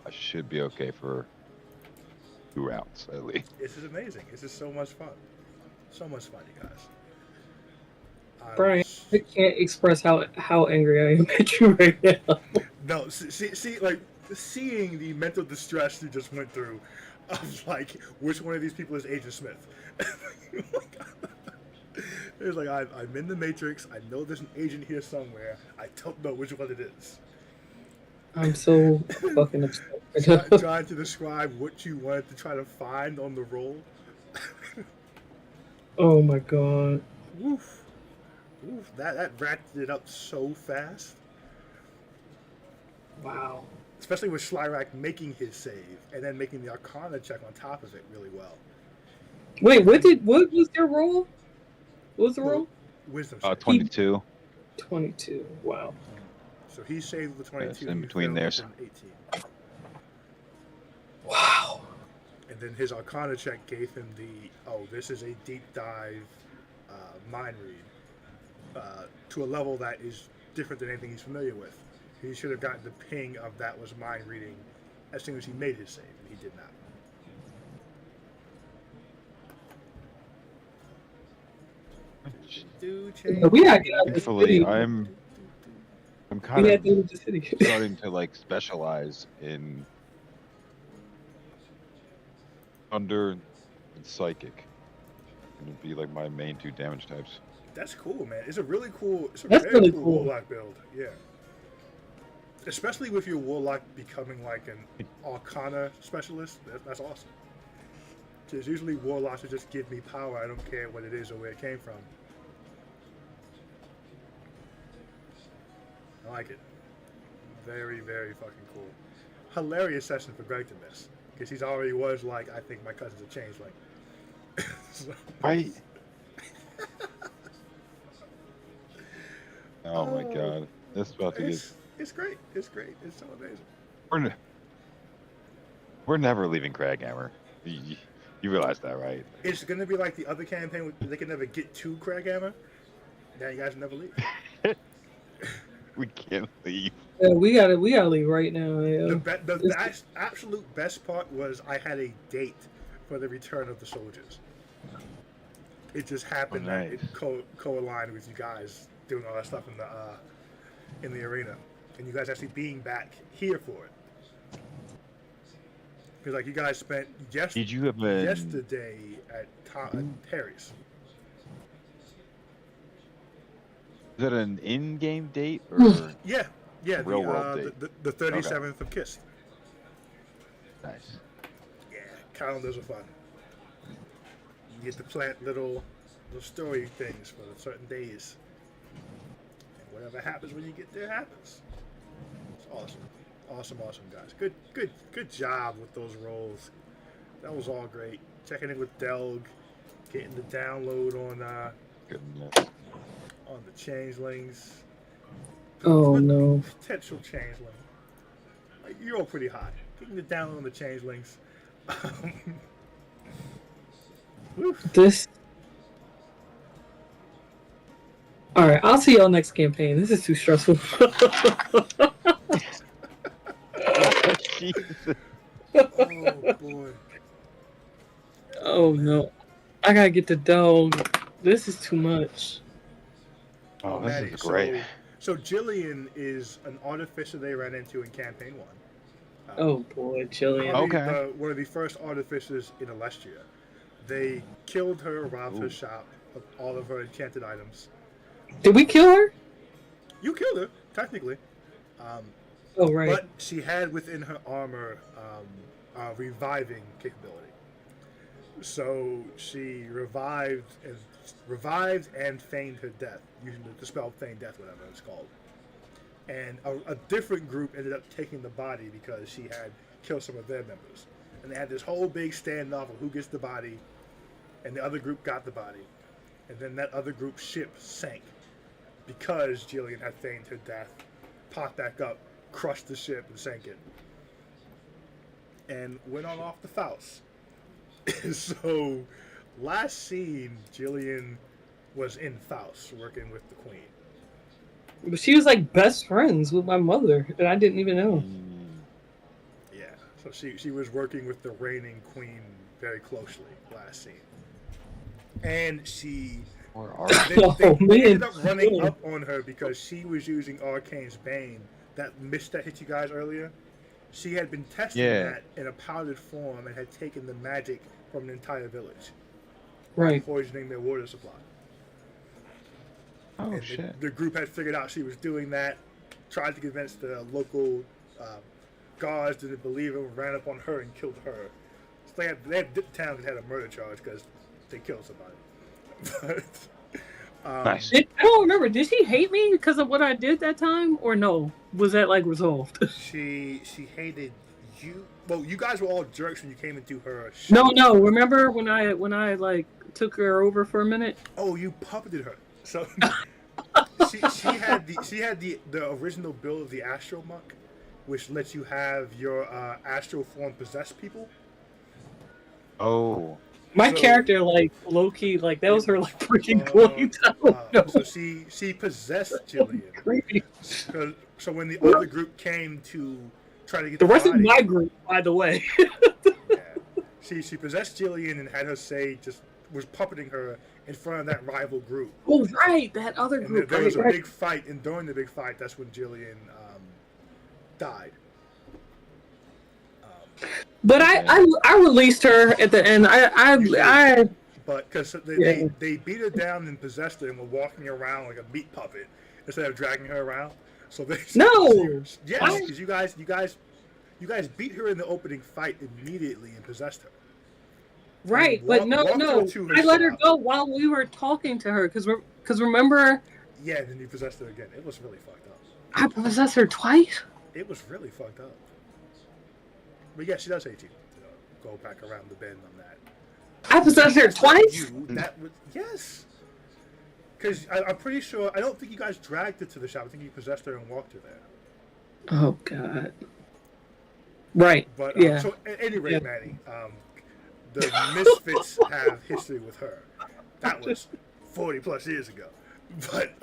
I should be okay for 2 rounds at least. This is amazing. This is so much fun. So much fun, you guys. Brian, I can't express how angry I am at you right now. No, see, like seeing the mental distress you just went through, of like which one of these people is Agent Smith. It's like I'm in the Matrix. I know there's an agent here somewhere. I don't know which one it is. I'm so fucking upset. Trying to describe what you wanted to try to find on the roll. Oh my god. Woof. Oof, that wrapped it up so fast. Wow. Especially with Schleirak making his save and then making the Arcana check on top of it really well. Wait, what was their roll? What was the roll? Wisdom save. 22. 22. Wow. So he saved the 22. Yes, in he between failed theirs. with an 18. Wow. And then his Arcana check gave him this is a deep dive mind read to a level that is different than anything he's familiar with. He should have gotten the ping of that was mind reading as soon as he made his save, and he did not. We gotta get out of this Thankfully, city. I'm We kind gotta of get out of the city. starting to like specialize in thunder and psychic. Gonna be like my main 2 damage types. That's cool, man. It's a really cool. It's a That's very really cool cool. Warlock build. Yeah. Especially with your Warlock becoming like an Arcana specialist. That's awesome. Because usually Warlocks will just give me power. I don't care what it is or where it came from. I like it. Very, very fucking cool. Hilarious session for Greg to miss. Because he's already was like, I think my cousin's a changeling. So- Right. Oh my god. This is about to get. It's great. It's great. It's so amazing. We're never leaving Craghammer. You realize that, right? It's going to be like the other campaign where they can never get to Craghammer. Now you guys never leave. We can't leave. Yeah, we gotta leave right now. Yeah. The absolute best part was I had a date for the return of the soldiers. It just happened that it co-aligned with you guys doing all that stuff in the arena, and you guys actually being back here for it. Because like you guys spent Did you have a yesterday at Harry's. Is that an in-game date or Yeah, Real world the 37th of Kist. nice? Yeah, calendars are fun. You get to plant little story things for certain days. And whatever happens when you get there happens. It's awesome. Awesome, guys. Good job with those rolls. That was all great. Checking in with Delg, getting the download Goodness. on the changelings. Oh no. Potential changeling. Like, you're all pretty high. Getting the download on the changelings. Woof. This. All right, I'll see y'all next campaign. This is too stressful. Jesus. Oh boy. Oh no, I gotta get the dog. This is too much. Oh, this Maddie, is great. So Jillian is an artificer they ran into in campaign 1. Oh boy, Jillian. Probably Okay. one of the first artificers in Alestia. They killed her, robbed her Ooh. shop of all of her enchanted items. Did we kill her? You killed her, technically. Oh right. But she had within her armor reviving capability. So she revived and feigned her death, using the spell feigned death, whatever it's called. And a different group ended up taking the body because she had killed some of their members. And they had this whole big standoff of who gets the body, and the other group got the body. And then that other group's ship sank because Jillian had feigned her death, popped back up, crushed the ship, and sank it. And went on off to Faust. So, last scene, Jillian was in Faust, working with the Queen. But she was like best friends with my mother, and I didn't even know. Yeah, she was working with the reigning queen very closely last scene, and she Or are they Oh, man. ended up running up on her because she was using Arcane's Bane, that mist that hit you guys earlier. She had been testing Yeah. that in a powdered form and had taken the magic from an entire village, Right. poisoning their water supply. Oh And shit. the group had figured out she was doing that, tried to convince the local guards, didn't believe him, ran up on her and killed her. So they had dipped town and had a murder charge because they killed somebody. But, Nice. I don't remember. Did she hate me because of what I did that time, or no? Was that like resolved? She hated you. Well, you guys were all jerks when you came into her. No. Remember when I like took her over for a minute? Oh, you puppeted her. So she had the original build of the Astral Monk, which lets you have your astral form possess people. Oh, My So- character, like low key, like that was her like freaking point. I don't know. So she possessed Jillian. Creepy. So when the other group came to try to get The rest of body, my group, by the way. yeah, she possessed Jillian and had her say just was puppeting her in front of that rival group. Oh right, that other And group. there was a right. big fight, and during the big fight, that's when Jillian died. But I released her at the end. I But because Yeah. they beat her down and possessed her and were walking around like a meat puppet instead of dragging her around. So they No! yes, Why? because you guys beat her in the opening fight immediately and possessed her. right, Walk- but no. walk her to her I let her spot. go while we were talking to her because remember Yeah, and then you possessed her again. It was really fucked up. I possessed her twice. It was really fucked up. But yeah, she does hate you. Go back around the bend on that. I possessed her That's not twice. You, that was yes. Because I'm pretty sure. I don't think you guys dragged her to the shop. I think you possessed her and walked her there. Oh God. Right. But Yeah. so at any rate, Yeah. Maddie, the Misfits have history with her. That was 40 plus years ago. But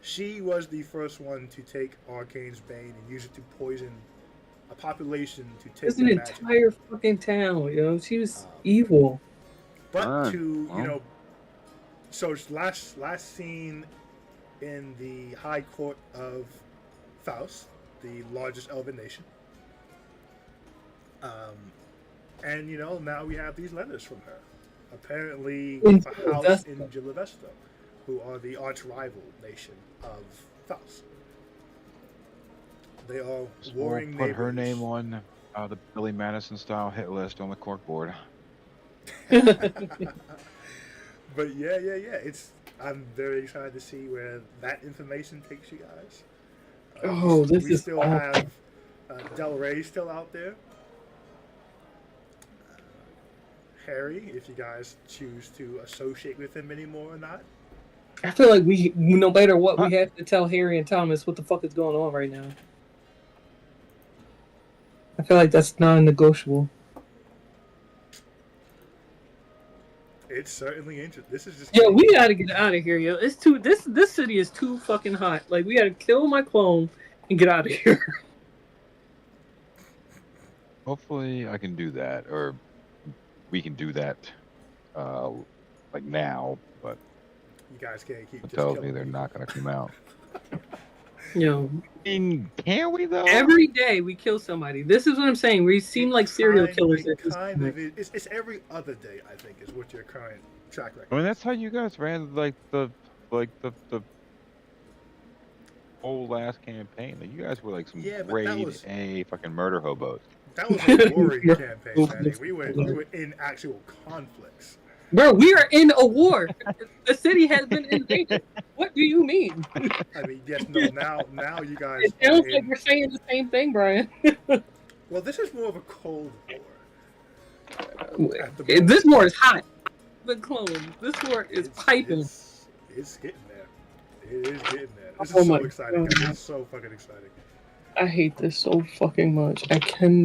she was the first one to take Arcane's Bane and use it to poison a population to take It's an their magic. entire fucking town, you know. She was Um, evil. But Darn. to Well. so it's last scene in the High Court of Faust, the largest elven nation. And now we have these letters from her. Apparently, In a house in Gillivesto. Gillivesto, who are the arch rival nation of Faust. They are We'll warring put her neighbors. name on the Billy Madison style hit list on the corkboard. But yeah. I'm very excited to see where that information takes you guys. Oh, this we is still awesome. have Del Rey still out there. Harry, if you guys choose to associate with him anymore or not. I feel like we, no matter what, we have to tell Harry and Thomas what the fuck is going on right now. I feel like that's non-negotiable. It's certainly interesting. This is just Yo, we gotta get out of here, yo. It's too. This city is too fucking hot. Like we gotta kill my clone and get out of here. Hopefully, I can do that, or we can do that, like now. But you guys can't keep it just tells killing me they're people. not going to come out. Yo, I mean, can we though? every day we kill somebody. This is what I'm saying. We seem like serial Kind- killers. it at this kind point. of is. It's every other day, I think, is what your current track record. I mean, that's how you guys ran the whole last campaign. Like, you guys were like some Yeah, but that grade was- A fucking murder hobos. That was a warring campaign, Manny. We were in actual conflicts. Bro, we are in a war. The city has been invaded. What do you mean? I mean, yes, no. Now you guys. It are sounds like in- we're saying the same thing, Brian. Well, this is more of a cold war. At the moment. This war is hot. The clone. This war is piping. It's getting there. It is getting there. This Oh is my so exciting. God. This is so fucking exciting. I hate this so fucking much. I can